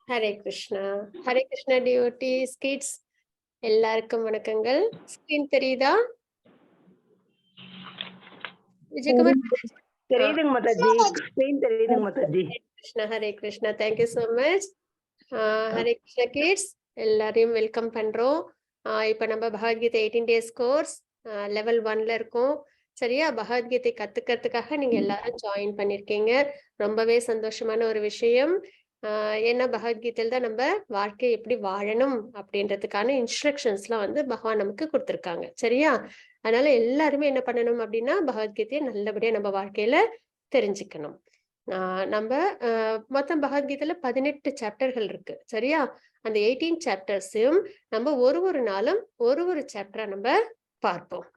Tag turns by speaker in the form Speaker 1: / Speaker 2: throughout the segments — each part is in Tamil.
Speaker 1: ஹரே கிருஷ்ணா. ஹரே கிருஷ்ணா டிவோட்டீஸ், கிட்ஸ் எல்லாருக்கும் வணக்கங்கள். ஸ்கிரீன் தெரியுதா? விஜயகுமார்
Speaker 2: தெரியுதுங்க மாதாஜி. ஸ்கிரீன் தெரியுதுங்க Mataji.
Speaker 1: Krishna, Hare Krishna. Thank you so much. Hare Krishna kids எல்லாரையும் வெல்கம் பண்றோம். இப்ப நம்ம பகவத்கீதை 18 days கோர்ஸ் லெவல் 1ல இருக்கோம். சரியா? பகவத்கீதை கத்துக்கிறதுக்காக நீங்க எல்லாரும் ஜாயின் பண்ணிருக்கீங்க. ரொம்பவே சந்தோஷமான ஒரு விஷயம். ஏன்னா பகவத்கீதையில தான் நம்ம வாழ்க்கையை எப்படி வாழணும் அப்படின்றதுக்கான இன்ஸ்ட்ரக்ஷன்ஸ்லாம் வந்து பகவான் நமக்கு கொடுத்துருக்காங்க. சரியா? அதனால எல்லாருமே என்ன பண்ணணும் அப்படின்னா பகவத்கீதையை நல்லபடியா நம்ம வாழ்க்கையில தெரிஞ்சுக்கணும். நம்ம மொத்தம் பகவத்கீதையில 18 சாப்டர்கள் இருக்கு. சரியா? அந்த 18 சாப்டர்ஸையும் நம்ம ஒரு நாளும் ஒரு சாப்டரா நம்ம பார்ப்போம்.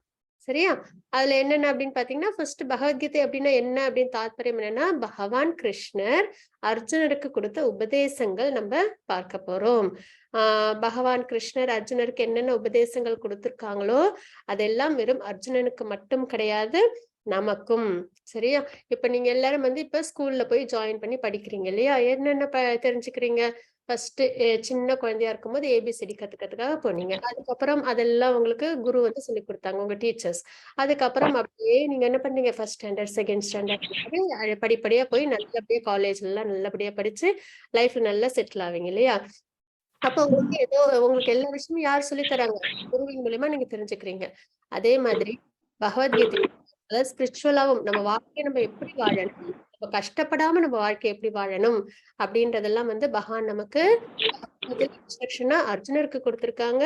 Speaker 1: சரியா? அதுல என்னென்ன அப்படின்னு பாத்தீங்கன்னா, ஃபர்ஸ்ட் பகவத்கீதை அப்படின்னா என்ன அப்படின்னு தாத்பரியம் என்னன்னா, பகவான் கிருஷ்ணர் அர்ஜுனருக்கு கொடுத்த உபதேசங்கள் நம்ம பார்க்க போறோம். பகவான் கிருஷ்ணர் அர்ஜுனருக்கு என்னென்ன உபதேசங்கள் கொடுத்திருக்காங்களோ அதெல்லாம் வெறும் அர்ஜுனனுக்கு மட்டும் கிடையாது, நமக்கும். சரியா? இப்ப நீங்க எல்லாரும் வந்து இப்ப ஸ்கூல்ல போய் ஜாயின் பண்ணி படிக்கிறீங்க இல்லையா? என்னென்ன தெரிஞ்சுக்கிறீங்க? ஃபர்ஸ்ட் சின்ன குழந்தையா இருக்கும்போது ஏபிசிடி கத்துக்கிறதுக்காக போனீங்க. அதுக்கப்புறம் அதெல்லாம் உங்களுக்கு குரு வந்து சொல்லி கொடுத்தாங்க, உங்க டீச்சர்ஸ். அதுக்கப்புறம் அப்படியே நீங்க என்ன பண்ணீங்க? ஃபர்ஸ்ட் ஸ்டாண்டர்ட், செகண்ட் ஸ்டாண்டர்ட் படிப்படியா போய் நல்லபடியா காலேஜ்ல எல்லாம் நல்லபடியா படிச்சு லைஃப்ல நல்லா செட்டில் ஆவீங்க இல்லையா? அப்ப உங்களுக்கு ஏதோ உங்களுக்கு எல்லா விஷயமும் யார் சொல்லி தராங்க? குருவின் மூலியமா நீங்க தெரிஞ்சுக்கிறீங்க. அதே மாதிரி பகவத்கீதை அதாவது ஸ்பிரிச்சுவலாவும் நம்ம வாழ்க்கையை நம்ம எப்படி வாழணும், நம்ம கஷ்டப்படாம நம்ம வாழ்க்கையை எப்படி வாழணும் அப்படின்றதெல்லாம் வந்து பகவான் நமக்கு இன்ஸ்ட்ரக்ஷனா அர்ஜுனருக்கு கொடுத்திருக்காங்க.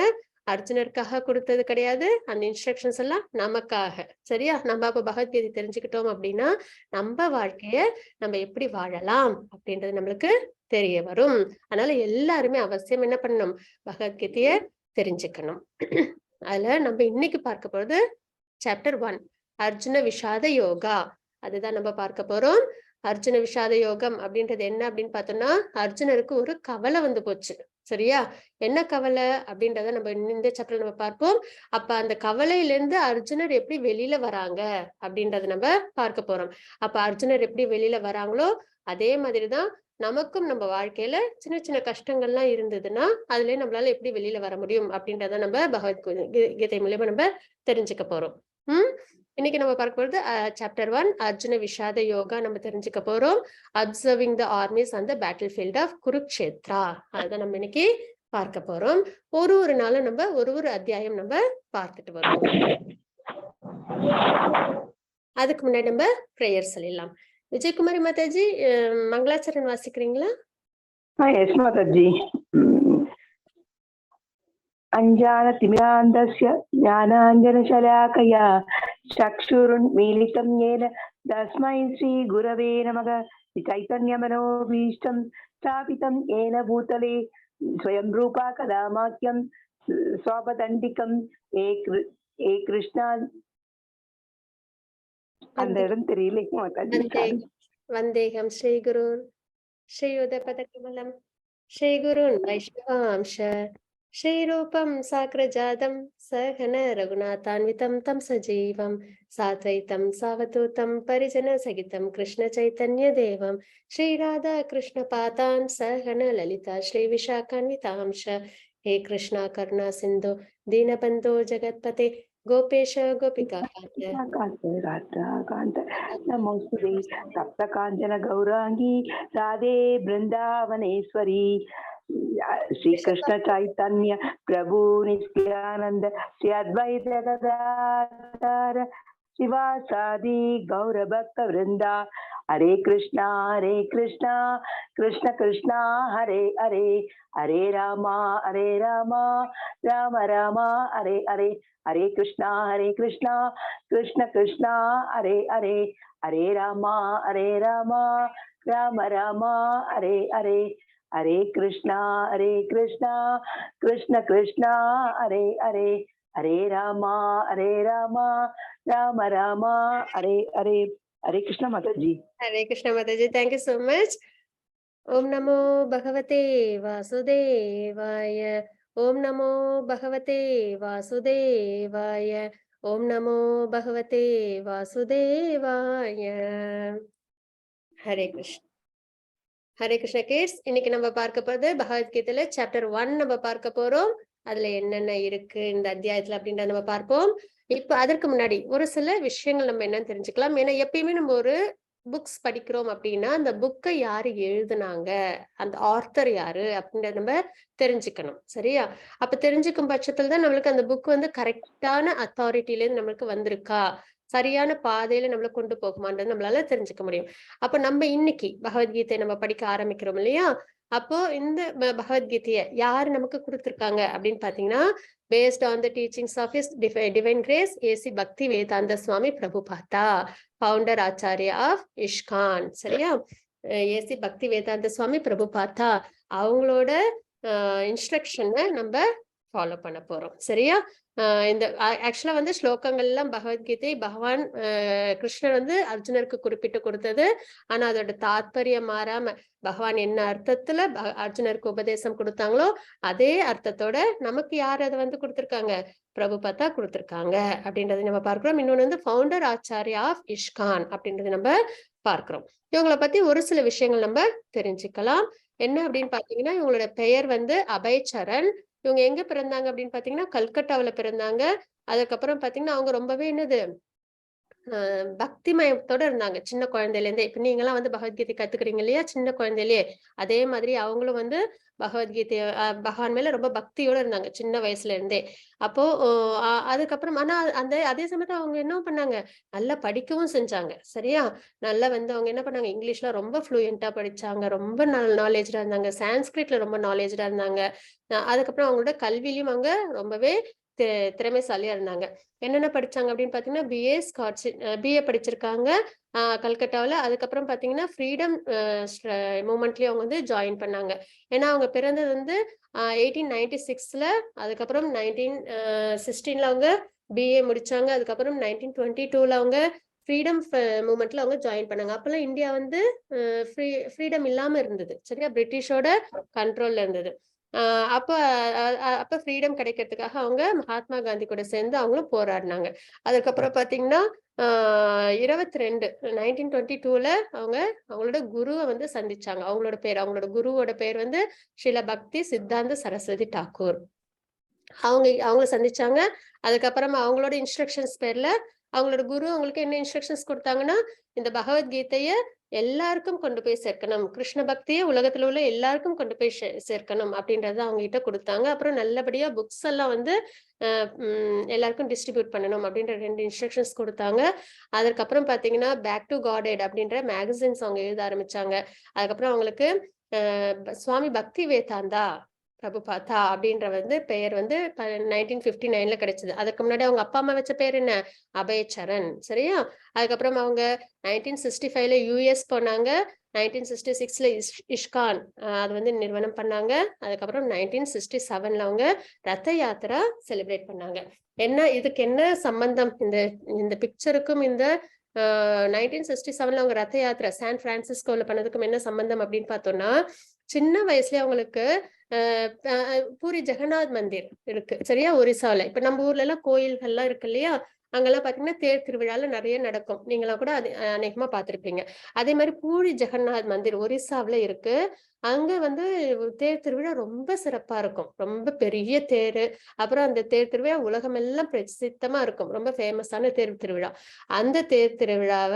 Speaker 1: அர்ஜுனருக்காக கொடுத்தது கிடையாது, அந்த இன்ஸ்ட்ரக்ஷன்ஸ் எல்லாம் நமக்காக. சரியா? நம்ம அப்ப பகவத்கீதை தெரிஞ்சுக்கிட்டோம் அப்படின்னா நம்ம வாழ்க்கைய நம்ம எப்படி வாழலாம் அப்படின்றது நம்மளுக்கு தெரிய வரும். அதனால எல்லாருமே அவசியம் என்ன பண்ணணும்? பகவத்கீதைய தெரிஞ்சுக்கணும். அதுல நம்ம இன்னைக்கு பார்க்க போறது சாப்டர் 1 அர்ஜுன விஷாத யோகா. அதுதான் நம்ம பார்க்க போறோம். அர்ஜுன விஷாத யோகம் அப்படின்றது என்ன அப்படின்னு பார்த்தோம்னா, அர்ஜுனருக்கு ஒரு கவலை வந்து போச்சு. சரியா? என்ன கவலை அப்படின்றத நம்ம இந்த சாப்டர்ல நம்ம பார்ப்போம். அப்ப அந்த கவலையில இருந்து அர்ஜுனர் எப்படி வெளியில வராங்க அப்படின்றத நம்ம பார்க்க போறோம். அப்ப அர்ஜுனர் எப்படி வெளியில வராங்களோ அதே மாதிரிதான் நமக்கும் நம்ம வாழ்க்கையில சின்ன சின்ன கஷ்டங்கள்லாம் இருந்ததுன்னா அதுல நம்மளால எப்படி வெளியில வர முடியும் அப்படின்றத நம்ம பகவத்கீதை மூலியமா நம்ம தெரிஞ்சுக்க போறோம். இன்னைக்கு நம்ம பார்க்க போறது சாப்டர் 1 அர்ஜுன விஷாத யோகா நம்ம தெரிஞ்சுக்க போறோம். Observing the armies on the battle field of Kurukshetra. அதான் நம்ம இன்னைக்கு பார்க்க போறோம். ஒரு நாளும் நம்ம ஒரு அத்தியாயம் நம்ம பார்த்துட்டு வரோம். அதுக்கு முன்னாடி நம்ம பிரேயர் சொல்லிடலாம். விஜயகுமாரி மாதாஜி மங்களாச்சரண் வாசிக்கிறீங்களா?
Speaker 2: எஸ் மாதாஜி. அஞ்ஞானதிமிராந்தஸ்ய ஞானாஞ்சனசலாக்கயா சக்ஷுருன்மீலிதம் येन तस्मै श्रीगुरवे नमः. चैतन्यमनोभीष्टं स्थापितं येन भूतले स्वयं रूपा कदा माह्यं स्वापदण्डिकं ए कृष्णा. அந்த இடம் தெரியல மாதாஜி.
Speaker 1: வந்தேகம் ஸ்ரீ குரு ஸ்ரீயுதபதகமலம் ஸ்ரீ குருன் வைஷ்ணவாம்ச श्रीरूपं साग्रजातं सहन रघुनाथान्वितं तं सजीवं साद्वैतं सावधूतं परिजनसहितं कृष्णचैतन्यदेवं श्रीराधा कृष्णपादान् सहन ललिता श्रीविशाखान्वितांश. हे कृष्णा करुणा सिन्धु दीनबन्धो जगत्पते गोपेश गोपिका
Speaker 2: कान्त नमोस्तुते सप्तकाञ्चन गौरांगी राधे वृंदावनेश्वरी. श्री कृष्ण चैतन्य प्रभु नित्यानंद श्री अद्वैत गदाधर शिवासादि गौर भक्त वृंदा. हरे कृष्णा कृष्ण कृष्णा हरे हरे, हरे रामा राम राम हरे हरे. हरे कृष्णा कृष्ण कृष्णा हरे हरे, हरे रामा राम राम हरे हरे. हरे कृष्णा कृष्ण कृष्ण हरे हरे, हरे रामा राम राम हरे हरे. हरे कृष्ण माताजी.
Speaker 1: हरे कृष्ण माताजी. Thank you so much. ओम नमो भगवते वासुदेवाय. ओम नमो भगवते वासुदेवाय. ओम नमो भगवते वासुदेवाय. हरे कृष्ण. ஹரே கிருஷ்ண கிட்ஸ், இன்னைக்கு நம்ம பார்க்க போறது பகவத்கீதையில சாப்டர் 1 நம்ம பார்க்க போறோம். அதுல என்னென்ன இருக்கு இந்த அத்தியாயத்துல அப்படின்றத நம்ம பார்ப்போம். இப்ப அதற்கு முன்னாடி ஒரு சில விஷயங்கள் நம்ம என்னன்னு தெரிஞ்சுக்கலாம். ஏன்னா எப்பயுமே நம்ம ஒரு புக்ஸ் படிக்கிறோம் அப்படின்னா அந்த புக்கை யாரு எழுதுனாங்க, அந்த ஆர்த்தர் யாரு அப்படின்றத நம்ம தெரிஞ்சுக்கணும். சரியா? அப்ப தெரிஞ்சுக்கும் பட்சத்துல தான் நம்மளுக்கு அந்த புக் வந்து கரெக்டான அத்தாரிட்டில இருந்து நம்மளுக்கு வந்திருக்கா, சரியான பாதையில நம்மள கொண்டு போகுமான்றது நம்மளால தெரிஞ்சுக்க முடியும். அப்ப நம்ம இன்னைக்கு பகவத்கீதை நம்ம படிக்க ஆரம்பிக்கிறோம் இல்லையா? அப்போ இந்த பகவத்கீதைய யாரு நமக்கு கொடுத்திருக்காங்க அப்படின்னு பாத்தீங்கன்னா, based on the teachings of his divine grace AC Bhakti Vedanta Swami Prabhupada, founder acharya of ISKCON. சரியா? ஏசி பக்தி வேதாந்த சுவாமி பிரபுபாதா அவங்களோட இன்ஸ்ட்ரக்ஷனை நம்ம ஃபாலோ பண்ண போறோம். சரியா? இந்த ஆக்சுவலா வந்து ஸ்லோகங்கள்லாம் பகவத்கீதை பகவான் கிருஷ்ணர் வந்து அர்ஜுனருக்கு குறிப்பிட்டு கொடுத்தது. ஆனா அதோட தாத்பரியம் மாறாம பகவான் என்ன அர்த்தத்துல அர்ஜுனருக்கு உபதேசம் கொடுத்தாங்களோ அதே அர்த்தத்தோட நமக்கு யார் அதை வந்து கொடுத்திருக்காங்க, பிரபுபாதா கொடுத்திருக்காங்க அப்படின்றத நம்ம பார்க்கிறோம். இன்னொன்னு வந்து ஃபவுண்டர் ஆச்சாரியா ஆஃப் இஸ்கான் அப்படின்றது நம்ம பார்க்கிறோம். இவங்களை பத்தி ஒரு சில விஷயங்கள் நம்ம தெரிஞ்சுக்கலாம். என்ன அப்படின்னு பாத்தீங்கன்னா, இவங்களோட பெயர் வந்து அபயச்சரண். இவங்க எங்க பிறந்தாங்க அப்படின்னு பாத்தீங்கன்னா கல்கட்டாவுல பிறந்தாங்க. அதுக்கப்புறம் பாத்தீங்கன்னா அவங்க ரொம்பவே என்னது பக்திமயத்தோட இருந்தாங்க சின்ன குழந்தையில இருந்தே. இப்ப நீங்க எல்லாம் வந்து பகவத்கீதை கத்துக்கிறீங்க இல்லையா சின்ன குழந்தையிலேயே, அதே மாதிரி அவங்களும் வந்து பகவத்கீதைய பகவான் மேல ரொம்ப பக்தியோட இருந்தாங்க சின்ன வயசுல இருந்தே. அப்போ அதுக்கப்புறம் ஆனா அந்த அதே சமயத்துல அவங்க என்ன பண்ணாங்க, நல்லா படிக்கவும் செஞ்சாங்க. சரியா? நல்லா வந்து அவங்க என்ன பண்ணாங்க, இங்கிலீஷ்ல ரொம்ப ஃப்ளூயண்டா படிச்சாங்க, ரொம்ப நாலேஜா இருந்தாங்க, சான்ஸ்கிரிட்ல ரொம்ப நாலேஜா இருந்தாங்க. அதுக்கப்புறம் அவங்களோட கல்வியிலும் அவங்க ரொம்பவே திறமைசாலியா இருந்தாங்க. என்னென்ன படிச்சாங்க அப்படின்னு பாத்தீங்கன்னா பிஏ படிச்சிருக்காங்க கல்கட்டாவுல. அதுக்கப்புறம் பாத்தீங்கன்னா ஃப்ரீடம் மூமெண்ட்லயும் அவங்க வந்து ஜாயின் பண்ணாங்க. ஏன்னா அவங்க பிறந்தது வந்து 1896ல, அதுக்கப்புறம் 1916ல அவங்க பிஏ முடிச்சாங்க. அதுக்கப்புறம் 1922ல அவங்க ஃப்ரீடம் மூமெண்ட்ல அவங்க ஜாயின் பண்ணாங்க. அப்பெல்லாம் இந்தியா வந்து ஃப்ரீடம் இல்லாம இருந்தது. சரியா? பிரிட்டிஷோட கண்ட்ரோல்ல இருந்தது. அப்ப ஃப்ரீடம் கிடைக்கிறதுக்காக அவங்க மகாத்மா காந்தி கூட சேர்ந்து அவங்களும் போராடினாங்க. அதுக்கப்புறம் பாத்தீங்கன்னா 1922ல அவங்க அவங்களோட குருவை வந்து சந்திச்சாங்க. அவங்களோட குருவோட பேர் வந்து ஸ்ரீல பக்தி சித்தாந்த சரஸ்வதி டாக்கூர். அவங்கள சந்திச்சாங்க. அதுக்கப்புறமா அவங்களோட இன்ஸ்ட்ரக்ஷன்ஸ் பேர்ல அவங்களோட குரு அவங்களுக்கு என்ன இன்ஸ்ட்ரக்ஷன்ஸ் கொடுத்தாங்கன்னா, இந்த பகவத்கீதைய எல்லாருக்கும் கொண்டு போய் சேர்க்கணும், கிருஷ்ண பக்தியை உலகத்துல உள்ள எல்லாருக்கும் கொண்டு போய் சேர்க்கணும் அப்படின்றத அவங்க கிட்ட கொடுத்தாங்க. அப்புறம் நல்லபடியா புக்ஸ் எல்லாம் வந்து எல்லாருக்கும் டிஸ்ட்ரிபியூட் பண்ணணும் அப்படின்ற 2 இன்ஸ்ட்ரக்ஷன்ஸ் கொடுத்தாங்க. அதுக்கப்புறம் பாத்தீங்கன்னா பேக் டு காடட் அப்படின்ற மேகசின்ஸ் அவங்க எழுத ஆரம்பிச்சாங்க. அதுக்கப்புறம் அவங்களுக்கு சுவாமி பக்தி வேதாந்தா பிரபுபாதா அப்படின்ற வந்து பெயர் வந்து 1959ல கிடைச்சது. அதுக்கு முன்னாடி அவங்க அப்பா அம்மா வச்ச பேர் என்ன, அபயச்சரண். சரியா? அதுக்கப்புறம் அவங்க 1965ல யுஎஸ் போனாங்க. 1966ல இஸ்கான் அது வந்து நிறுவனம் பண்ணாங்க. அதுக்கப்புறம் 1967ல அவங்க ரத்த யாத்திரா செலிப்ரேட் பண்ணாங்க. இதுக்கு என்ன சம்பந்தம், இந்த பிக்சருக்கும் இந்த 1967ல அவங்க ரத்த யாத்திரை சான் பிரான்சிஸ்கோல பண்ணதுக்கும் என்ன சம்பந்தம் அப்படின்னு பார்த்தோம்னா, சின்ன வயசுலயே அவங்களுக்கு பூரி ஜெகநாத் மந்திர் இருக்கு. சரியா? ஒரிசால. இப்ப நம்ம ஊர்ல எல்லாம் கோயில்கள்லாம் இருக்கு இல்லையா, அங்கெல்லாம் பாத்தீங்கன்னா தேர் திருவிழால நிறைய நடக்கும். நீங்களாம் கூட அது அநேகமா பார்த்திருப்பீங்க. அதே மாதிரி பூரி ஜெகநாத் மந்திர் ஒரிசாவுல இருக்கு. அங்க வந்து தேர் திருவிழா ரொம்ப சிறப்பா இருக்கும். ரொம்ப பெரிய தேரு. அப்புறம் அந்த தேர் திருவிழா உலகமெல்லாம் பிரசித்தமா இருக்கும். ரொம்ப ஃபேமஸான தேர் திருவிழா. அந்த தேர் திருவிழாவ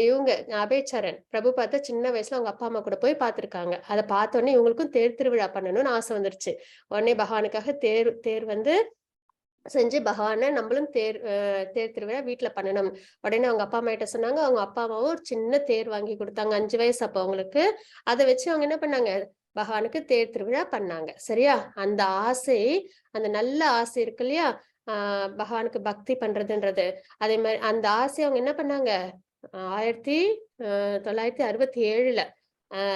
Speaker 1: இவங்க அபயச்சரண் பிரபுபாதா சின்ன வயசுல அவங்க அப்பா அம்மா கூட போய் பார்த்திருக்காங்க. அதை பார்த்த உடனே இவங்களுக்கும் தேர் திருவிழா பண்ணணும்னு ஆசை வந்துருச்சு. உடனே பகவானுக்காக தேர் வந்து செஞ்சு பகவான நம்மளும் தேர் திருவிழா வீட்டுல பண்ணணும். உடனே அவங்க அப்பா அம்மா கிட்ட சொன்னாங்க. அவங்க அப்பா அம்மாவும் ஒரு சின்ன தேர் வாங்கி கொடுத்தாங்க. 5 வயசு அப்ப அவங்களுக்கு. அதை வச்சு அவங்க என்ன பண்ணாங்க, பகவானுக்கு தேர் திருவிழா பண்ணாங்க. சரியா? அந்த ஆசை, அந்த நல்ல ஆசை இருக்கு இல்லையா, பகவானுக்கு பக்தி பண்றதுன்றது, அதே மாதிரி அந்த ஆசை அவங்க என்ன பண்ணாங்க, 1967ல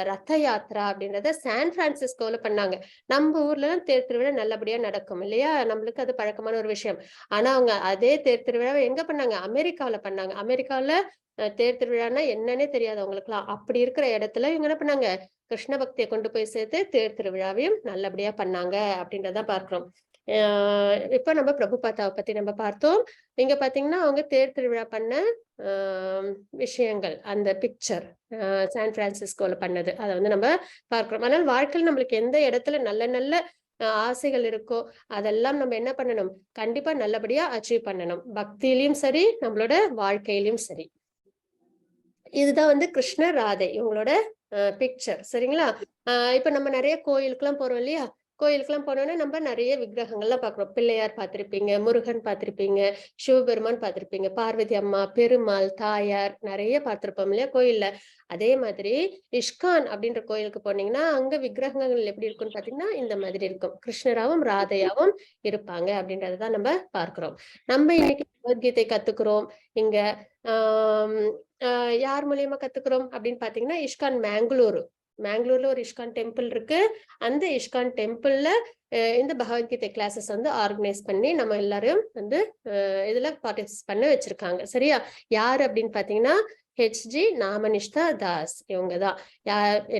Speaker 1: ரத்த யாத்ரா அப்படின்றத சான் பிரான்சிஸ்கோல பண்ணாங்க. நம்ம ஊர்ல தேர் திருவிழா நல்லபடியா நடக்கும் இல்லையா, நம்மளுக்கு அது பழக்கமான ஒரு விஷயம். ஆனா அவங்க அதே தேர் திருவிழாவை எங்க பண்ணாங்க, அமெரிக்காவில பண்ணாங்க. அமெரிக்காவில தேர் திருவிழான்னா என்னன்னே தெரியாது அவங்களுக்குலாம். அப்படி இருக்கிற இடத்துல இவங்க என்ன பண்ணாங்க, கிருஷ்ண பக்தியை கொண்டு போய் சேர்த்து தேர் திருவிழாவையும் நல்லபடியா பண்ணாங்க அப்படின்றத பார்க்கிறோம். இப்ப நம்ம பிரபுபாதாவை பத்தி நம்ம பார்த்தோம். இங்க பாத்தீங்கன்னா அவங்க தேர் திருவிழா பண்ண விஷயங்கள், அந்த பிக்சர் சான் பிரான்சிஸ்கோல பண்ணது அதை வந்து நம்ம பார்க்கிறோம். ஆனால் வாழ்க்கையில் நம்மளுக்கு எந்த இடத்துல நல்ல நல்ல ஆசைகள் இருக்கோ அதெல்லாம் நம்ம என்ன பண்ணணும், கண்டிப்பா நல்லபடியா அச்சீவ் பண்ணணும். பக்தியிலயும் சரி, நம்மளோட வாழ்க்கையிலும் சரி. இதுதான் வந்து கிருஷ்ணர் ராதை இவங்களோட பிக்சர். சரிங்களா? இப்ப நம்ம நிறைய கோயிலுக்குலாம் போறோம் இல்லையா? கோயிலுக்குலாம் போனோம்னா நம்ம நிறைய விக்கிரகங்கள்லாம் பார்க்கிறோம். பிள்ளையார் பார்த்திருப்பீங்க, முருகன் பார்த்திருப்பீங்க, சிவபெருமான் பார்த்திருப்பீங்க, பார்வதி அம்மா, பெருமாள், தாயார் நிறைய பார்த்திருப்போம் இல்லையா கோயில்ல. அதே மாதிரி இஸ்கான் அப்படின்ற கோயிலுக்கு போனீங்கன்னா அங்க விக்கிரகங்கள் எப்படி இருக்கும்னு பாத்தீங்கன்னா இந்த மாதிரி இருக்கும். கிருஷ்ணராவும் ராதையாவும் இருப்பாங்க அப்படின்றதான் நம்ம பார்க்கிறோம். நம்ம இன்னைக்கு பகவத்கீதை கத்துக்கிறோம் இங்க. ஆஹ் யார் மூலியமா கத்துக்கிறோம் அப்படின்னு பாத்தீங்கன்னா இஸ்கான் மேங்களூர்ல ஒரு இஸ்கான் டெம்பிள் இருக்கு. அந்த இஸ்கான் டெம்பிள்ல இந்த பகவத்கீதை கிளாஸஸ் வந்து ஆர்கனைஸ் பண்ணி நம்ம எல்லாரும் வந்து இதுல பார்ட்டிசிபேட் பண்ண வச்சிருக்காங்க. சரியா? யாரு அப்படின்னு பாத்தீங்கன்னா ஹெச்ஜி நாமனிஷ்தா தாஸ். இவங்கதான்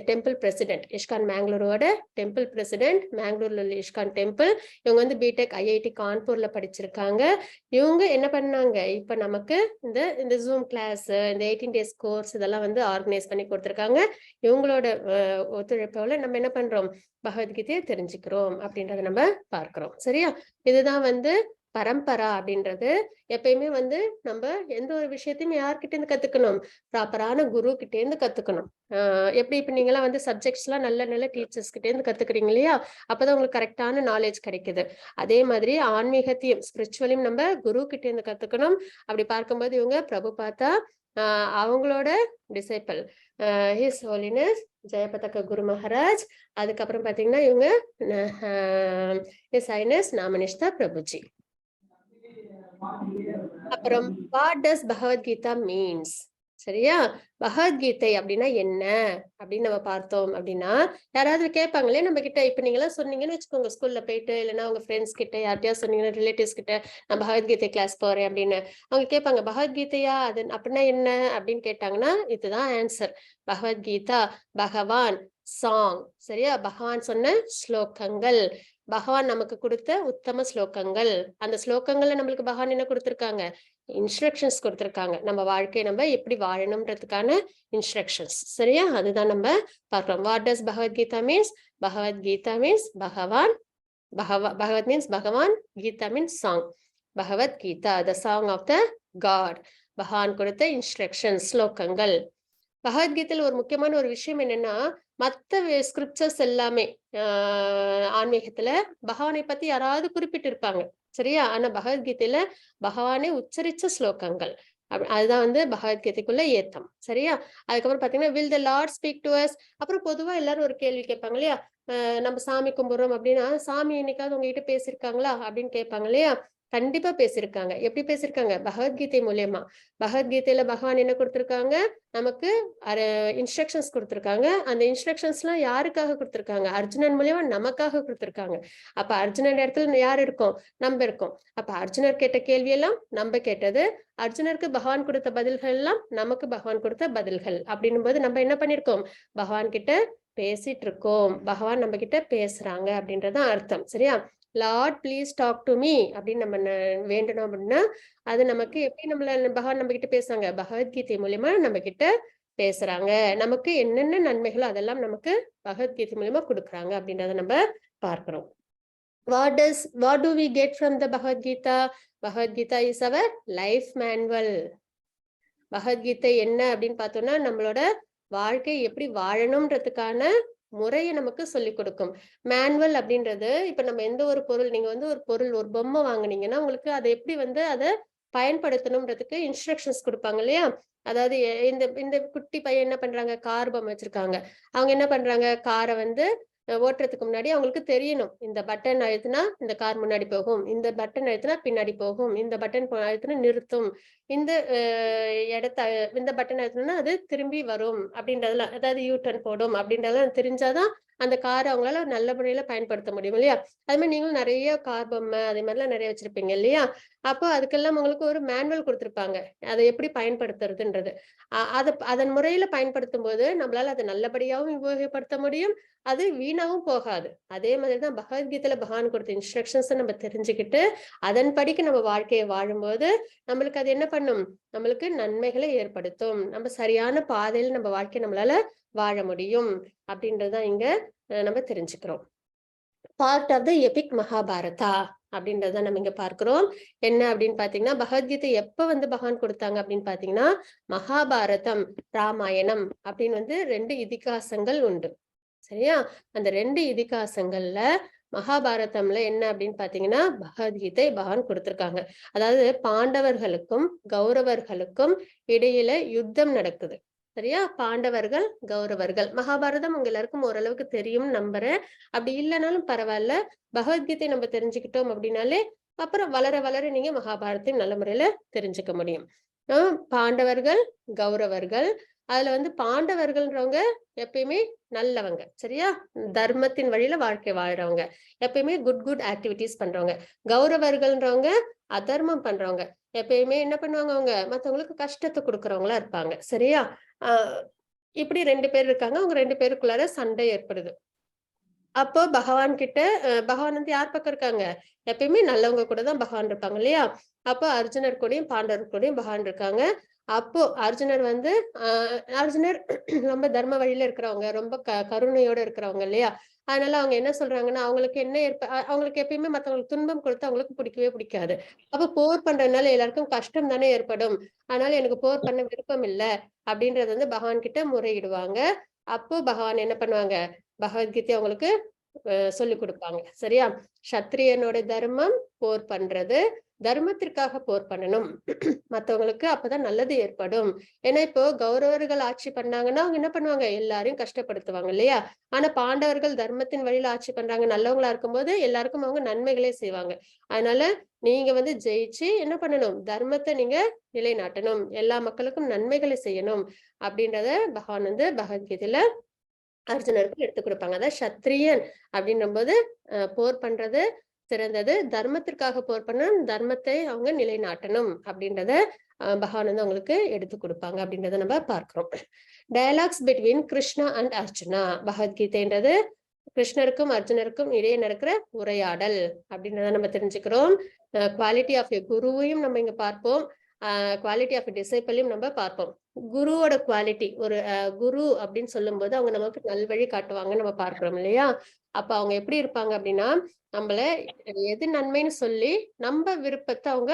Speaker 1: டெம்பிள் பிரசிடென்ட், இஸ்கான் மேங்களூரோட டெம்பிள் பிரசிடென்ட். மேங்களூர்ல உள்ள இஸ்கான் டெம்பிள். இவங்க வந்து பிடெக் ஐஐடி கான்பூர்ல படிச்சிருக்காங்க. இவங்க என்ன பண்ணாங்க, இப்ப நமக்கு இந்த ஜூம் கிளாஸ், இந்த 18 days கோர்ஸ் இதெல்லாம் வந்து ஆர்கனைஸ் பண்ணி கொடுத்திருக்காங்க. இவங்களோட ஒத்துழைப்போல நம்ம என்ன பண்றோம், பகவத்கீதையை தெரிஞ்சுக்கிறோம் அப்படின்றத நம்ம பார்க்கிறோம். சரியா? இதுதான் வந்து பரம்பரா அப்படின்றது. எப்பயுமே வந்து நம்ம எந்த ஒரு விஷயத்தையும் யார்கிட்ட இருந்து கத்துக்கணும், ப்ராப்பரான குரு கிட்ட இருந்து கத்துக்கணும். எப்படி இப்ப நீங்க எல்லாம் வந்து சப்ஜெக்ட்ஸ் எல்லாம் நல்ல நல்ல டீச்சர்ஸ் கிட்ட இருந்து கத்துக்கிறீங்க இல்லையா? அப்பதான் உங்களுக்கு கரெக்டான நாலேஜ் கிடைக்குது. அதே மாதிரி ஆன்மீகத்தையும் ஸ்பிரிச்சுவலையும் நம்ம குரு கிட்ட இருந்து கத்துக்கணும். அப்படி பார்க்கும்போது இவங்க பிரபுபாதா அவங்களோட டிசைபிள் ஹிஸ் ஹோலினஸ் ஜெயபதக குரு மகாராஜ். அதுக்கப்புறம் பாத்தீங்கன்னா இவங்க ஹிஸ் ஹைனஸ் நாமனிஷ்தா பிரபுஜி. அப்புறம் வாட் டஸ் பகவத்கீதா மீன்ஸ்? சரியா? பகவத்கீதை அப்படின்னா என்ன அப்படின்னு நம்ம பார்த்தோம் அப்படின்னா, யாராவது கேட்பாங்களே நம்ம கிட்ட. இப்ப நீங்க எல்லாம் சொன்னீங்கன்னு வச்சுக்கோங்க, ஸ்கூல்ல போயிட்டு இல்லைன்னா உங்க ஃப்ரெண்ட்ஸ் கிட்ட யார்ட்டையா சொன்னீங்கன்னா, ரிலேட்டிவ்ஸ் கிட்ட நான் பகவத்கீதை கிளாஸ் போறேன் அப்படின்னு, அவங்க கேட்பாங்க பகவத்கீதையா அது அப்படின்னா என்ன அப்படின்னு கேட்டாங்கன்னா இதுதான் ஆன்சர். பகவத்கீதா பகவான் சாங். சரியா? பகவான் சொன்ன ஸ்லோகங்கள், பகவான் நமக்கு கொடுத்த உத்தம ஸ்லோகங்கள். அந்த ஸ்லோகங்கள்ல நம்மளுக்கு பகவான் என்ன கொடுத்திருக்காங்க, இன்ஸ்ட்ரக்ஷன்ஸ் கொடுத்திருக்காங்க. நம்ம வாழ்க்கையை நம்ம எப்படி வாழணும்ன்றதுக்கான இன்ஸ்ட்ரக்ஷன்ஸ். சரியா? அதுதான் நம்ம பார்க்கிறோம். What does Bhagavad Gita means? Bhagavad Gita means Bhagavan. Bhagavad means Bhagavan, Gita means song. Bhagavad Gita the song of the god. பகவான் கொடுத்த இன்ஸ்ட்ரக்ஷன்ஸ், ஸ்லோகங்கள். பகவத்கீதையில ஒரு முக்கியமான ஒரு விஷயம் என்னன்னா, மத்த ஸ்கிரிப்சர்ஸ் எல்லாமே ஆன்மீகத்துல பகவானை பத்தி யாராவது குறிப்பிட்டு இருப்பாங்க. சரியா? ஆனா பகவத்கீதையில பகவானை உச்சரிச்ச ஸ்லோகங்கள். அதுதான் வந்து பகவத்கீதைக்குள்ள ஏத்தம். சரியா? அதுக்கப்புறம் பாத்தீங்கன்னா will the Lord speak to us. அப்புறம் பொதுவா எல்லாரும் ஒரு கேள்வி கேட்பாங்க இல்லையா, நம்ம சாமி கும்பிடுறோம் அப்படின்னா சாமி என்னைக்காவது உங்ககிட்ட பேசியிருக்காங்களா அப்படின்னு கேட்பாங்க இல்லையா? கண்டிப்பா பேசியிருக்காங்க. எப்படி பேசியிருக்காங்க? பகவத்கீதை மூலியமா. பகவத்கீதையில பகவான் என்ன கொடுத்திருக்காங்க, நமக்கு இன்ஸ்ட்ரக்ஷன்ஸ் கொடுத்திருக்காங்க. அந்த இன்ஸ்ட்ரக்ஷன்ஸ் எல்லாம் யாருக்காக கொடுத்திருக்காங்க? அர்ஜுனன் மூலியமா நமக்காக கொடுத்திருக்காங்க. அப்ப அர்ஜுனன் இடத்துல யார் இருக்கோம், நம்ம இருக்கோம். அப்ப அர்ஜுனர் கேட்ட கேள்வி எல்லாம் நம்ம கேட்டது, அர்ஜுனருக்கு பகவான் கொடுத்த பதில்கள் எல்லாம் நமக்கு பகவான் கொடுத்த பதில்கள். அப்படின்னும் போது நம்ம என்ன பண்ணிருக்கோம், பகவான் கிட்ட பேசிட்டு இருக்கோம், பகவான் நம்ம கிட்ட பேசுறாங்க அப்படின்றதான் அர்த்தம். சரியா? Lord please talk to me அப்படின்னு நம்ம வேண்டணும் அப்படின்னா அது நமக்கு எப்படி பகவான் நம்ம கிட்ட பேசுறாங்க, பகவத்கீதை மூலியமா நம்ம கிட்ட பேசுறாங்க. நமக்கு என்னென்ன நன்மைகளோ அதெல்லாம் நமக்கு பகவத்கீதை மூலியமா கொடுக்குறாங்க அப்படின்றத நம்ம பார்க்கிறோம். what do we get from the Bhagavad-gita? Bhagavad-gita is our life manual. Bhagavad Gita என்ன அப்படின்னு பார்த்தோம்னா நம்மளோட வாழ்க்கை எப்படி வாழணும்ன்றதுக்கான முறையை நமக்கு சொல்லி கொடுக்கும். மேனுவல் அப்படின்றது, இப்ப நம்ம எந்த ஒரு பொருள், நீங்க வந்து ஒரு பொருள், ஒரு பொம்மை வாங்குனீங்கன்னா உங்களுக்கு அதை எப்படி வந்து அதை பயன்படுத்தணும்ன்றதுக்கு இன்ஸ்ட்ரக்ஷன்ஸ் கொடுப்பாங்க இல்லையா? அதாவது இந்த இந்த குட்டி பையன் என்ன பண்றாங்க, கார் பொம்மை வச்சிருக்காங்க. அவங்க என்ன பண்றாங்க, காரை வந்து ஓட்டுறதுக்கு முன்னாடி அவங்களுக்கு தெரியணும், இந்த பட்டன் அழுத்தினா இந்த கார் முன்னாடி போகும், இந்த பட்டன் அழுத்தினா பின்னாடி போகும், இந்த பட்டன் அழுத்தினா நிறுத்தும், இந்த இந்த பட்டன் அழுத்தினா அது திரும்பி வரும் அப்படின்றதெல்லாம், அதாவது யூ டர்ன் போடும் அப்படின்றதெல்லாம் தெரிஞ்சாதான் அந்த காரை அவங்களால நல்ல முறையில பயன்படுத்த முடியும் இல்லையா? அது மாதிரி நீங்களும் நிறைய கார் பொம்மை அதே மாதிரிலாம் நிறைய வச்சிருப்பீங்க இல்லையா? அப்போ அதுக்கெல்லாம் உங்களுக்கு ஒரு மேனுவல் கொடுத்துருப்பாங்க. அதை எப்படி பயன்படுத்துறதுன்றது. அதன் முறையில பயன்படுத்தும் போது நம்மளால அதை நல்லபடியாவும் உபயோகப்படுத்த முடியும். அது வீணாவும் போகாது. அதே மாதிரிதான் பகவத்கீதையில பகவான் கொடுத்த இன்ஸ்ட்ரக்ஷன்ஸை நம்ம தெரிஞ்சுக்கிட்டு அதன்படிக்கு நம்ம வாழ்க்கையை வாழும்போது நம்மளுக்கு அது என்ன பண்ணும்? நம்மளுக்கு நன்மைகளை ஏற்படுத்தும். நம்ம சரியான பாதையில நம்ம வாழ்க்கையை நம்மளால வாழ முடியும் அப்படின்றதுதான் இங்க நம்ம தெரிஞ்சுக்கிறோம். Part of the epic Mahabharata அப்படின்றத நம்ம இங்க பார்க்கிறோம். என்ன அப்படின்னு பாத்தீங்கன்னா, பகவத்கீதை எப்ப பகவான் கொடுத்தாங்க அப்படின்னு பாத்தீங்கன்னா, மகாபாரதம், ராமாயணம் அப்படின்னு 2 இதிகாசங்கள் உண்டு. சரியா? அந்த 2 இதிகாசங்கள்ல மகாபாரதம்ல என்ன அப்படின்னு பாத்தீங்கன்னா, பகவத்கீதை பகவான் கொடுத்திருக்காங்க. அதாவது பாண்டவர்களுக்கும் கௌரவர்களுக்கும் இடையில யுத்தம் நடக்குது. சரியா? பாண்டவர்கள், கௌரவர்கள். மகாபாரதம் உங்க எல்லாருக்கும் ஓரளவுக்கு தெரியும் நம்புறேன். அப்படி இல்லைனாலும் பரவாயில்ல. பகவத்கீதை நம்ம தெரிஞ்சுக்கிட்டோம் அப்படின்னாலே அப்புறம் வளர வளர நீங்க மகாபாரத்தை நல்ல முறையில தெரிஞ்சுக்க முடியும். பாண்டவர்கள், கௌரவர்கள். அதுல பாண்டவர்கள்ன்றவங்க எப்பயுமே நல்லவங்க. சரியா? தர்மத்தின் வழியில வாழ்க்கை வாழ்றவங்க. எப்பயுமே குட் ஆக்டிவிட்டிஸ் பண்றவங்க. கௌரவர்கள்ன்றவங்க அதர்மம் பண்றவங்க. எப்பயுமே என்ன பண்ணுவாங்க அவங்க? மத்தவங்களுக்கு கஷ்டத்தை கொடுக்கறவங்களா இருப்பாங்க. சரியா? இப்படி 2 பேர் இருக்காங்க. அவங்க 2 பேருக்குள்ளார சண்டை ஏற்படுது. அப்போ பகவான் கிட்ட பகவான் யார் பக்கம் இருக்காங்க? எப்பயுமே நல்லவங்க கூட தான் பகவான் இருப்பாங்க இல்லையா? அப்போ அர்ஜுனர் கூடயும் பாண்டவர் கூடயும் பகவான் இருக்காங்க. அப்போ அர்ஜுனர் அர்ஜுனர் ரொம்ப தர்ம வழியில இருக்கிறவங்க, ரொம்ப கருணையோட இருக்கிறவங்க இல்லையா? அதனால அவங்க என்ன சொல்றாங்கன்னா, அவங்களுக்கு என்ன அவங்களுக்கு எப்பயுமே மத்தவங்களுக்கு துன்பம் கொடுத்து அவங்களுக்கு பிடிக்கவே பிடிக்காது. அப்ப போர் பண்றதுனால எல்லாருக்கும் கஷ்டம் தானே ஏற்படும். அதனால எனக்கு போர் பண்ண விருப்பம் இல்ல அப்படின்றது பகவான் கிட்ட முறையிடுவாங்க. அப்போ பகவான் என்ன பண்ணுவாங்க? பகவத்கீதை அவங்களுக்கு சொல்லிக் கொடுப்பாங்க. சரியா? சத்திரியனோட தர்மம் போர் பண்றது. தர்மத்திற்காக போர் பண்ணணும். மத்தவங்களுக்கு அப்பதான் நல்லது ஏற்படும். ஏன்னா இப்போ கௌரவர்கள் ஆட்சி பண்ணாங்கன்னா அவங்க என்ன பண்ணுவாங்க? எல்லாரையும் கஷ்டப்படுத்துவாங்க இல்லையா? ஆனா பாண்டவர்கள் தர்மத்தின் வழியில ஆட்சி பண்றாங்க. நல்லவங்களா இருக்கும்போது எல்லாருக்கும் அவங்க நன்மைகளே செய்வாங்க. அதனால நீங்க ஜெயிச்சு என்ன பண்ணணும்? தர்மத்தை நீங்க நிலைநாட்டணும். எல்லா மக்களுக்கும் நன்மைகளை செய்யணும் அப்படின்றத பகவான் பகவத்கீதையில அர்ஜுனருக்கு எடுத்து கொடுப்பாங்க. அதாவது சத்திரியன் அப்படின்ற போது போர் பண்றது சிறந்தது. தர்மத்திற்காக போர் பண்ணணும். தர்மத்தை அவங்க நிலைநாட்டணும் அப்படின்றத பகவான் அவங்களுக்கு எடுத்து கொடுப்பாங்க அப்படின்றத நம்ம பார்க்கிறோம். Dialogues between Krishna and Arjuna. பகவத்கீதைன்றது கிருஷ்ணருக்கும் அர்ஜுனருக்கும் இடையே நடக்கிற உரையாடல் அப்படின்றத நம்ம தெரிஞ்சுக்கிறோம். குவாலிட்டி ஆஃப் எ குருவையும் நம்ம இங்க பார்ப்போம். குவாலிட்டி ஆஃப் டிசைபிளையும் நம்ம பார்ப்போம். குருவோட குவாலிட்டி ஒரு குரு அப்படின்னு சொல்லும் போது அவங்க நமக்கு நல்வழி காட்டுவாங்க நம்ம பார்க்கிறோம் இல்லையா? அப்ப அவங்க எப்படி இருப்பாங்க அப்படின்னா, நம்மள எது நன்மைன்னு சொல்லி நம்ம விருப்பத்தை அவங்க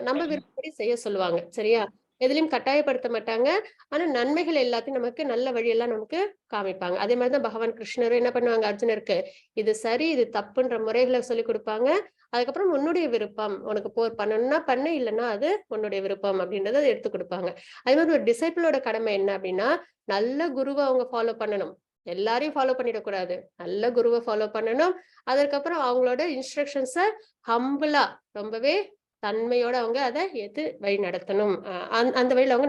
Speaker 1: நம்ம விருப்பப்படி செய்ய சொல்லுவாங்க. சரியா? எதுலயும் கட்டாயப்படுத்த மாட்டாங்க. ஆனா நன்மைகள் எல்லாத்தையும் நமக்கு நல்ல வழியெல்லாம் நமக்கு காமிப்பாங்க. அதே மாதிரிதான் பகவான் கிருஷ்ணரும் என்ன பண்ணுவாங்க? அர்ஜுனருக்கு இது சரி இது தப்புன்ற முறைகளை சொல்லி கொடுப்பாங்க. அதுக்கப்புறம் உன்னுடைய விருப்பம். உனக்கு போர் பண்ணணும்னா பண்ணு, இல்லைன்னா அது உன்னுடைய விருப்பம் அப்படின்றத எடுத்து கொடுப்பாங்க. அதே மாதிரி ஒரு டிசைபிளோட கடமை என்ன அப்படின்னா, நல்ல குருவை அவங்க ஃபாலோ பண்ணணும். எல்லாரையும் ஃபாலோ பண்ணிடக்கூடாது. நல்ல குருவை ஃபாலோ பண்ணணும். அதுக்கப்புறம் அவங்களோட இன்ஸ்ட்ரக்ஷன்ஸ ஹம்பிளா ரொம்பவே தன்மையோட அவங்க அதை வழி நடத்தணும். அந்த வழியில அவங்க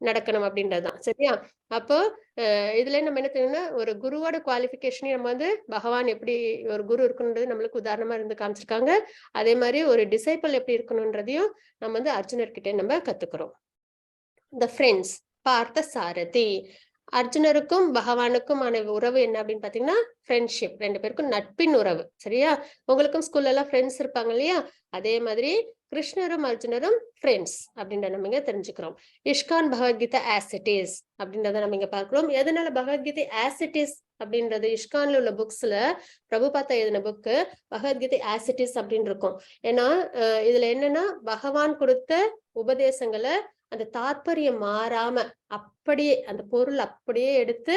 Speaker 1: நடக்கணும் அப்படின்றதுதான். சரியா? அப்போ இதுல நம்ம என்ன தெரியும்னா, ஒரு குருவோட குவாலிபிகேஷனையும் நம்ம பகவான் எப்படி ஒரு குரு இருக்கணுன்றது நம்மளுக்கு உதாரணமா இருந்து காமிச்சிருக்காங்க. அதே மாதிரி ஒரு டிசைபிள் எப்படி இருக்கணும்ன்றதையும் நம்ம அர்ஜுனர்கிட்ட நம்ம கத்துக்கிறோம். த ஃப்ரெண்ட்ஸ் பார்த்த சாரதி. அர்ஜுனருக்கும் பகவானுக்குமான உறவு என்ன அப்படின்னு பாத்தீங்கன்னா, ஃப்ரெண்ட்ஷிப். 2 பேருக்கும் நட்பின் உறவு. சரியா? உங்களுக்கும் ஸ்கூல்ல எல்லாம் ஃப்ரெண்ட்ஸ் இருப்பாங்க இல்லையா? அதே மாதிரி கிருஷ்ணரும் அர்ஜுனரும் ஃப்ரெண்ட்ஸ் அப்படின்றத நம்ம இங்க தெரிஞ்சுக்கிறோம். ISKCON Bhagavad Gita as it is அப்படின்றத நம்ம இங்க பார்க்கிறோம். எதனால பகவத்கீதை ஆஸ் இட் இஸ் அப்படின்றது? இஸ்கான்ல உள்ள புக்ஸ்ல பிரபுபாதா எழுதின book Bhagavad Gita as it is அப்படின்னு இருக்கும். ஏன்னா இதுல என்னன்னா, பகவான் கொடுத்த உபதேசங்களை அந்த தாற்பயம் மாறாம அப்படியே அந்த பொருள் அப்படியே எடுத்து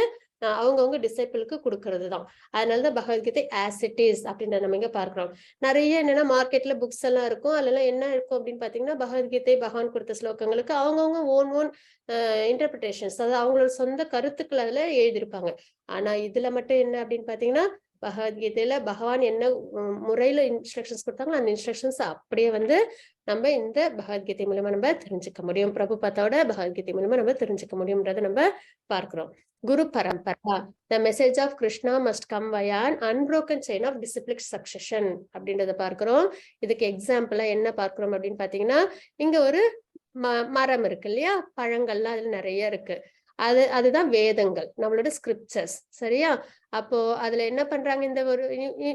Speaker 1: அவங்கவுங்க டிசைபிளுக்கு கொடுக்கறதுதான். அதனாலதான் பகவத்கீதை ஆஸ் இட் இஸ் அப்படின்றத நம்ம இங்க பார்க்கிறோம். நிறைய என்னன்னா மார்க்கெட்ல புக்ஸ் எல்லாம் இருக்கும். அதெல்லாம் என்ன இருக்கும் அப்படின்னு பாத்தீங்கன்னா, பகவத்கீதை பகவான் கொடுத்த ஸ்லோகங்களுக்கு அவங்கவுங்க ஓன் இன்டர்பிரிட்டேஷன்ஸ், அதாவது அவங்களோட சொந்த கருத்துக்கள் அதுல எழுதியிருப்பாங்க. ஆனா இதுல மட்டும் என்ன அப்படின்னு பாத்தீங்கன்னா, பகவத்கீதையில பகவான் என்ன முறையில இன்ஸ்ட்ரக்ஷன்ஸ் கொடுத்தாங்களோ அந்த இன்ஸ்ட்ரக்ஷன்ஸ் அப்படியே வந்து நம்ம இந்த பகவத்கீதை மூலமா நம்ம தெரிஞ்சுக்க முடியும். பிரபுபாதோட பகவத்கீதை மூலமா நம்ம தெரிஞ்சுக்க முடியும்ன்றதை நம்ம பார்க்கிறோம். குரு பரம்பரா, the message of Krishna must come via an unbroken chain of disciplic succession அப்படின்றத பார்க்கிறோம். இதுக்கு எக்ஸாம்பிளா என்ன பார்க்கிறோம் அப்படின்னு பாத்தீங்கன்னா, இங்க ஒரு மரம் இருக்கு இல்லையா, பழங்கள்லாம் அதுல நிறைய இருக்கு. அதுதான் வேதங்கள், நம்மளோட ஸ்கிரிப்சர்ஸ். சரியா? அப்போ அதுல என்ன பண்றாங்க,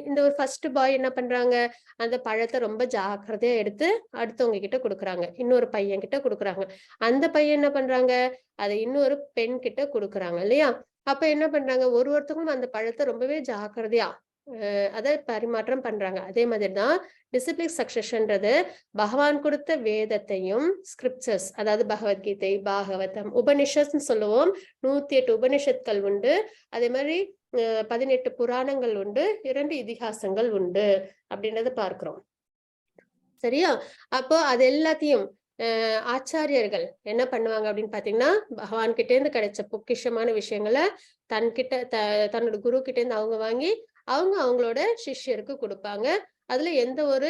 Speaker 1: இந்த ஒரு ஃபர்ஸ்ட் பாய் என்ன பண்றாங்க, அந்த பழத்தை ரொம்ப ஜாக்கிரதையா எடுத்து அடுத்தவங்க கிட்ட கொடுக்குறாங்க, இன்னொரு பையன் கிட்ட கொடுக்குறாங்க. அந்த பையன் என்ன பண்றாங்க, அதை இன்னொரு பெண் கிட்ட கொடுக்குறாங்க இல்லையா. அப்ப என்ன பண்றாங்க, ஒருத்தவங்களும் அந்த பழத்தை ரொம்பவே ஜாக்கிரதையா அதை பரிமாற்றம் பண்றாங்க. அதே மாதிரிதான் டிசிப்ளிக் சக்சஷன்றது பகவான் கொடுத்த வேதத்தையும் ஸ்கிரிப்சர்ஸ், அதாவது பகவத்கீதை, பாகவதம், உபனிஷத்னு சொல்லுவோம். 108 உபனிஷத்கள் உண்டு. அதே மாதிரி 18 புராணங்கள் உண்டு, 2 இதிகாசங்கள் உண்டு அப்படின்றத பார்க்கிறோம். சரியா? அப்போ அது எல்லாத்தையும் ஆச்சாரியர்கள் என்ன பண்ணுவாங்க அப்படின்னு பாத்தீங்கன்னா, பகவான் கிட்ட இருந்து கிடைச்ச பொக்கிஷமான விஷயங்களை தன்னோட குரு கிட்ட இருந்து அவங்க வாங்கி அவங்களோட சிஷ்யருக்கு கொடுப்பாங்க. அதுல எந்த ஒரு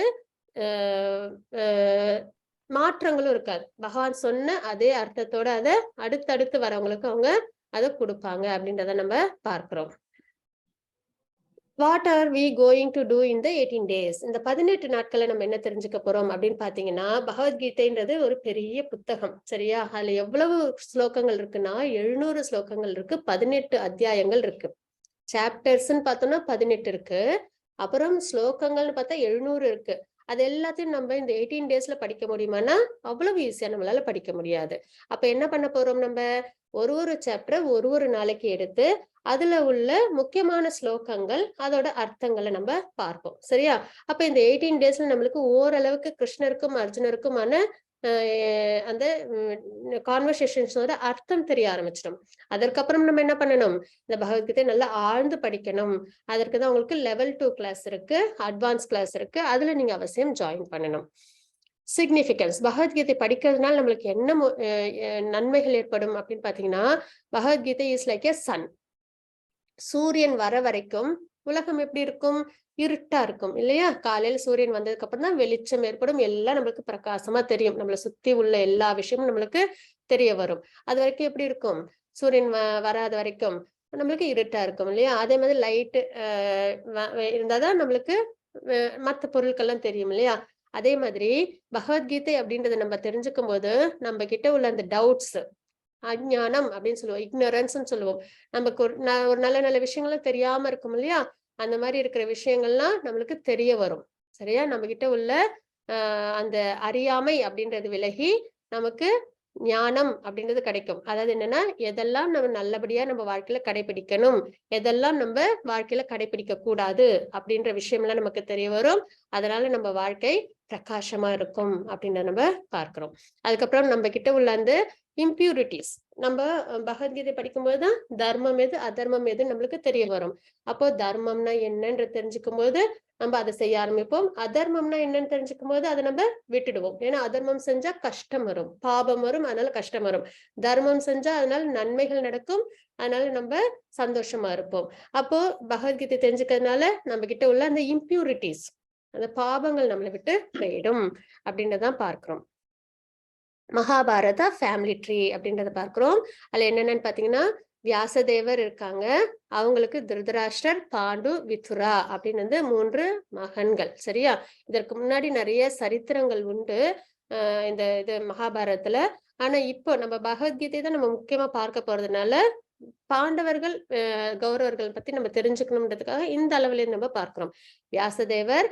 Speaker 1: மாற்றங்களும் இருக்காது. பகவான் சொன்ன அதே அர்த்தத்தோட அதை அடுத்தடுத்து வரவங்களுக்கு அவங்க அதை கொடுப்பாங்க அப்படின்றத நம்ம பார்க்கிறோம். What are we going to do in the 18 days? இந்த 18 நாட்களை நம்ம என்ன தெரிஞ்சுக்க போறோம் அப்படின்னு பாத்தீங்கன்னா, பகவத்கீதைன்றது ஒரு பெரிய புத்தகம். சரியா? அதுல எவ்வளவு ஸ்லோகங்கள் இருக்குன்னா 700 ஸ்லோகங்கள் இருக்கு, 18 அத்தியாயங்கள் இருக்கு. சாப்டர்ஸ்ன்னு பார்த்தோம்னா 18 இருக்கு, அப்புறம் ஸ்லோகங்கள்னு பார்த்தா 700 இருக்கு. அது எல்லாத்தையும் நம்ம இந்த 18 daysல படிக்க முடியுமானா அவ்வளவு ஈஸியா நம்மளால படிக்க முடியாது. அப்ப என்ன பண்ண போறோம், நம்ம ஒரு சாப்டர் ஒரு நாளைக்கு எடுத்து அதுல உள்ள முக்கியமான ஸ்லோகங்கள், அதோட அர்த்தங்களை நம்ம பார்ப்போம். சரியா? அப்ப இந்த 18 daysல நம்மளுக்கு ஓரளவுக்கு கிருஷ்ணருக்கும் அர்ஜுனருக்குமான அந்த கான்வர்சேஷன்ஸோட அர்த்தம் தெரிய ஆரம்பிச்சிடும். அதற்கப்புறம் நம்ம என்ன பண்ணணும், இந்த பகவத்கீதை நல்லா ஆழ்ந்து படிக்கணும். அதற்குதான் உங்களுக்கு லெவல் 2 கிளாஸ் இருக்கு, அட்வான்ஸ் கிளாஸ் இருக்கு. அதுல நீங்க அவசியம் ஜாயின் பண்ணணும். சிக்னிபிகன்ஸ், பகவத்கீதை படிக்கிறதுனால நம்மளுக்கு என்ன நன்மைகள் ஏற்படும் அப்படின்னு பாத்தீங்கன்னா, Bhagavad Gita is like a Sun. சூரியன் வர வரைக்கும் உலகம் எப்படி இருக்கும், இருட்டா இருக்கும் இல்லையா. காலையில சூரியன் வந்ததுக்கு அப்புறம் தான் வெளிச்சம் ஏற்படும், எல்லாம் நம்மளுக்கு பிரகாசமா தெரியும், நம்மளை சுத்தி உள்ள எல்லா விஷயமும் நம்மளுக்கு தெரிய வரும். அது வரைக்கும் எப்படி இருக்கும், சூரியன் வராத வரைக்கும் நம்மளுக்கு இருட்டா இருக்கும் இல்லையா. அதே மாதிரி லைட்டு இருந்தாதான் நம்மளுக்கு மற்ற பொருட்கள்லாம் தெரியும் இல்லையா. அதே மாதிரி பகவத்கீதை அப்படின்றத நம்ம தெரிஞ்சுக்கும் போது நம்ம கிட்ட உள்ள அந்த டவுட்ஸ், அஞ்ஞானம் அப்படின்னு சொல்லுவோம், இக்னரன்ஸ் சொல்லுவோம். நமக்கு ஒரு நல்ல விஷயங்களும் தெரியாம இருக்கும் இல்லையா, அந்த மாதிரி இருக்கிற விஷயங்கள்லாம் நம்மளுக்கு தெரிய வரும். சரியா? நம்ம கிட்ட உள்ள அந்த அறியாமை அப்படின்றது விலகி நமக்கு ஞானம் அப்படின்றது கிடைக்கும். அதாவது என்னன்னா, எதெல்லாம் நம்ம நல்லபடியா நம்ம வாழ்க்கையில கடைபிடிக்கணும், எதெல்லாம் நம்ம வாழ்க்கையில கடைபிடிக்க கூடாது அப்படின்ற விஷயம்லாம் நமக்கு தெரிய வரும். அதனால நம்ம வாழ்க்கை பிரகாசமா இருக்கும் அப்படின்றத நம்ம பார்க்கிறோம். அதுக்கப்புறம் நம்ம கிட்ட உள்ள அந்த இம்பியூரிட்டிஸ், நம்ம பகவத்கீதை படிக்கும்போதுதான் தர்மம் எது அதர்மம் எது நம்மளுக்கு தெரிய வரும். அப்போ தர்மம்னா என்னன்னு தெரிஞ்சுக்கும் போது நம்ம அதை செய்ய ஆரம்பிப்போம். அதர்மம்னா என்னன்னு தெரிஞ்சுக்கும் போது அதை நம்ம விட்டுடுவோம். ஏன்னா அதர்மம் செஞ்சா கஷ்டம் வரும், பாபம் வரும், அதனால கஷ்டம் வரும். தர்மம் செஞ்சா அதனால நன்மைகள் நடக்கும், அதனால நம்ம சந்தோஷமா இருப்போம். அப்போ பகவத்கீதை தெரிஞ்சுக்கிறதுனால நம்ம கிட்ட உள்ள அந்த இம்பியூரிட்டிஸ், அந்த பாபங்கள் நம்மளை விட்டு போயிடும் அப்படின்றதான் பார்க்கிறோம். மகாபாரத ஃபேமிலி ட்ரீ அப்படின்றத பார்க்கிறோம். அதுல என்னென்னு பாத்தீங்கன்னா, வியாசதேவர் இருக்காங்க, அவங்களுக்கு திருதராஷ்டிரர், பாண்டு, விதுரா அப்படின்னு 3 மகன்கள். சரியா? இதற்கு முன்னாடி நிறைய சரித்திரங்கள் உண்டு இது மகாபாரதத்துல. ஆனா இப்போ நம்ம பகவத்கீதை தான் நம்ம முக்கியமா பார்க்க போறதுனால பாண்டவர்கள் கௌரவர்கள் பத்தி நம்ம தெரிஞ்சுக்கணும்ன்றதுக்காக இந்த அளவுல நம்ம பார்க்கிறோம். வியாசதேவர்,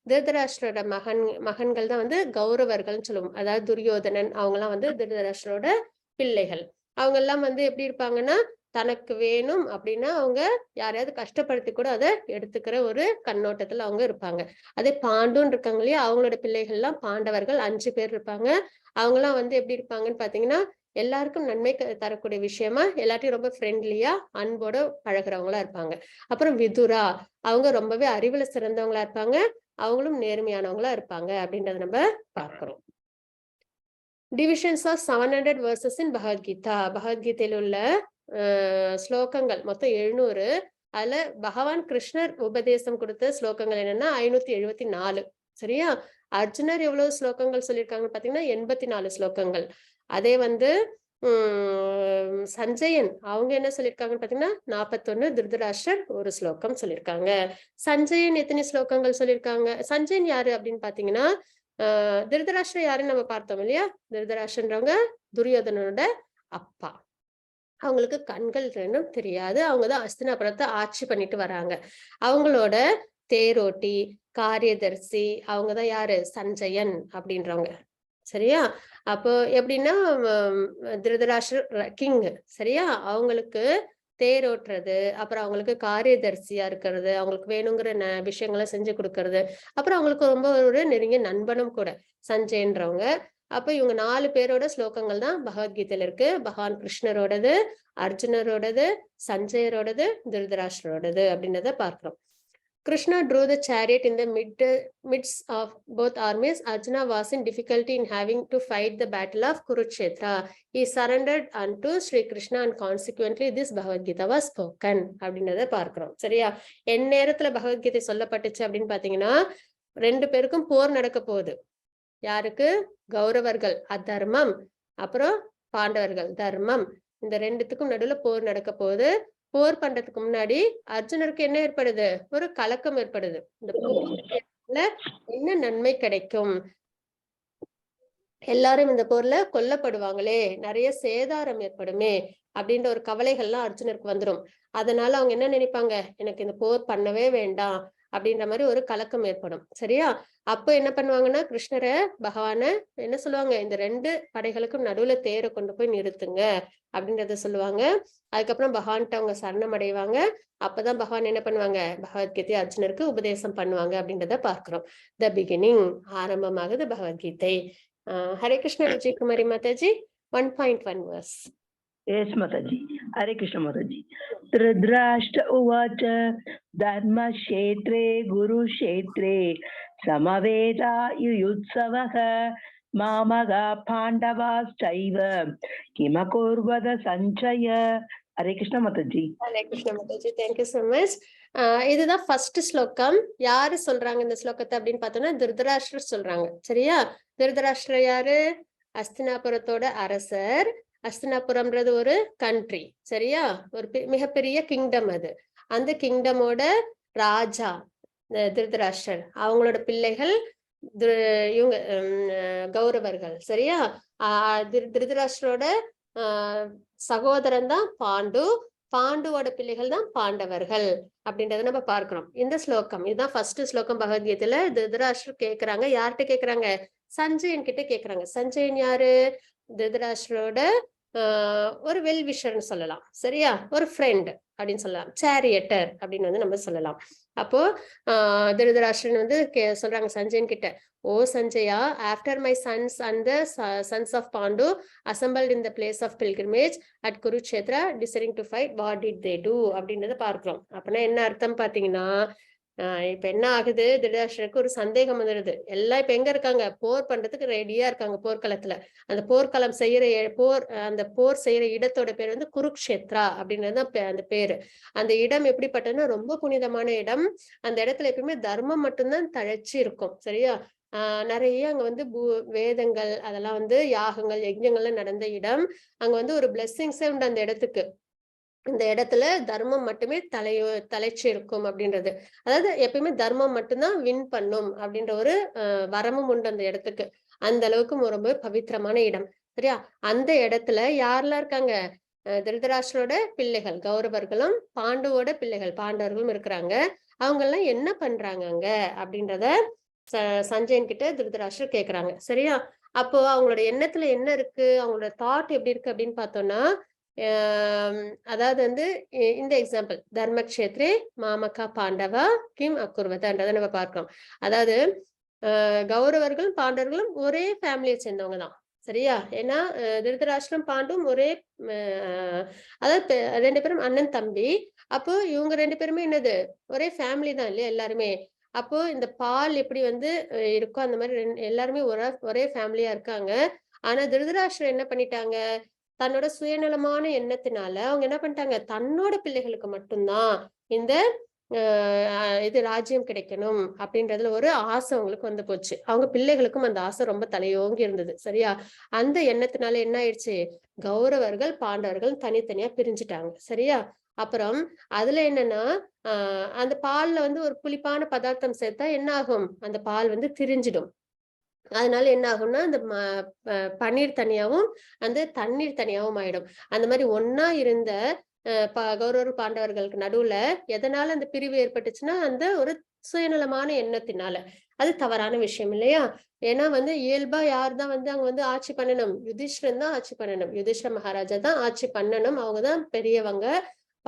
Speaker 1: திருதராஷ்டிரோட மகன்கள் தான் கௌரவர்கள்னு சொல்லுவோம். அதாவது துரியோதனன், அவங்க எல்லாம் திருதராஷ்டிரோட பிள்ளைகள். அவங்க எல்லாம் எப்படி இருப்பாங்கன்னா, தனக்கு வேணும் அப்படின்னா அவங்க யாரையாவது கஷ்டப்படுத்தி கூட அதை எடுத்துக்கிற ஒரு கண்ணோட்டத்துல அவங்க இருப்பாங்க. அதே பாண்டுன்னு இருக்காங்க இல்லையா, அவங்களோட பிள்ளைகள் எல்லாம் பாண்டவர்கள் 5 பேர் இருப்பாங்க. அவங்க எல்லாம் எப்படி இருப்பாங்கன்னு பாத்தீங்கன்னா, எல்லாருக்கும் நன்மை தரக்கூடிய விஷயமா எல்லாத்தையும் ரொம்ப ஃப்ரெண்ட்லியா அன்போட பழகிறவங்களா இருப்பாங்க. அப்புறம் விதுரா, அவங்க ரொம்பவே அறிவுல சிறந்தவங்களா இருப்பாங்க, அவங்களும் நேர்மையானவங்களா இருப்பாங்க அப்படின்றத நம்ம பார்க்கிறோம். டிவிஷன்ஸ் ஆஃப் 700 verses இன் பகவத்கீதா. பகவத்கீதையில உள்ள ஸ்லோகங்கள் மொத்தம் 700. அதுல பகவான் கிருஷ்ணர் உபதேசம் கொடுத்த ஸ்லோகங்கள் என்னன்னா 574. சரியா? அர்ஜுனர் எவ்வளவு ஸ்லோகங்கள் சொல்லியிருக்காங்கன்னு பாத்தீங்கன்னா 84 ஸ்லோகங்கள். அதே வந்து சஞ்சயன் அவங்க என்ன சொல்லியிருக்காங்கன்னு பாத்தீங்கன்னா 41, திருதராஷ்டிரர் ஒரு ஸ்லோகம் சொல்லியிருக்காங்க. சஞ்சயன் எத்தனை ஸ்லோகங்கள் சொல்லியிருக்காங்க? சஞ்சயன் யாரு அப்படின்னு பாத்தீங்கன்னா திருதராஷ்டிரர் யாருன்னு நம்ம பார்த்தோம் இல்லையா? திருதராஷ்டிரன்றவங்க துரியோதனனோட அப்பா. அவங்களுக்கு கண்கள் ரெண்டும் தெரியாது. அவங்கதான் அஸ்தினாபுரத்தை ஆட்சி பண்ணிட்டு வராங்க. அவங்களோட தேரோட்டி, காரியதர்சி அவங்கதான் யாரு? சஞ்சயன் அப்படின்றவங்க. சரியா? அப்போ எப்படின்னா திருதராஷ்டிரர் கிங். சரியா? அவங்களுக்கு தேரோட்டுறது, அப்புறம் அவங்களுக்கு காரியதர்சியா இருக்கிறது, அவங்களுக்கு வேணுங்கிற விஷயங்களை செஞ்சு கொடுக்கறது, அப்புறம் அவங்களுக்கு ரொம்ப ஒரு நெருங்கிய நண்பனும் கூட சஞ்சயன்றவங்க. அப்ப இவங்க 4 பேரோட ஸ்லோகங்கள் தான் பகவத்கீதையில இருக்கு. பகவான் கிருஷ்ணரோடது, அர்ஜுனரோடது, சஞ்சயரோடது, திருதராஷ்டிரோடது அப்படின்றத பார்க்கிறோம். Krishna drew the chariot in the midst of both armies. Arjuna was in difficulty in having to fight the battle of Kurukshetra. He surrendered unto Sri Krishna and consequently this Bhagavad Gita was spoken. அப்படின்றத பார்க்கிறோம். சரியா? என் நேரத்துல பகவத்கீதை சொல்லப்பட்டுச்சு அப்படின்னு பாத்தீங்கன்னா 2 பேருக்கும் போர் நடக்க போகுது. யாருக்கு? கௌரவர்கள் அதர்மம், அப்புறம் பாண்டவர்கள் தர்மம். இந்த 2த்துக்கும் நடுவுல போர் நடக்க போகுது. போர் பண்றதுக்கு முன்னாடி அர்ஜுனருக்கு என்ன ஏற்படுது? ஒரு கலக்கம் ஏற்படுது. இந்த போர்ல என்ன நன்மை கிடைக்கும்? எல்லாரும் இந்த போர்ல கொல்லப்படுவாங்களே, நிறைய சேதாரம் ஏற்படுமே அப்படின்ற ஒரு கவலைகள்லாம் அர்ஜுனருக்கு வந்துடும். அதனால அவங்க என்ன நினைப்பாங்க? எனக்கு இந்த போர் பண்ணவே வேண்டாம் அப்படின்ற மாதிரி ஒரு கலக்கம் ஏற்படும். சரியா? அப்ப என்ன பண்ணுவாங்கன்னா கிருஷ்ணரை பகவான என்ன சொல்லுவாங்க? இந்த 2 படைகளுக்கும் நடுவுல தேரை கொண்டு போய் நிறுத்துங்க அப்படின்றத சொல்லுவாங்க. அதுக்கப்புறம் பகவான்கிட்ட அவங்க சரணம் அடைவாங்க. அப்பதான் பகவான் என்ன பண்ணுவாங்க? பகவத்கீதை அர்ஜுனருக்கு உபதேசம் பண்ணுவாங்க அப்படின்றத பார்க்கிறோம். த பிகினிங் ஆரம்பமாகுது பகவத்கீதை. ஹரே கிருஷ்ண விஜயகுமாரி மாதாஜி 1.1 verse.
Speaker 2: Yes, Mathaji. Hare Krishna, Mathaji. Dhritarashtra uvacha dharma kshetre guru kshetre samaveda yuyutsavaha mamaga pandavas chaiva kimakurvada sanchaya. Hare Krishna, Mathaji.
Speaker 1: Hare Krishna, Mathaji. Thank you so much. இதுதான் ஃபர்ஸ்ட் ஸ்லோகம். யாரு சொல்றாங்க இந்த ஸ்லோகத்தை அப்படின்னு பார்த்தோம்னா திருதராஷ்டிரர் சொல்றாங்க. சரியா? திருதராஷ்டிரர் யாரு? அஸ்தினாபுரத்தோட அரசர். அஸ்தினாபுரம்ன்றது ஒரு கண்ட்ரி. சரியா? ஒரு மிகப்பெரிய கிங்டம் அது. அந்த கிங்டமோட ராஜா திருதராஷ்டிரர். அவங்களோட பிள்ளைகள் இவங்க கௌரவர்கள். சரியா? திருதராஷ்டிரோட சகோதரன் தான் பாண்டு. பாண்டுவோட பிள்ளைகள் தான் பாண்டவர்கள் அப்படின்றத நம்ம பார்க்கிறோம். இந்த ஸ்லோகம் இதுதான் ஃபர்ஸ்ட் ஸ்லோகம் பகவத்கீதையில. திருதராஷ்டிரர் கேக்குறாங்க. யார்கிட்ட கேக்குறாங்க? சஞ்சயன் கிட்ட கேக்குறாங்க. சஞ்சயன் யாரு? திருதராஷ்டிரோட ஒரு வெல்விஷர்னு சொல்லலாம். சரியா? ஒரு ஃப்ரெண்ட் அப்படின்னு சொல்லலாம். சேரியட்டர் அப்படின்னு வந்து நம்ம சொல்லலாம். அப்போ திருதராஷ்டிரன் வந்து சொல்றாங்க சஞ்சயன் கிட்ட, O Sanjaya, after my sons and the sons of Pandu assembled in the place of pilgrimage at Kurukshetra deciding to fight, what did they do அப்படின்றத பார்க்கிறோம். அப்படின்னா என்ன அர்த்தம் பாத்தீங்கன்னா, இப்ப என்ன ஆகுது? திருதராஷ்டிரருக்கு ஒரு சந்தேகம் வந்துடுது. எல்லாம் இப்ப எங்க இருக்காங்க? போர் பண்றதுக்கு ரெடியா இருக்காங்க போர்க்களத்துல. அந்த போர்க்களம் செய்யற அந்த போர் செய்யற இடத்தோட பேர் வந்து குருக்ஷேத்ரா அப்படின்றதுதான் அந்த பேரு. அந்த இடம் எப்படிப்பட்டதுன்னா ரொம்ப புனிதமான இடம். அந்த இடத்துல எப்பயுமே தர்மம் மட்டும்தான் தழைச்சு இருக்கும். சரியா? நிறைய அங்க வந்து வேதங்கள் அதெல்லாம் வந்து யாகங்கள் யஜ்ஞங்கள்லாம் நடந்த இடம். அங்க வந்து ஒரு பிளெஸ்ஸிங்ஸே உண்டு அந்த இடத்துக்கு. இந்த இடத்துல தர்மம் மட்டுமே தலைச்சு இருக்கும் அப்படின்றது. அதாவது எப்பயுமே தர்மம் மட்டும்தான் வின் பண்ணும் அப்படின்ற ஒரு வரமும் உண்டு அந்த இடத்துக்கு. அந்த அளவுக்கு ரொம்ப பவித்திரமான இடம். சரியா? அந்த இடத்துல யாரெல்லாம் இருக்காங்க? திருதராஷ்டிரோட பிள்ளைகள் கௌரவர்களும் பாண்டுவோட பிள்ளைகள் பாண்டவர்களும் இருக்கிறாங்க. அவங்க எல்லாம் என்ன பண்றாங்க அங்க அப்படின்றத சஞ்சயன் கிட்ட திருதராஷ்டிரர் கேக்குறாங்க. சரியா? அப்போ அவங்களோட எண்ணத்துல என்ன இருக்கு? அவங்களோட தாட் எப்படி இருக்கு அப்படின்னு பார்த்தோம்னா, அதாவது வந்து இந்த எக்ஸாம்பிள் தர்மக்ஷேத்ரே மாமகா பாண்டவா கிம் அக்குர்வதான்றதை நம்ம பார்க்கிறோம். அதாவது கௌரவர்களும் பாண்டவர்களும் ஒரே ஃபேமிலியை சேர்ந்தவங்க தான். சரியா? ஏன்னா திருதராஷ்டிரம் பாண்டும் ஒரே அதாவது 2 பேரும் அண்ணன் தம்பி. அப்போ இவங்க 2 பேருமே என்னது? ஒரே ஃபேமிலி தான் இல்லையா எல்லாருமே. அப்போ இந்த பால் எப்படி வந்து இருக்கோ அந்த மாதிரி எல்லாருமே ஒரே ஃபேமிலியா இருக்காங்க. ஆனா திருதராஷ்டிரர் என்ன பண்ணிட்டாங்க? தன்னோட சுயநலமான எண்ணத்தினால அவங்க என்ன பண்ணிட்டாங்க, தன்னோட பிள்ளைகளுக்கு மட்டும்தான் இந்த இது ராஜ்யம் கிடைக்கணும் அப்படின்றதுல ஒரு ஆசை அவங்களுக்கு வந்து போச்சு. அவங்க பிள்ளைகளுக்கும் அந்த ஆசை ரொம்ப தலையோங்கி இருந்தது. சரியா? அந்த எண்ணத்தினால என்ன ஆயிடுச்சு, கௌரவர்கள் பாண்டவர்கள் தனித்தனியா பிரிஞ்சுட்டாங்க. சரியா? அப்புறம் அதுல என்னன்னா அந்த பால்ல வந்து ஒரு புளிப்பான பதார்த்தம் சேர்த்தா என்ன ஆகும், அந்த பால் வந்து திரிஞ்சிடும். அதனால என்ன ஆகும்னா அந்த பன்னீர் தனியாவும் அந்த தண்ணீர் தனியாவும் ஆயிடும். அந்த மாதிரி ஒன்னா இருந்த கௌரவர் பாண்டவர்களுக்கு நடுவுல எதனால அந்த பிரிவு ஏற்பட்டுச்சுன்னா அந்த ஒரு சுயநலமான எண்ணத்தினால. அது தவறான விஷயம் இல்லையா? ஏன்னா வந்து இயல்பா யார் தான் வந்து அங்க வந்து ஆட்சி பண்ணணும், யுதிஷ்டிரன் தான் ஆட்சி பண்ணணும், யுதிஷ்டிர மகாராஜா தான் ஆட்சி பண்ணணும். அவங்கதான் பெரியவங்க,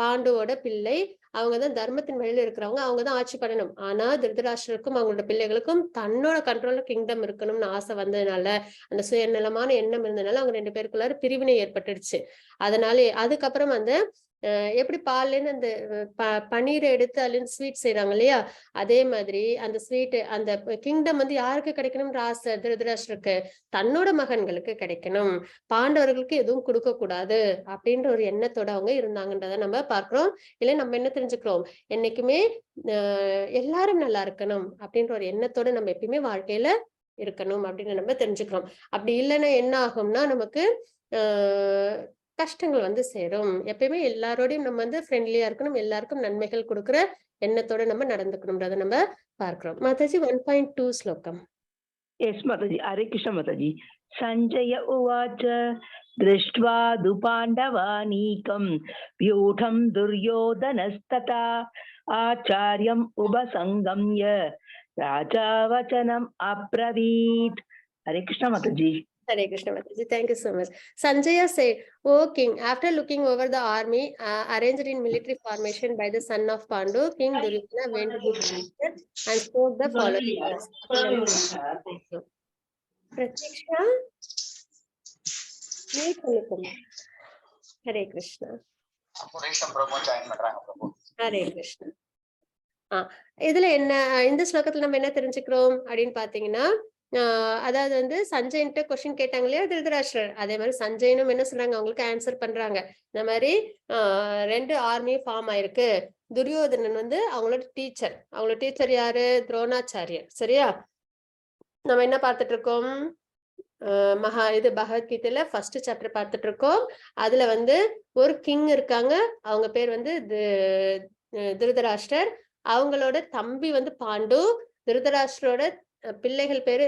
Speaker 1: பாண்டுவோட பிள்ளை, அவங்கதான் தர்மத்தின் வழியில இருக்கிறவங்க, அவங்கதான் ஆட்சி பண்ணணும். ஆனா திருதராஷ்டிரருக்கும் அவங்களோட பிள்ளைகளுக்கும் தன்னோட கண்ட்ரோல்ல கிங்டம் இருக்கணும்னு ஆசை வந்ததுனால, அந்த சுயநலமான எண்ணம் இருந்ததுனால அவங்க 2 பேருக்குள்ளார பிரிவினை ஏற்பட்டுடுச்சு. அதனாலே அதுக்கப்புறம் அந்த எப்படி பால்லேருந்து அந்த பனீரை எடுத்து அதுல ஸ்வீட் செய்யறாங்க இல்லையா, அதே மாதிரி அந்த ஸ்வீட் அந்த கிங்டம் வந்து யாருக்கு கிடைக்கணும்ன்ற ஆசை திருதராஷ்டிரருக்கு, தன்னோட மகன்களுக்கு கிடைக்கணும், பாண்டவர்களுக்கு எதுவும் கொடுக்க கூடாது அப்படின்ற ஒரு எண்ணத்தோட அவங்க இருந்தாங்கன்றத நம்ம பார்க்கிறோம். இல்ல நம்ம என்ன தெரிஞ்சுக்கிறோம், என்னைக்குமே எல்லாரும் நல்லா இருக்கணும் அப்படின்ற ஒரு எண்ணத்தோட நம்ம எப்பயுமே வாழ்க்கையில இருக்கணும் அப்படின்னு நம்ம தெரிஞ்சுக்கிறோம். அப்படி இல்லைன்னா என்ன ஆகும்னா நமக்கு கஷ்டங்கள் வந்து சேரும். எப்பயுமே எல்லாரோடையும் நம்ம வந்து ஃப்ரெண்ட்லியா இருக்கணும், எல்லாருக்கும் நன்மைகள் கொடுக்கிற எண்ணத்தோட நம்ம நடந்துக்கணும்ன்றத நம்ம பார்க்கிறோம். மாதாஜி 1.2 ஸ்லோகம்.
Speaker 2: Yes, Mataji. Hare Krishna, Mataji. Sanjaya uvacha दृष्ट्वा दुपाण्डवानीकं व्यूढं दुर्योधनस्तथा आचार्यम् उपसंगम्य राजा वचनम् अब्रवीत्. Hare Krishna, Mataji.
Speaker 1: Hare Krishna, Mataji. Thank you so much. Sanjaya said, "O king, after looking over the army arranged in military formation by the son of Pandu, King Duryodhana went to the palace and spoke the following words." Pratiksha, Hare Krishna. Hare Krishna. இதுல என்ன இந்த ஸ்லோகத்துல நம்ம என்ன தெரிஞ்சுக்கிறோம் அப்படின்னு பாத்தீங்கன்னா, அதாவது வந்து சஞ்சய்ன்ட்டு கொஸ்டின் கேட்டாங்க இல்லையா திருதராஷ்டிரர், அதே மாதிரி சஞ்சயனும் என்ன சொல்றாங்க, அவங்களுக்கு ஆன்சர் பண்றாங்க. இந்த மாதிரி 2 ஆர்மி ஃபார்ம் ஆயிருக்கு. துரியோதனன் வந்து அவங்களோட டீச்சர் யாரு, துரோணாச்சாரியர். சரியா? நம்ம என்ன பார்த்துட்டு இருக்கோம், பகவத்கீதையில ஃபர்ஸ்ட் சாப்டர் பார்த்துட்டு இருக்கோம். அதுல வந்து ஒரு கிங் இருக்காங்க, அவங்க பேர் வந்து திருதராஷ்டிரர். அவங்களோட தம்பி வந்து பாண்டு, திருதராஷ்டிரோட பிள்ளைகள் பேரு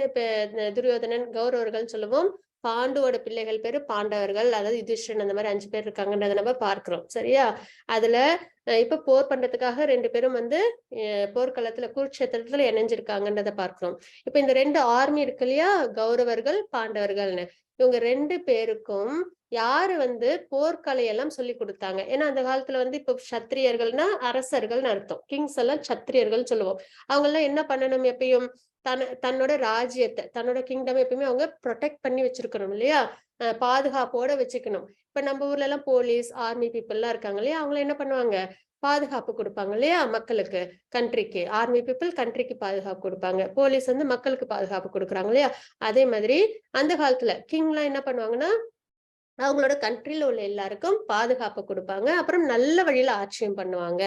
Speaker 1: துரியோதனன் கௌரவர்கள் சொல்லுவோம், பாண்டுவோட பிள்ளைகள் பேரு பாண்டவர்கள், அதாவது யுதிஷ்டிரன், அந்த மாதிரி 5 பேர் இருக்காங்கன்றத நம்ம பார்க்கிறோம். சரியா? அதுல இப்ப போர் பண்றதுக்காக 2 பேரும் வந்து போர்க்களத்துல குருட்சேத்திரத்துல இணைஞ்சிருக்காங்கன்றத பார்க்கிறோம். இப்ப இந்த 2 ஆர்மி இருக்கு இல்லையா, கௌரவர்கள் பாண்டவர்கள்னு, இவங்க 2 பேருக்கும் யாரு வந்து போர்க்கலை எல்லாம் சொல்லி கொடுத்தாங்க? ஏன்னா அந்த காலத்துல வந்து இப்ப சத்திரியர்கள்னா அரசர்கள்னு அர்த்தம், கிங்ஸ் எல்லாம் சத்திரியர்கள் சொல்லுவோம். அவங்க எல்லாம் என்ன பண்ணணும், எப்பயும் தன்னோட ராஜ்யத்தை, தன்னோட கிங்டம் எப்பயுமே அவங்க ப்ரொடெக்ட் பண்ணி வச்சிருக்கணும் இல்லையா, பாதுகாப்போட வச்சுக்கணும். இப்ப நம்ம ஊர்ல எல்லாம் போலீஸ் ஆர்மி பீப்புள் எல்லாம் இருக்காங்க இல்லையா, அவங்க என்ன பண்ணுவாங்க, பாதுகாப்பு கொடுப்பாங்க இல்லையா மக்களுக்கு, கண்ட்ரிக்கு. ஆர்மி பீப்புள் கண்ட்ரிக்கு பாதுகாப்பு கொடுப்பாங்க, போலீஸ் வந்து மக்களுக்கு பாதுகாப்பு கொடுக்குறாங்க இல்லையா. அதே மாதிரி அந்த காலத்துல கிங் எல்லாம் என்ன பண்ணுவாங்கன்னா, அவங்களோட கண்ட்ரில உள்ள எல்லாருக்கும் பாதுகாப்பு கொடுப்பாங்க, அப்புறம் நல்ல வழியில ஆட்சியும் பண்ணுவாங்க.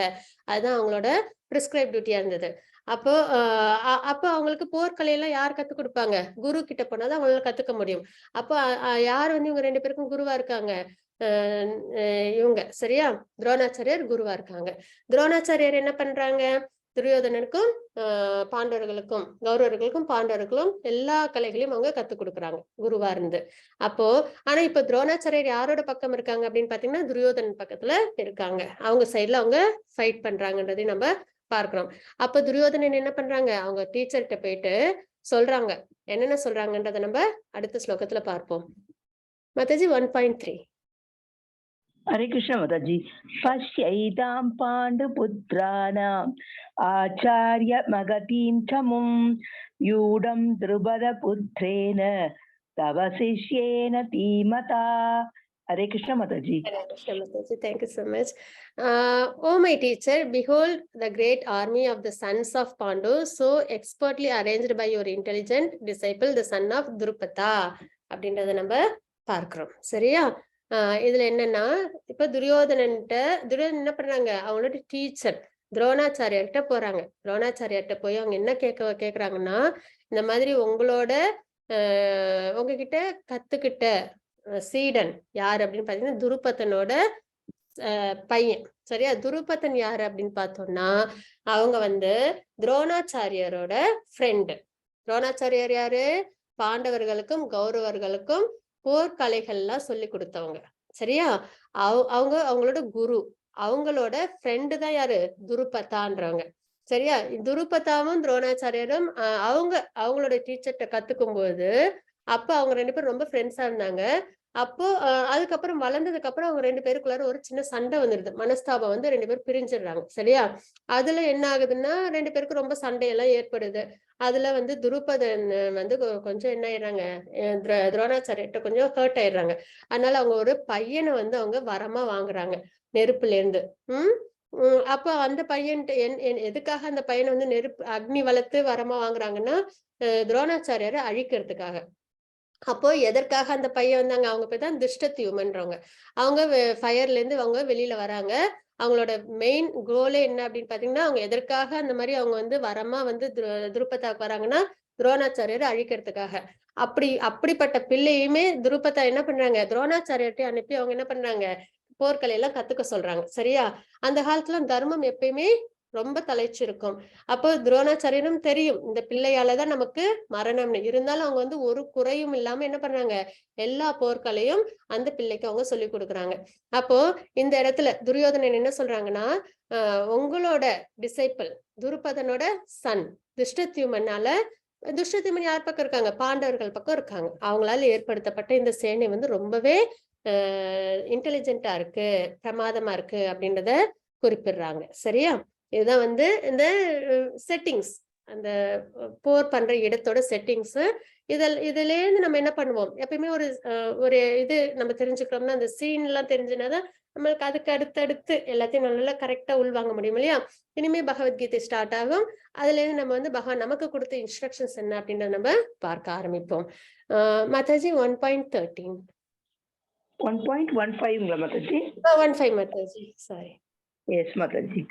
Speaker 1: அதுதான் அவங்களோட பிரிஸ்கிரைப் டியூட்டியா இருந்தது. அப்போ அப்போ அவங்களுக்கு போர்க்கலையெல்லாம் யார் கத்துக் கொடுப்பாங்க, குரு கிட்ட போனாதான் அவங்களால கத்துக்க முடியும். அப்போ யார் வந்து இவங்க 2 பேருக்கும் குருவா இருக்காங்க, இவங்க. சரியா? துரோணாச்சாரியர் குருவா இருக்காங்க. துரோணாச்சாரியர் என்ன பண்றாங்க, துரியோதனனுக்கும் பாண்டவர்களுக்கும் கௌரவர்களுக்கும் பாண்டவர்களும் எல்லா கலைகளையும் அவங்க கத்துக் கொடுக்குறாங்க குருவா இருந்து. அப்போ ஆனா இப்ப துரோணாச்சாரியர் யாரோட பக்கம் இருக்காங்க அப்படின்னு பாத்தீங்கன்னா, துரியோதனன் பக்கத்துல இருக்காங்க. அவங்க சைட்ல அவங்க ஃபைட் பண்றாங்கன்றதையும் நம்ம பார்க்கிறோம். அப்ப துரியோதனன் என்ன பண்றாங்க, அவங்க டீச்சர்கிட்ட போயிட்டு சொல்றாங்க. என்னென்ன சொல்றாங்கன்றத நம்ம அடுத்த ஸ்லோகத்துல பார்ப்போம். Mataji 1.3.
Speaker 2: Hare Krishna, Mataji. Pasyaidam Panduputraanam Acharya Magatim Tamum Yudam Drupada Putrena Tava Sishyena Timata. Hare Krishna, Mataji.
Speaker 1: Hare Krishna, Mataji. Thank you so much. Oh my teacher, behold the great army of the sons of Pandu, so expertly arranged by your intelligent disciple, the son of Drupada. அப்படின்றத நம்ம பார்க்கிறோம். சரியா? இதுல என்னன்னா, இப்ப துரியோதனன் என்ன பண்றாங்க, அவங்களோட டீச்சர் துரோணாச்சாரியார்கிட்ட போறாங்க. துரோணாச்சாரியார்கிட்ட போய் அவங்க என்ன கேக்குறாங்கன்னா, இந்த மாதிரி உங்ககிட்ட கத்துக்கிட்ட சீடன் யாரு அப்படின்னு பாத்தீங்கன்னா, துருபதனோட பையன். சரியா? துருபதன் யாரு அப்படின்னு பார்த்தோம்னா, அவங்க துரோணாச்சாரியரோட ஃப்ரெண்டு. துரோணாச்சாரியார் யாரு? பாண்டவர்களுக்கும் கௌரவர்களுக்கும் போர்க்கலைகள்லாம் சொல்லி கொடுத்தவங்க. சரியா? அவங்களோட குரு. அவங்களோட ஃப்ரெண்டு தான் யாரு? துருபதான்றவங்க. சரியா? துருபதாவும் துரோணாச்சாரியரும் அவங்களோட டீச்சர்ட்ட கத்துக்கும்போது, அப்ப அவங்க 2 பேரும் ரொம்ப ஃப்ரெண்ட்ஸா இருந்தாங்க. அப்போ அதுக்கப்புறம் வளர்ந்ததுக்கு அப்புறம் அவங்க 2 பேருக்குள்ளார ஒரு சின்ன சண்டை வந்துருது. மனஸ்தாபம் 2 பேரும் பிரிஞ்சிடுறாங்க. சரியா? அதுல என்ன ஆகுதுன்னா 2 பேருக்கும் ரொம்ப சண்டையெல்லாம் ஏற்படுது. அதுல துருபதன் கொஞ்சம் என்ன ஆயிடுறாங்க, துரோணாச்சாரியர்ட்ட கொஞ்சம் ஹர்ட் ஆயிடுறாங்க. அதனால அவங்க ஒரு பையனை அவங்க வரமா வாங்குறாங்க நெருப்புல இருந்து. உம் அப்ப அந்த பையன்ட்ட எதுக்காக அந்த பையனை நெருப்பு அக்னி வளர்த்து வரமா வாங்குறாங்கன்னா, துரோணாச்சாரியாரை அழிக்கிறதுக்காக. அப்போ எதற்காக அந்த பையன் அவங்க பேர் தான் திருஷ்டத்யுமன்றவங்க. அவங்க ஃபயர்ல இருந்து அவங்க வெளியில வராங்க. அவங்களோட மெயின் கோலே என்ன அப்படின்னு பாத்தீங்கன்னா, அவங்க எதற்காக அந்த மாதிரி அவங்க வரமா துருபதாக்கு வராங்கன்னா, துரோணாச்சாரியரை அழிக்கிறதுக்காக. அப்படிப்பட்ட பிள்ளையுமே துருபதா என்ன பண்றாங்க, துரோணாச்சாரியர்கிட்ட அனுப்பி அவங்க என்ன பண்றாங்க, போர்க்கலை எல்லாம் கத்துக்க சொல்றாங்க. சரியா? அந்த காலத்துல தர்மம் எப்பயுமே ரொம்ப தலைச்சிருக்கும். அப்போ துரோணாச்சாரியரும் தெரியும், இந்த பிள்ளையாலதான் நமக்கு மரணம்னு. இருந்தாலும் அவங்க ஒரு குறையும் இல்லாம என்ன பண்றாங்க, எல்லா போர்களையும் அந்த பிள்ளைக்கு அவங்க சொல்லி கொடுக்குறாங்க. அப்போ இந்த இடத்துல துரியோதனன் என்ன சொல்றாங்கன்னா, உங்களோட டிசைபிள் துருபதனோட சன் துஷ்டத்யுமனால, துஷ்டத்யுமன் யார் பக்கம் இருக்காங்க, பாண்டவர்கள் பக்கம் இருக்காங்க. அவங்களால ஏற்படுத்தப்பட்ட இந்த சேனை ரொம்பவே இன்டெலிஜென்ட்டா இருக்கு, பிரமாதமா இருக்கு அப்படின்றத குறிப்பிடுறாங்க. சரியா? இதுதான் இந்த செட்டிங்ஸ், அந்த போர் பண்ற இடத்தோட செட்டிங்ஸ். இதுல இருந்து நம்ம என்ன பண்ணுவோம், எப்பயுமே ஒரு இது நம்ம தெரிஞ்சுக்கிறோம்னா, அந்த சீன் எல்லாம் தெரிஞ்சுனாதான் நம்மளுக்கு அதுக்கு அடுத்தடுத்து எல்லாத்தையும் நல்லா கரெக்டா உள்வாங்க முடியும் இல்லையா? இனிமே பகவத்கீதை ஸ்டார்ட் ஆகும். அதுல இருந்து நம்ம பகவான் நமக்கு கொடுத்த இன்ஸ்ட்ரக்ஷன்ஸ் என்ன அப்படின்றத நம்ம பார்க்க ஆரம்பிப்போம். Mataji 1.13
Speaker 2: 1.15 Mataji.
Speaker 1: 15 Mathaji, sorry.
Speaker 2: Yes, Mataji.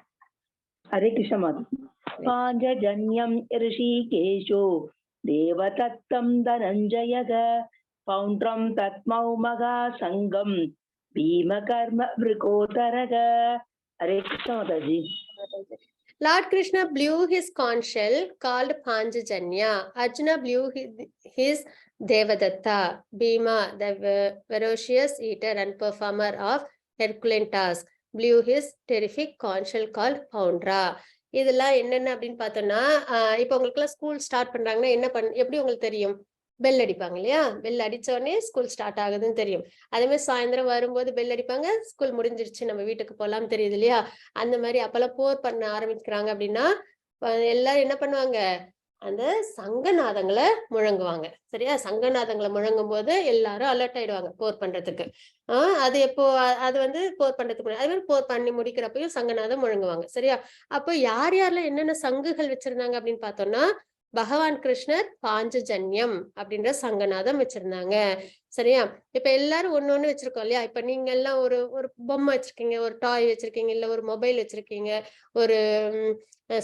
Speaker 2: Hare Krishna Mataji. Panjajanyam Rishikesho Devatattam Dhananjayaga Paundram Tatmau Maga Sangam Bhima Karma Vrikotaraga. Hare Krishna Mataji.
Speaker 1: Lord Krishna blew his conch shell called Panjajanya. Arjuna blew his Devadatta. Bhima, the ferocious eater and performer of Herculean task, blew his terrific conch shell called Poundra. இதெல்லாம் என்னென்ன அப்படின்னு பார்த்தோம்னா, இப்போ உங்களுக்குலாம் ஸ்கூல் ஸ்டார்ட் பண்றாங்கன்னா எப்படி உங்களுக்கு தெரியும், பெல் அடிப்பாங்க இல்லையா? பெல் அடிச்ச உடனே ஸ்கூல் ஸ்டார்ட் ஆகுதுன்னு தெரியும். அதே மாதிரி சாயந்தரம் வரும்போது பெல் அடிப்பாங்க, ஸ்கூல் முடிஞ்சிருச்சு நம்ம வீட்டுக்கு போலாம் தெரியுது இல்லையா? அந்த மாதிரி அப்பெல்லாம் போர் பண்ண ஆரம்பிக்கிறாங்க அப்படின்னா எல்லாரும் என்ன பண்ணுவாங்க, அந்த சங்கநாதங்களை முழங்குவாங்க. சரியா? சங்கநாதங்களை முழங்கும் போது எல்லாரும் அலர்ட் ஆயிடுவாங்க போர் பண்றதுக்கு. அது எப்போ அது போர் பண்றதுக்கு அதே மாதிரி போர் பண்ணி முடிக்கிறப்பையும் சங்கநாதம் முழங்குவாங்க. சரியா? அப்போ யாரெல்லாம் என்னென்ன சங்குகள் வச்சிருந்தாங்க அப்படின்னு பார்த்தோம்னா, பகவான் கிருஷ்ணர் பாஞ்சஜன்யம் அப்படின்ற சங்கநாதம் வச்சிருந்தாங்க. சரியா? இப்ப எல்லாரும் ஒண்ணு வச்சிருக்கோம் இல்லையா? இப்ப நீங்க எல்லாம் ஒரு பொம்மை வச்சிருக்கீங்க, ஒரு டாய் வச்சிருக்கீங்க, இல்ல ஒரு மொபைல் வச்சிருக்கீங்க, ஒரு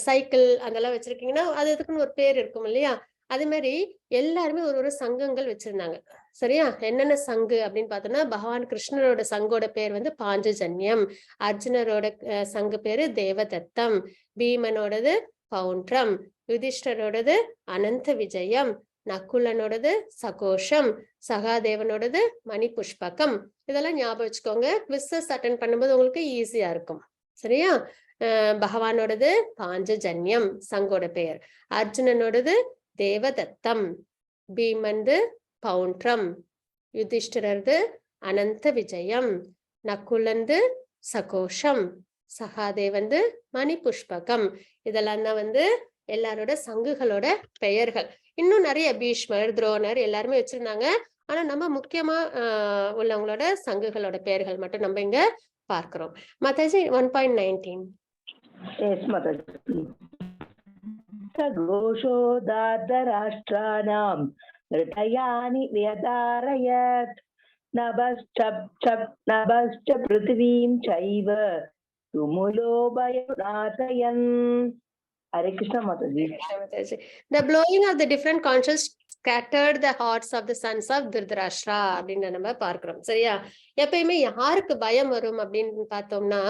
Speaker 1: சைக்கிள் அதெல்லாம் வச்சிருக்கீங்கன்னா அது எதுக்குன்னு ஒரு பேர் இருக்கும் இல்லையா? அதே மாதிரி எல்லாருமே ஒரு சங்கங்கள் வச்சிருந்தாங்க. சரியா? என்னென்ன சங்கு அப்படின்னு பார்த்தோம்னா, பகவான் கிருஷ்ணரோட சங்கோட பேர் பாஞ்சஜன்யம், அர்ஜுனரோட சங்கு பேரு தேவதத்தம், பீமனோடது பவுண்ட்ரம், யுதிஷ்டரோடது அனந்த விஜயம், நக்குலனோடது சகோஷம், சகாதேவனோடது மணி புஷ்பகம். இதெல்லாம் ஞாபகம் வச்சுக்கோங்க, குவிஸஸ் அட்டென்ட் பண்ணும்போது உங்களுக்கு ஈஸியா இருக்கும். சரியா? பகவானோடது பாஞ்சஜன்யம் சங்கோட பெயர், அர்ஜுனனோடது தேவதத்தம், பீமன்து பவுண்ட்ரம், யுதிஷ்டரது அனந்த விஜயம், நக்குலந்து சகோஷம், சகாதேவந்து மணி புஷ்பகம். இதெல்லாம் தான் எல்லாரோட சங்குகளோட பெயர்கள். இன்னும் நிறைய பீஷ்மர், துரோணர் எல்லாருமே வச்சிருந்தாங்க. ஆனா நம்ம முக்கியமா உள்ளவங்களோட சங்குகளோட பெயர்கள் மட்டும் நம்ம இங்க பார்க்கிறோம். Mataji 1.19.
Speaker 2: Yes, Mataji. Sagoshodadharashtanam Ritayani Vyadarayat नभश्च पृथिवीं चैव तुमुलो भयनाशयन्. Hare Krishna Mataji.
Speaker 1: The blowing of the different conches scattered the hearts of the sons of Dhritarashtra அப்படின்னு நம்ம பார்க்கிறோம். சரியா? எப்பயுமே யாருக்கு பயம் வரும் அப்படின்னு பார்த்தோம்னா,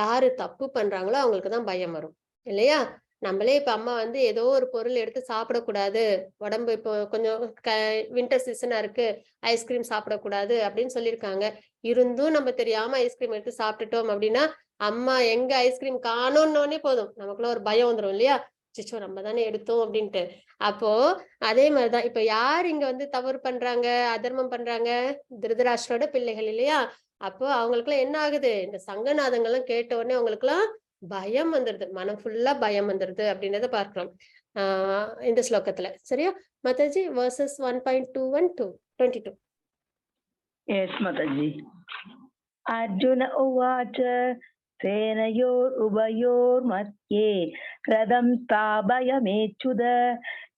Speaker 1: யாரு தப்பு பண்றாங்களோ அவங்களுக்கு தான் பயம் வரும் இல்லையா? நம்மளே இப்ப அம்மா வந்து ஏதோ ஒரு பொருள் எடுத்து சாப்பிடக்கூடாது, உடம்பு இப்போ கொஞ்சம் வின்டர் சீசனா இருக்கு, ஐஸ்கிரீம் சாப்பிடக்கூடாது அப்படின்னு சொல்லியிருக்காங்க. இருந்தும் நம்ம தெரியாம ஐஸ்கிரீம் எடுத்து சாப்பிட்டுட்டோம் அப்படின்னா, அம்மா எங்க ஐஸ்கிரீம் காணோம்னோடனே போதும் நமக்குள்ள ஒரு பயம் வந்துடும் இல்லையா? சிச்சோ நம்ம தானே எடுத்தோம் அப்படின்ட்டு. அப்போ அதே மாதிரிதான் இப்ப யார் இங்க வந்து தவறு பண்றாங்க, அதர்மம் பண்றாங்க? திருதராஷ்டிரோட பிள்ளைகள் இல்லையா? அப்போ அவங்களுக்குலாம் என்ன ஆகுது? இந்த சங்கநாதங்கள்லாம் கேட்ட உடனே அவங்களுக்குலாம் பயம் வந்துருது, மனம் ஃபுல்லா பயம் வந்துருது அப்படின்றத பார்க்கிறோம் இந்த ஸ்லோகத்துல. சரியா Mataji? verses 1.21 to 22.
Speaker 2: Yes, Mataji. Arjuna uvacha सेनयोरुभयोर्मध्ये रथं स्थापयाम्येच्युत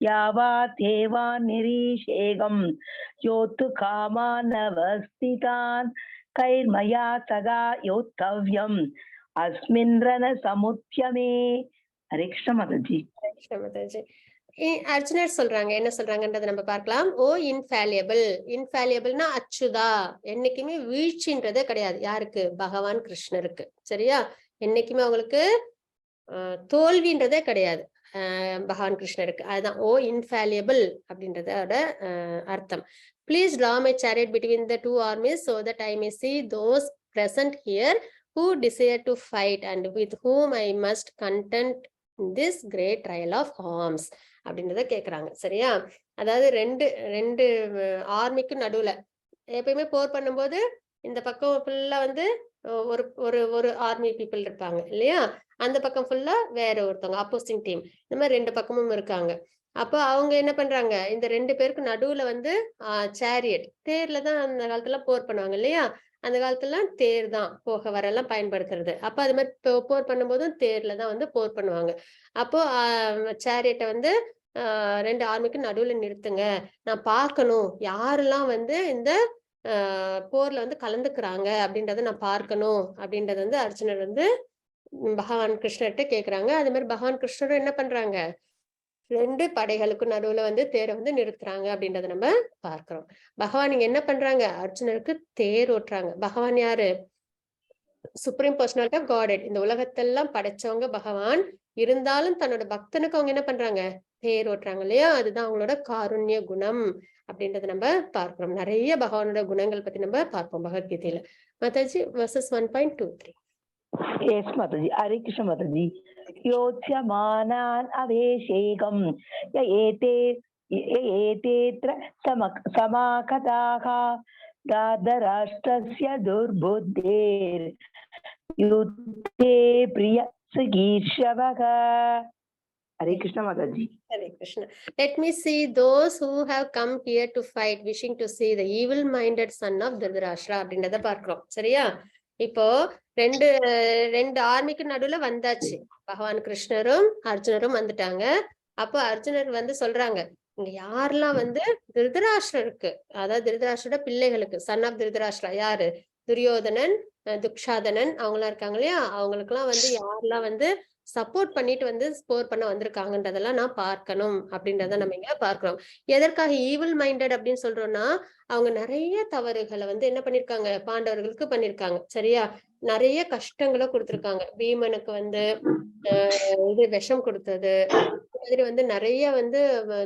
Speaker 2: यावादेवान् निरीशेगं योद्धु कामानवस्थितान् कैर्मया सदा योद्धव्यम् अस्मिन् रणसमुद्यमे. हरे कृष्ण माताजी.
Speaker 1: हरे कृष्ण माताजी. அர்ஜுனர் சொல்றாங்க, என்ன சொல்றாங்கன்றதை நம்ம பார்க்கலாம். ஓ இன்ஃபேலியபிள், இன்ஃபேலியபிள்னா அச்சுதா, என்னைக்குமே வீழ்ச்சின்றதே கிடையாது. யாருக்கு? பகவான் கிருஷ்ணருக்கு. சரியா? என்னைக்குமே அவங்களுக்கு தோல்வின்றதே கிடையாது பகவான் கிருஷ்ணருக்கு. அதுதான் ஓ இன்ஃபேலியபிள் அப்படின்றதோட அர்த்தம். Please draw my chariot between the two armies so that I may see those present here who desire to fight and with whom I must contend this great trial of arms அப்படின்றத கேக்குறாங்க. சரியா? அதாவது ரெண்டு ஆர்மிக்கு நடுவுல எப்பயுமே போர் பண்ணும்போது இந்த பக்கம் ஃபுல்லா வந்து ஒரு ஒரு ஒரு ஆர்மி பீப்புள் இருப்பாங்க இல்லையா? அந்த பக்கம் ஃபுல்லா வேற ஒருத்தவங்க ஆப்போசிங் டீம், இந்த மாதிரி ரெண்டு பக்கமும் இருக்காங்க. அப்போ அவங்க என்ன பண்றாங்க? இந்த ரெண்டு பேருக்கு நடுவுல வந்து சேரியட், தேர்ல தான் அந்த காலத்துல போர் பண்ணுவாங்க இல்லையா? அந்த காலத்துல தேர் தான் போக வரலாம் பயன்படுத்துறது. அப்ப அது மாதிரி போர் பண்ணும்போதும் தேர்ல தான் வந்து போர் பண்ணுவாங்க. அப்போ சேரியட்டை வந்து ரெண்டு ஆர்மிக்கு நடுவுல நிறுத்துங்க, நான் பார்க்கணும் யாரெல்லாம் வந்து இந்த போர்ல வந்து கலந்துக்கிறாங்க அப்படின்றத நான் பார்க்கணும் அப்படின்றத வந்து அர்ஜுனர் வந்து பகவான் கிருஷ்ணர்கிட்ட கேக்குறாங்க. அதே மாதிரி பகவான் கிருஷ்ணரும் என்ன பண்றாங்க? ரெண்டு படைகளுக்கு நடுவுல வந்து தேரை வந்து நிறுத்துறாங்க அப்படின்றத நம்ம பார்க்கிறோம். பகவான் இங்க என்ன பண்றாங்க? அர்ஜுனருக்கு தேர் ஓட்டுறாங்க. பகவான் யாரு? Supreme personality of God. இந்த உலகத்தெல்லாம் படைச்சவங்க பகவான். இருந்தாலும் தன்னோட பக்தனுக்கு அவங்க என்ன பண்றாங்க? தேர் ஓட்டுறாங்க இல்லையா? அதுதான் அவங்களோட காருண்ய குணம் அப்படின்றத நம்ம பார்க்கிறோம். நிறைய பகவானோட குணங்கள் பத்தி நம்ம பார்ப்போம் பகவத்கீதையில. Mataji verses 1.23.
Speaker 2: Yes, Mataji. Hare Krishna Mataji. योत्स्यमानान् अवेशेगं एतेऽत्र समागताः दादराष्ट्रस्य दुर्बुद्धेर्युद्धे प्रियसुगीर्षवः. Hare Krishna Mataji.
Speaker 1: Hare Krishna. Let me see those who have come here to fight, wishing to see the evil-minded son of Dhritarashtra அப்படின்றத பார்க்கிறோம். சரியா? இப்போ ரெண்டு ஆர்மிக்கு நடுவுல வந்தாச்சு. பகவான் கிருஷ்ணரும் அர்ஜுனரும் வந்துட்டாங்க. அப்போ அர்ஜுனர் வந்து சொல்றாங்க, இங்க யாரெல்லாம் வந்து திருதராஷ்டிரருக்கு, அதாவது திருதராஷ்டிரோட பிள்ளைகளுக்கு, சன் ஆஃப் திருதராஷ்டிரா யாரு? துரியோதனன், துக்ஷாதனன் அவங்களாம் இருக்காங்க இல்லையா? அவங்களுக்கு எல்லாம் வந்து யாரெல்லாம் வந்து சப்போர்ட் பண்ணிட்டு வந்து ஸ்கோர் பண்ண வந்திருக்காங்கன்றதெல்லாம் நான் பார்க்கணும் அப்படின்றத நம்ம இங்க பார்க்கிறோம். எதற்காக ஈவில் மைண்டட் அப்படின்னு சொல்றோம்னா, அவங்க நிறைய தவறுகளை வந்து என்ன பண்ணிருக்காங்க? பாண்டவர்களுக்கு பண்ணிருக்காங்க. சரியா? நிறைய கஷ்டங்களை கொடுத்திருக்காங்க. பீமனுக்கு வந்து இது விஷம் கொடுத்தது மாதிரி வந்து நிறைய வந்து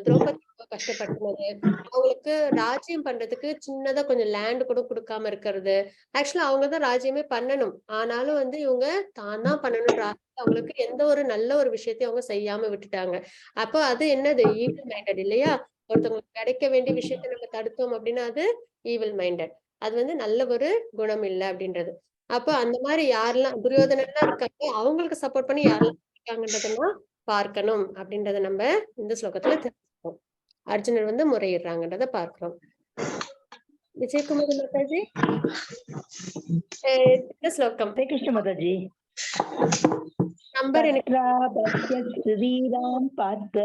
Speaker 1: திரௌபதி கஷ்டப்பட்டுனது, அவங்களுக்கு ராஜ்யம் பண்றதுக்கு சின்னதா கொஞ்சம் லேண்ட் கூட கொடுக்காம இருக்கிறது. ஆக்சுவலா அவங்கதான் ராஜ்யமே பண்ணணும், ஆனாலும் வந்து இவங்க தான் தான் பண்ணணும், அவங்களுக்கு எந்த ஒரு நல்ல ஒரு விஷயத்தையும் அவங்க செய்யாம விட்டுட்டாங்க. அப்போ அது என்னது? ஈவில் மைண்டட் இல்லையா? ஒருத்தவங்களுக்கு கிடைக்க வேண்டிய விஷயத்த நம்ம தடுத்தோம் அப்படின்னா அது ஈவில் மைண்டட். அது வந்து நல்ல ஒரு குணம் இல்லை அப்படின்றது. அப்போ அந்த மாதிரி யாரெல்லாம் துரியோதனெல்லாம் இருக்காங்க, அவங்களுக்கு சப்போர்ட் பண்ணி யாரெல்லாம் இருக்காங்கன்றதெல்லாம் பார்க்கணும் அப்படின்றத நம்ம இந்த ஸ்லோகத்துல தெரிஞ்சுக்கோம். அர்ஜுனர் வந்து முறையிடுறாங்கன்றத பார்க்கிறோம். விஜயகுமாரி மாதாஜி இந்த ஸ்லோகம்.
Speaker 2: Hare Krishna Mataji.
Speaker 1: நம்பர் எனக்கு
Speaker 2: ஸ்ரீராம் பார்த்த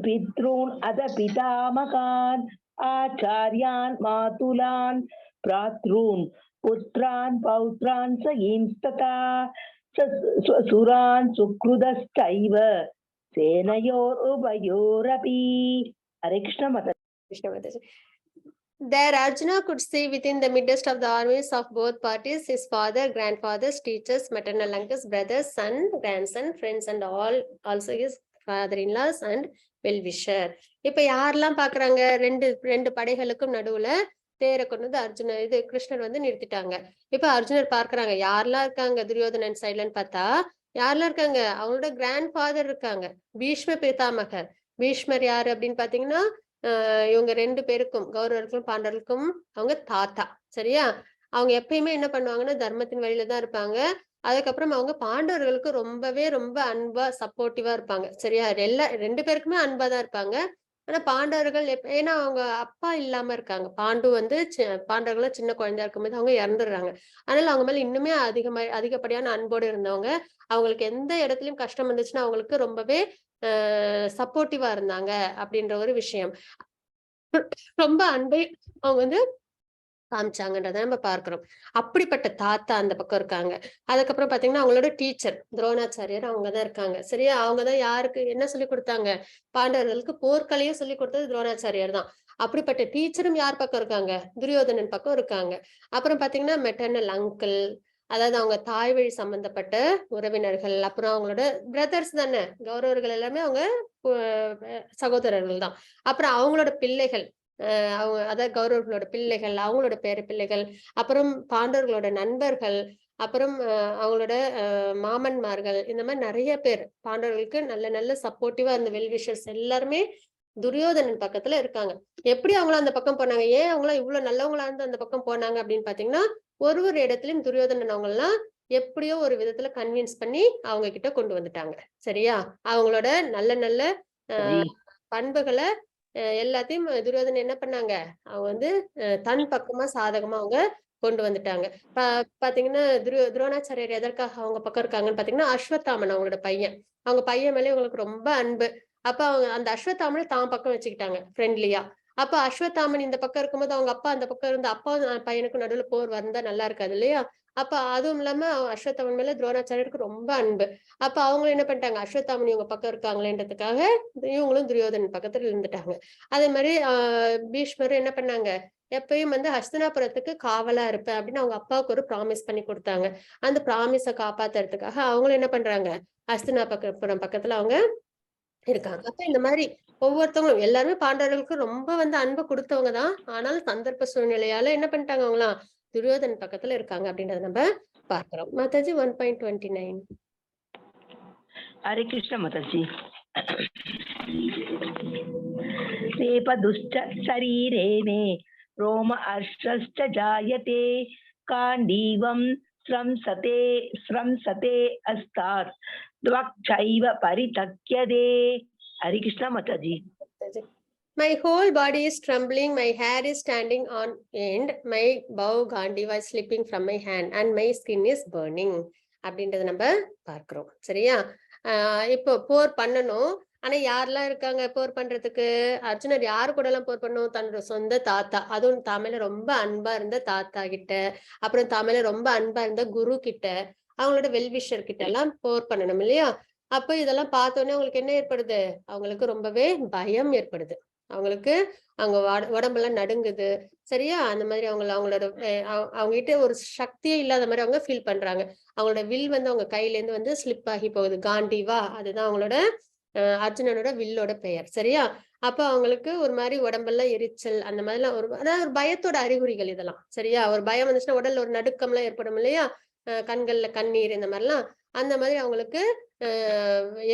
Speaker 2: பித்ரூன் அத பிதாமகான் ஆச்சாரியான் மாதுலான் भ्रातॄन् पुत्रान् पौत्रान् स इंस्तता सुरान् सुकृदश्चैव सेनयोरुभयोरपि. हरे कृष्ण माताजी.
Speaker 1: There Arjuna could see within the midst of the armies of both parties his father, grandfathers, teachers, maternal uncles, brothers, son, grandson, friends, and all, also his father-in-laws and well-wisher. இப்ப யாரெல்லாம் பாக்குறாங்க, ரெண்டு படைகளுக்கும் நடுவுல தேரை கொண்டு வந்து அர்ஜுனர் கிருஷ்ணர் வந்து நிறுத்திட்டாங்க. இப்ப அர்ஜுனர் பார்க்கறாங்க யாரெல்லாம் இருக்காங்க துரியோதனன் சைடுலன்னு பார்த்தா யாரெல்லாம் இருக்காங்க, அவங்களோட கிராண்ட் ஃபாதர் இருக்காங்க, பீஷ்ம பிதாமகர். பீஷ்மர் யாரு அப்படின்னு பாத்தீங்கன்னா இவங்க 2 பேருக்கும் கௌரவர்களுக்கும் பாண்டவர்களுக்கும் அவங்க தாத்தா. சரியா? அவங்க எப்பயுமே என்ன பண்ணுவாங்கன்னா தர்மத்தின் வழியில தான் இருப்பாங்க. அதுக்கப்புறம் அவங்க பாண்டவர்களுக்கு ரொம்ப அன்பா சப்போர்ட்டிவா இருப்பாங்க. சரியா? 2 பேருக்குமே அன்பா தான் இருப்பாங்க. ஆனா பாண்டவர்கள் ஏன்னா அவங்க அப்பா இல்லாம இருக்காங்க. பாண்டு வந்து பாண்டவர்கள் சின்ன குழந்தையா இருக்கும்போது அவங்க இறந்துடுறாங்க. அதனால அவங்க மேல இன்னுமே அதிகப்படியான அன்போடு இருந்தவங்க. அவங்களுக்கு எந்த இடத்துலயும் கஷ்டம் வந்துச்சுன்னா அவங்களுக்கு ரொம்பவே சப்போர்ட்டிவா இருந்தாங்க அப்படின்ற ஒரு விஷயம். ரொம்ப அன்பை அவங்க வந்து காமிச்சாங்கன்றத நம்ம பார்க்கிறோம். அப்படிப்பட்ட தாத்தா அந்த பக்கம் இருக்காங்க. அதுக்கப்புறம் பாத்தீங்கன்னா அவங்களோட டீச்சர் துரோணாச்சாரியர் அவங்கதான் இருக்காங்க. சரியா? அவங்கதான் யாருக்கு என்ன சொல்லி கொடுத்தாங்க, பாண்டவர்களுக்கு போர்க்கலையும் சொல்லி கொடுத்தது துரோணாச்சாரியர் தான். அப்படிப்பட்ட டீச்சரும் யார் பக்கம் இருக்காங்க, துரியோதனன் பக்கம் இருக்காங்க. அப்புறம் பாத்தீங்கன்னா மெட்டர்னல் அங்கிள், அதாவது அவங்க தாய் வழி சம்பந்தப்பட்ட உறவினர்கள், அப்புறம் அவங்களோட பிரதர்ஸ் தானே, கௌரவர்கள் எல்லாமே அவங்க சகோதரர்கள் தான். அப்புறம் அவங்களோட பிள்ளைகள், அவங்க அதாவது கௌரவர்களோட பிள்ளைகள், அவங்களோட பேர பிள்ளைகள், அப்புறம் பாண்டவர்களோட நண்பர்கள், அப்புறம் அவங்களோட மாமன்மார்கள், இந்த மாதிரி நிறைய பேர் பாண்டவர்களுக்கு நல்ல சப்போர்ட்டிவா இருந்த வெல்விஷர்ஸ் எல்லாருமே துரியோதனன் பக்கத்துல இருக்காங்க. எப்படி அவங்களும் அந்த பக்கம் போனாங்க, ஏன் அவங்களாம் இவ்வளவு நல்லவங்களா இருந்து அந்த பக்கம் போனாங்க அப்படின்னு பாத்தீங்கன்னா ஒரு இடத்துலயும் துரியோதனன் அவங்க எல்லாம் எப்படியோ ஒரு விதத்துல கன்வின்ஸ் பண்ணி அவங்க கிட்ட கொண்டு வந்துட்டாங்க. சரியா? அவங்களோட நல்ல பண்புகளை எல்லாத்தையும் துரியோதனன் என்ன பண்ணாங்க, அவங்க வந்து தன் பக்கமா சாதகமா அவங்க கொண்டு வந்துட்டாங்க. பாத்தீங்கன்னா துரோணாச்சாரியர் எதற்காக அவங்க பக்கம் இருக்காங்கன்னு பாத்தீங்கன்னா அஸ்வத்தாமன் அவங்களோட பையன். அவங்க பையன் மேலே அவங்களுக்கு ரொம்ப அன்பு. அப்ப அவங்க அந்த அஸ்வத்தாமனை தான் பக்கம் வச்சுக்கிட்டாங்க ஃப்ரெண்ட்லியா. அப்ப அஸ்வத்தாமன் இந்த பக்கம் இருக்கும்போது அவங்க அப்பா அந்த பக்கம் இருந்து அப்பா பையனுக்கு நடுவுல போர் வந்தா நல்லா இருக்காது இல்லையா? அப்ப அதுவும் இல்லாம அஸ்வத்தாமன் மேல துரோணாச்சாரியருக்கு ரொம்ப அன்பு. அப்ப அவங்களும் என்ன பண்ணிட்டாங்க, அஸ்வத்தாமன் இவங்க பக்கம் இருக்காங்களேன்றதுக்காக இவங்களும் துரியோதனன் பக்கத்துல இருந்துட்டாங்க. அதே மாதிரி பீஷ்மரும் என்ன பண்ணாங்க, எப்பயும் வந்து ஹஸ்தினாபுரத்துக்கு காவலா இருப்பேன் அப்படின்னு அவங்க அப்பாவுக்கு ஒரு ப்ராமிஸ் பண்ணி கொடுத்தாங்க. அந்த ப்ராமிஸை காப்பாத்துறதுக்காக அவங்களும் என்ன பண்றாங்க, ஹஸ்தினாபுரம் பக்கத்துல அவங்க இருக்காங்க. அப்ப இந்த மாதிரி ஒவ்வொருத்தவங்களும் எல்லாருமே பாண்டவர்களுக்கு ரொம்ப வந்து அன்பு கொடுத்தவங்க தான். ஆனாலும் சந்தர்ப்ப சூழ்நிலையால என்ன பண்ணிட்டாங்க, அவங்களாம் துரியோதன் பக்கத்துல இருக்காங்க அப்படின்றத நம்ம பார்க்கிறோம். மாதாஜி 1.29.
Speaker 2: हरे कृष्ण माताजी. सेपदुष्ट शरीरे मे रोम अर्षश्च जायते काण्डीवं स्रंसते अस्तात् त्वक्चैव परितक्यते. हरे कृष्ण माताजी.
Speaker 1: My whole body is trembling, my hair is standing on end, my bow gandiva is slipping from my hand and my skin is burning அப்படின்றத நம்ம பார்க்கிறோம். சரியா? இப்போ போர் பண்ணணும். ஆனா யாரெல்லாம் இருக்காங்க போர் பண்றதுக்கு? அர்ஜுனர் யாரு கூட எல்லாம் போர் பண்ணணும்? தன்னோட சொந்த தாத்தா, அதுவும் தமிழ்ல ரொம்ப அன்பா இருந்த தாத்தா கிட்ட, அப்புறம் தமிழ்ல ரொம்ப அன்பா இருந்த குரு கிட்ட, அவங்களோட வெல்விஷர் கிட்ட எல்லாம் போர் பண்ணணும் இல்லையா? அப்ப இதெல்லாம் பார்த்தோன்னே அவங்களுக்கு என்ன ஏற்படுது, அவங்களுக்கு ரொம்பவே பயம் ஏற்படுது. அவங்களுக்கு அவங்க உடம்பெல்லாம் நடுங்குது. சரியா? அந்த மாதிரி அவங்களோட அவங்க கிட்ட ஒரு சக்தியே இல்லாத மாதிரி அவங்க ஃபீல் பண்றாங்க. அவங்களோட வில் வந்து அவங்க கையில இருந்து வந்து ஸ்லிப் ஆகி போகுது. காண்டிவா, அதுதான் அவங்களோட அர்ஜுனனோட வில்லோட பெயர். சரியா? அப்ப அவங்களுக்கு ஒரு மாதிரி உடம்பெல்லாம் எரிச்சல், அந்த மாதிரிலாம் அதாவது ஒரு பயத்தோட அறிகுறிகள் இதெல்லாம். சரியா? ஒரு பயம் வந்துச்சுன்னா உடல்ல ஒரு நடுக்கம் எல்லாம் ஏற்படும் இல்லையா? கண்கள்ல கண்ணீர், இந்த மாதிரிலாம் அந்த மாதிரி அவங்களுக்கு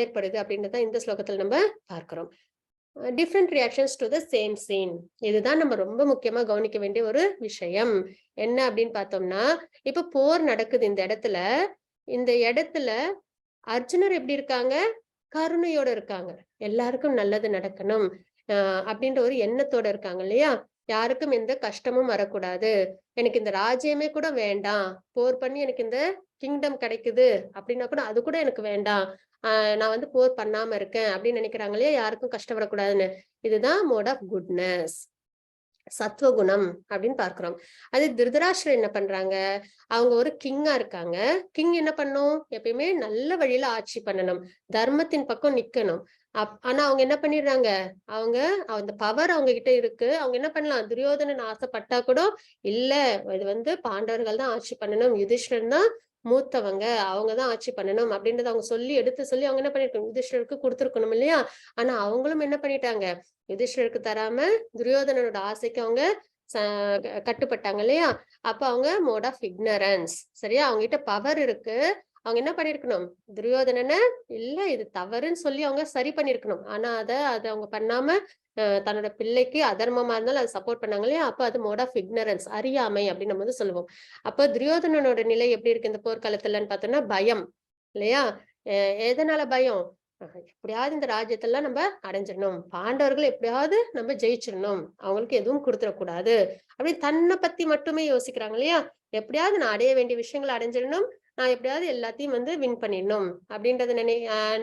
Speaker 1: ஏற்படுது அப்படின்றத இந்த ஸ்லோகத்துல நம்ம பார்க்கிறோம். Different reactions to the same scene. இதுதான் நம்ம ரொம்ப முக்கியமா கவனிக்க வேண்டிய ஒரு விஷயம். என்ன அப்படின்னு பார்த்தோம்னா, இப்ப போர் நடக்குது இந்த இடத்துல அர்ஜுனர் எப்படி இருக்காங்க, கருணையோட இருக்காங்க. எல்லாருக்கும் நல்லது நடக்கணும் அப்படின்ற ஒரு எண்ணத்தோட இருக்காங்க இல்லையா? யாருக்கும் எந்த கஷ்டமும் வரக்கூடாது, எனக்கு இந்த ராஜ்யமே கூட வேண்டாம், போர் பண்ணி எனக்கு இந்த கிங்டம் கிடைக்குது அப்படின்னா கூட அது கூட எனக்கு வேண்டாம், நான் வந்து போர் பண்ணாம இருக்கேன் அப்படின்னு நினைக்கிறாங்க இல்லையா? யாருக்கும் கஷ்டம் வரக்கூடாதுன்னு. இதுதான் மோட் ஆஃப் குட்னஸ். சத்துவகுணம் அப்படின்னு பார்க்கிறோம். அது திருதராஷ்டிரர் என்ன பண்றாங்க, அவங்க ஒரு கிங்கா இருக்காங்க. கிங் என்ன பண்ணும், எப்பயுமே நல்ல வழியில ஆட்சி பண்ணணும், தர்மத்தின் பக்கம் நிக்கணும். ஆனா அவங்க என்ன பண்ணிடுறாங்க, அவங்க அந்த பவர் அவங்க கிட்ட இருக்கு. அவங்க என்ன பண்ணலாம், துரியோதனன் ஆசைப்பட்டா கூட இல்ல, இது பாண்டவர்கள் தான் ஆட்சி பண்ணணும், யுதிஷ்டர் தான் மூத்தவங்க, அவங்கதான் ஆட்சி பண்ணணும் அப்படின்றத அவங்க சொல்லி எடுத்து சொல்லி அவங்க என்ன பண்ணிருக்கணும், யுதிஷ்டருக்கு கொடுத்துருக்கணும் இல்லையா? ஆனா அவங்களும் என்ன பண்ணிட்டாங்க, யுதிஷ்டருக்கு தராம துரியோதனனோட ஆசைக்கு அவங்க கட்டுப்பட்டாங்க இல்லையா? அப்ப அவங்க மோட் ஆஃப் இக்னரன்ஸ், சரியா? அவங்க கிட்ட பவர் இருக்கு, அவங்க என்ன பண்ணிருக்கணும், துரியோதனனை இல்ல இது தவறுன்னு சொல்லி அவங்க சரி பண்ணிருக்கணும். ஆனா அதை அவங்க பண்ணாம தன்னோட பிள்ளைக்கு அதர்மமா இருந்தாலும் அதை சப்போர்ட் பண்ணாங்க இல்லையா? அப்ப அது மோட் ஆஃப் இக்னரன்ஸ், அறியாமை அப்படின்னு நம்ம சொல்லுவோம். அப்ப துரியோதனனோட நிலை எப்படி இருக்கு இந்த போர்க்காலத்துலன்னு பார்த்தோம்னா பயம் இல்லையா? எதனால பயம், எப்படியாவது இந்த ராஜ்யத்தெல்லாம் நம்ம அடைஞ்சிடணும், பாண்டவர்கள் எப்படியாவது நம்ம ஜெயிச்சிடணும், அவங்களுக்கு எதுவும் கொடுத்துடக்கூடாது அப்படி தன்னை பத்தி மட்டுமே யோசிக்கிறாங்க இல்லையா? எப்படியாவது நான் அடைய வேண்டிய விஷயங்களை அடைஞ்சிடணும், நான் எப்படியாவது எல்லாத்தையும் வின் பண்ணிடணும் அப்படின்றத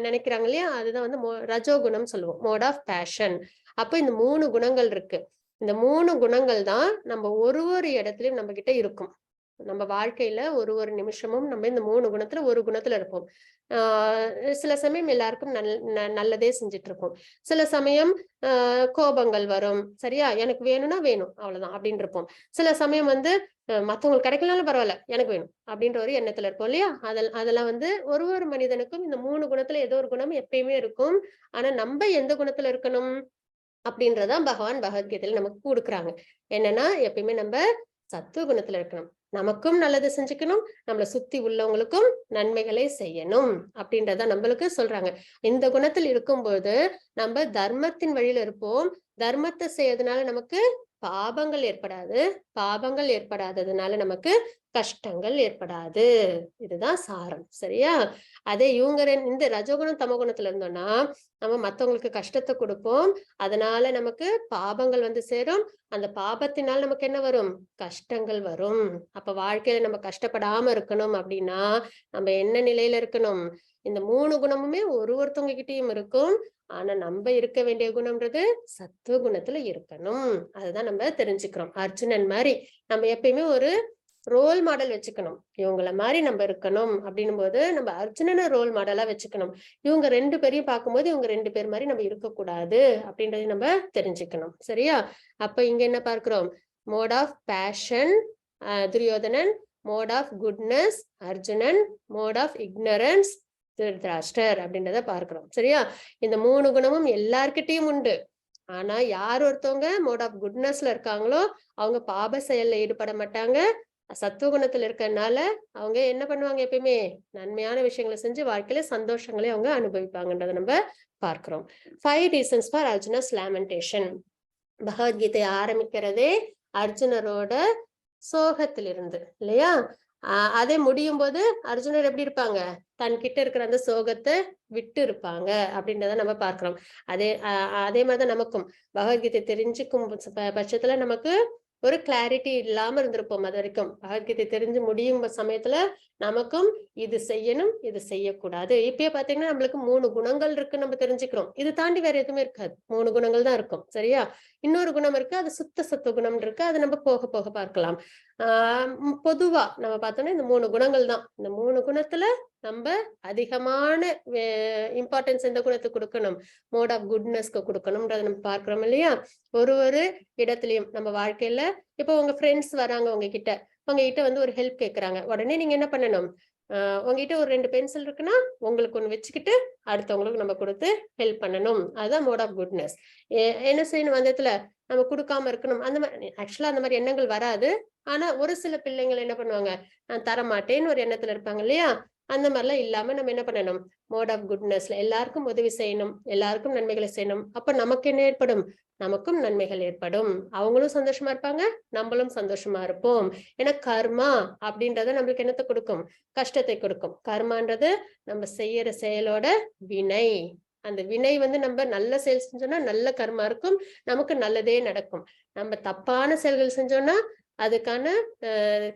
Speaker 1: நினைக்கிறாங்க இல்லையா? அதுதான் ரஜோகுணம் சொல்லுவோம், மோட் ஆஃப் பேஷன். அப்ப இந்த 3 குணங்கள் இருக்கு. இந்த 3 குணங்கள் தான் நம்ம ஒரு இடத்துலயும் நம்ம கிட்ட இருக்கும். நம்ம வாழ்க்கையில ஒரு நிமிஷமும் நம்ம இந்த 3 குணத்துல ஒரு குணத்துல இருப்போம். சில சமயம் எல்லாருக்கும் நல்லதே செஞ்சுட்டு இருப்போம். சில சமயம் கோபங்கள் வரும், சரியா? எனக்கு வேணும்னா வேணும் அவ்வளவுதான் அப்படின்னு இருப்போம். சில சமயம் மத்தவங்களுக்கு கிடைக்கலனாலும் பரவாயில்ல, எனக்கு வேணும் அப்படின்ற ஒரு எண்ணத்துல இருப்போம் இல்லையா? அதெல்லாம் ஒரு மனிதனுக்கும் இந்த 3 குணத்துல ஏதோ ஒரு குணம் எப்பயுமே இருக்கும். ஆனா நம்ம எந்த குணத்துல இருக்கணும் அப்படின்றதான் பகவான் பகவத்கீதையில நமக்கு கொடுக்குறாங்க. என்னன்னா எப்பயுமே நம்ம சத்துவ குணத்துல இருக்கணும், நமக்கும் நல்லது செஞ்சுக்கணும், நம்மளை சுத்தி உள்ளவங்களுக்கும் நன்மைகளை செய்யணும் அப்படின்றத நம்மளுக்கு சொல்றாங்க. இந்த குணத்தில் இருக்கும்போது நம்ம தர்மத்தின் வழியில இருப்போம். தர்மத்தை செய்யறதுனால நமக்கு பாபங்கள் ஏற்படாது, பாபங்கள் ஏற்படாததுனால நமக்கு கஷ்டங்கள் ஏற்படாது. இதுதான் சாரம், சரியா? அதே இவங்க இந்த ரஜோகுணம் தமகுணத்துல இருந்தோம்னா நம்ம மத்தவங்களுக்கு கஷ்டத்தை கொடுப்போம், அதனால நமக்கு பாபங்கள் சேரும். அந்த பாபத்தினால் நமக்கு என்ன வரும், கஷ்டங்கள் வரும். அப்ப வாழ்க்கையில நம்ம கஷ்டப்படாம இருக்கணும் அப்படின்னா நம்ம என்ன நிலையில இருக்கணும், இந்த 3 குணமுமே ஒருத்தவங்க கிட்டயும் இருக்கும். ஆனா நம்ம இருக்க வேண்டிய குணம்ன்றது சத்துவ குணத்துல இருக்கணும். அதுதான் நம்ம தெரிஞ்சுக்கிறோம். அர்ஜுனன் மாதிரி நம்ம எப்பயுமே ஒரு ரோல் மாடல் வச்சுக்கணும், இவங்கள மாதிரி நம்ம இருக்கணும் அப்படின்னும் போது நம்ம அர்ஜுனனை ரோல் மாடலா வச்சுக்கணும். இவங்க 2 பேரையும் பார்க்கும்போது இவங்க 2 பேர் மாதிரி நம்ம இருக்கக்கூடாது அப்படின்றதையும் நம்ம தெரிஞ்சுக்கணும், சரியா? அப்ப இங்க என்ன பார்க்கிறோம், mode of passion Duryodhana, mode of goodness Arjuna, mode of ignorance Dhritarashtra அப்படின்றத பார்க்கிறோம், சரியா? இந்த 3 குணமும் எல்லார்கிட்டையும் உண்டு. ஆனா யார் ஒருத்தவங்க மோட் ஆஃப் குட்னஸ்ல இருக்காங்களோ அவங்க பாப செயல்ல ஈடுபட மாட்டாங்க. சத்துவகுணத்துல இருக்கறனால அவங்க என்ன பண்ணுவாங்க, எப்பயுமே நன்மையான விஷயங்களை செஞ்சு வாழ்க்கையில சந்தோஷங்களை அவங்க அனுபவிப்பாங்கன்றத நம்ம பார்க்கிறோம். 5 reasons for Arjuna's lamentation. Bhagavad Gita ஆரம்பிக்கிறதே அர்ஜுனரோட சோகத்திலிருந்து இல்லையா? அதே முடியும் போது அர்ஜுனர் எப்படி இருப்பாங்க, தன்கிட்ட இருக்கிற அந்த சோகத்தை விட்டு இருப்பாங்க அப்படின்றத நம்ம பார்க்கிறோம். அதே மாதிரிதான் நமக்கும் பகவத்கீதை தெரிஞ்சுக்கும் பட்சத்துல நமக்கு ஒரு கிளாரிட்டி இல்லாம இருந்திருப்போம். அது வரைக்கும் பகவத்கீதை தெரிஞ்சு முடியும் சமயத்துல நமக்கும் இது செய்யணும், இது செய்யக்கூடாது. இப்பயே பாத்தீங்கன்னா நம்மளுக்கு 3 குணங்கள் இருக்கு, நம்ம தெரிஞ்சுக்கிறோம். இது தாண்டி வேற எதுவுமே இருக்காது, 3 குணங்கள் தான் இருக்கும், சரியா? இன்னொரு குணம் இருக்கு, அது சுத்த சத்துவ குணம் இருக்கு, அது நம்ம போக போக பார்க்கலாம். பொதுவா நம்ம பார்த்தோம்னா இந்த 3 குணங்கள் தான். இந்த 3 குணத்துல நம்ம அதிகமான இம்பார்ட்டன்ஸ் எந்த குணத்துக்கு கொடுக்கணும், மோட் ஆஃப் குட்னஸ்க்கு கொடுக்கணும்ன்றத நம்ம பார்க்கிறோம் இல்லையா? ஒரு இடத்துலயும் நம்ம வாழ்க்கையில இப்போ உங்க ஃப்ரெண்ட்ஸ் வராங்க உங்ககிட்ட ஒரு ஹெல்ப் கேட்கறாங்க, உடனே நீங்க என்ன பண்ணணும், உங்ககிட்ட ஒரு 2 பென்சில் இருக்குன்னா உங்களுக்கு ஒண்ணு வச்சுக்கிட்டு அடுத்தவங்களுக்கு நம்ம கொடுத்து ஹெல்ப் பண்ணணும். அதுதான் மோட் ஆஃப் குட்னஸ். என்ன செய்யணும், அந்த இடத்துல நம்ம கொடுக்காம இருக்கணும். அந்த மாதிரி ஆக்சுவலா அந்த மாதிரி எண்ணங்கள் வராது. ஆனா ஒரு சில பிள்ளைங்கள் என்ன பண்ணுவாங்க, நான் தர மாட்டேன்னு ஒரு எண்ணத்துல இருப்பாங்க இல்லையா? அந்த மாதிரிலாம் இல்லாம நம்ம என்ன பண்ணணும், மோட் ஆஃப் குட்னஸ்ல எல்லாருக்கும் உதவி செய்யணும், எல்லாருக்கும் நன்மைகளை செய்யணும். அப்ப நமக்கு என்ன ஏற்படும், நமக்கும் நன்மைகள் ஏற்படும், அவங்களும் சந்தோஷமா இருப்பாங்க, நம்மளும் சந்தோஷமா இருப்போம். ஏன்னா கர்மா அப்படின்றத நம்மளுக்கு என்னத்தை கொடுக்கும், கஷ்டத்தை கொடுக்கும். கர்மான்றது நம்ம செய்யற செயலோட வினை. அந்த வினை நம்ம நல்ல செயல் செஞ்சோம்னா நல்ல கர்மா இருக்கும், நமக்கு நல்லதே நடக்கும். நம்ம தப்பான செயல்கள் செஞ்சோம்னா அதுக்கான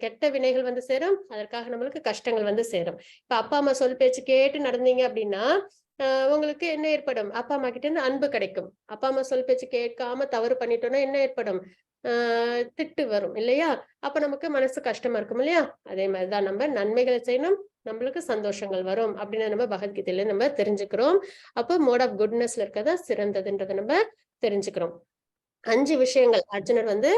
Speaker 1: கெட்ட வினைகள் சேரும், அதற்காக நம்மளுக்கு கஷ்டங்கள் சேரும். இப்ப அப்பா அம்மா சொல் பேச்சு கேட்டு நடந்தீங்க அப்படின்னா உங்களுக்கு என்ன ஏற்படும், அப்பா அம்மா கிட்ட இருந்து அன்பு கிடைக்கும். அப்பா அம்மா சொல் பேச்சு கேட்காம தவறு பண்ணிட்டோம்னா என்ன ஏற்படும், திட்டு வரும் இல்லையா? அப்ப நமக்கு மனசு கஷ்டமா இருக்கும் இல்லையா? அதே மாதிரிதான் நம்ம நன்மைகளை செய்யணும், நம்மளுக்கு சந்தோஷங்கள் வரும் அப்படின்னு நம்ம பகவத்கீதையில நம்ம தெரிஞ்சுக்கிறோம். அப்போ மோட் ஆஃப் குட்னஸ்ல இருக்கதா சிறந்ததுன்றதை நம்ம தெரிஞ்சுக்கிறோம். 5 விஷயங்கள் அர்ஜுனர் வந்து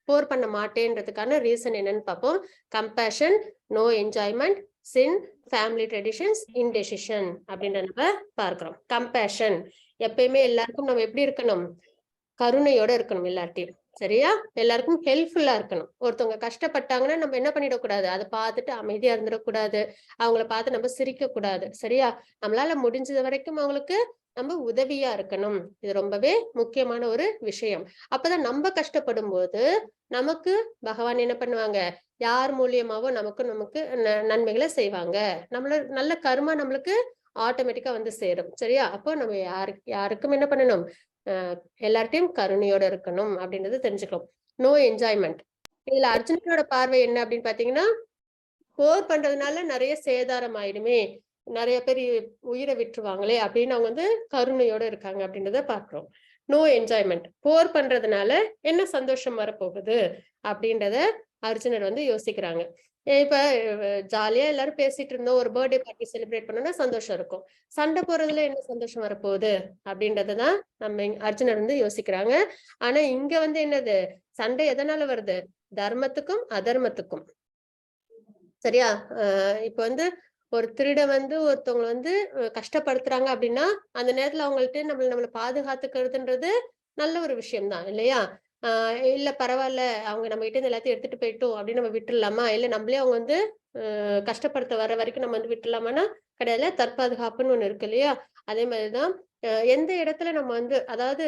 Speaker 1: போர் பண்ண மாட்டேன்றதுக்கான ரீசன் என்னன்னு பார்ப்போம். கம்பேஷன், நோ என்ஜாய்மெண்ட், சின், ஃபேமிலி ட்ரெடிஷன்ஸ், இன்டெசிஷன் அப்படின்ற நம்ம பார்க்கிறோம். கம்பேஷன், எப்பயுமே எல்லாருக்கும் நம்ம எப்படி இருக்கணும்? கருணையோட இருக்கணும் எல்லார்ட்டையும். சரியா? எல்லாருக்கும் ஹெல்ப்ஃபுல்லா இருக்கணும். ஒருத்தவங்க கஷ்டப்பட்டாங்கன்னா நம்ம என்ன பண்ணிடக்கூடாது, அதை பார்த்துட்டு அமைதியா இருந்துடக்கூடாது. அவங்கள பார்த்து நம்ம சிரிக்க கூடாது. சரியா? நம்மளால முடிஞ்சது வரைக்கும் அவங்களுக்கு நம்ம உதவியா இருக்கணும். இது ரொம்பவே முக்கியமான ஒரு விஷயம். அப்பதான் நம்ம கஷ்டப்படும் போது நமக்கு பகவான் என்ன பண்ணுவாங்க, யார் மூலியமாவோ நமக்கு நமக்கு நன்மைகளை செய்வாங்க. நம்மள நல்ல கர்மா நம்மளுக்கு ஆட்டோமேட்டிக்கா வந்து சேரும். சரியா? அப்போ நம்ம யாருக்கும் என்ன பண்ணணும், எல்லார்ட்டையும் கருணையோட இருக்கணும் அப்படின்றது தெரிஞ்சுக்கணும். No enjoyment. இதுல அர்ஜுனனோட பார்வை என்ன அப்படின்னு பாத்தீங்கன்னா, போர் பண்றதுனால நிறைய சேதாரம் ஆயிடுமே, நிறைய பேர் உயிரை விட்டுருவாங்களே அப்படின்னு அவங்க வந்து கருணையோட இருக்காங்க அப்படின்றத பாக்குறோம். நோ என்ஜாய்மெண்ட், போர் பண்றதுனால என்ன சந்தோஷம் வரப்போகுது அப்படின்றத அர்ஜுனர் வந்து யோசிக்கிறாங்க. இப்ப ஜாலியா எல்லாரும் பேசிட்டு இருந்தோம், ஒரு பர்த்டே பார்ட்டி செலிப்ரேட் பண்ணோம்னா சந்தோஷம் இருக்கும். சண்டை போறதுல என்ன சந்தோஷம் வரப்போகுது அப்படின்றதுதான் நம்ம அர்ஜுனர் வந்து யோசிக்கிறாங்க. ஆனா இங்க வந்து என்னது, சண்டை எதனால வருது? தர்மத்துக்கும் அதர்மத்துக்கும். சரியா? இப்ப வந்து ஒரு திருட வந்து ஒருத்தவங்க வந்து கஷ்டப்படுத்துறாங்க அப்படின்னா அந்த நேரத்துல அவங்கள்ட்ட நம்மள பாதுகாத்துக்கிறதுன்றது நல்ல ஒரு விஷயம் தான் இல்லையா? இல்ல பரவாயில்ல, அவங்க நம்ம கிட்ட இருந்து எல்லாத்தையும் எடுத்துட்டு போயிட்டோம் அப்படின்னு நம்ம விட்டுடலாமா? இல்ல நம்மளே அவங்க வந்து கஷ்டப்படுத்த வர வரைக்கும் நம்ம வந்து விட்டுலாமான்னா கிடையாது. தற்பாதுகாப்புன்னு ஒண்ணு இருக்கு இல்லையா? அதே மாதிரிதான் எந்த இடத்துல நம்ம வந்து அதாவது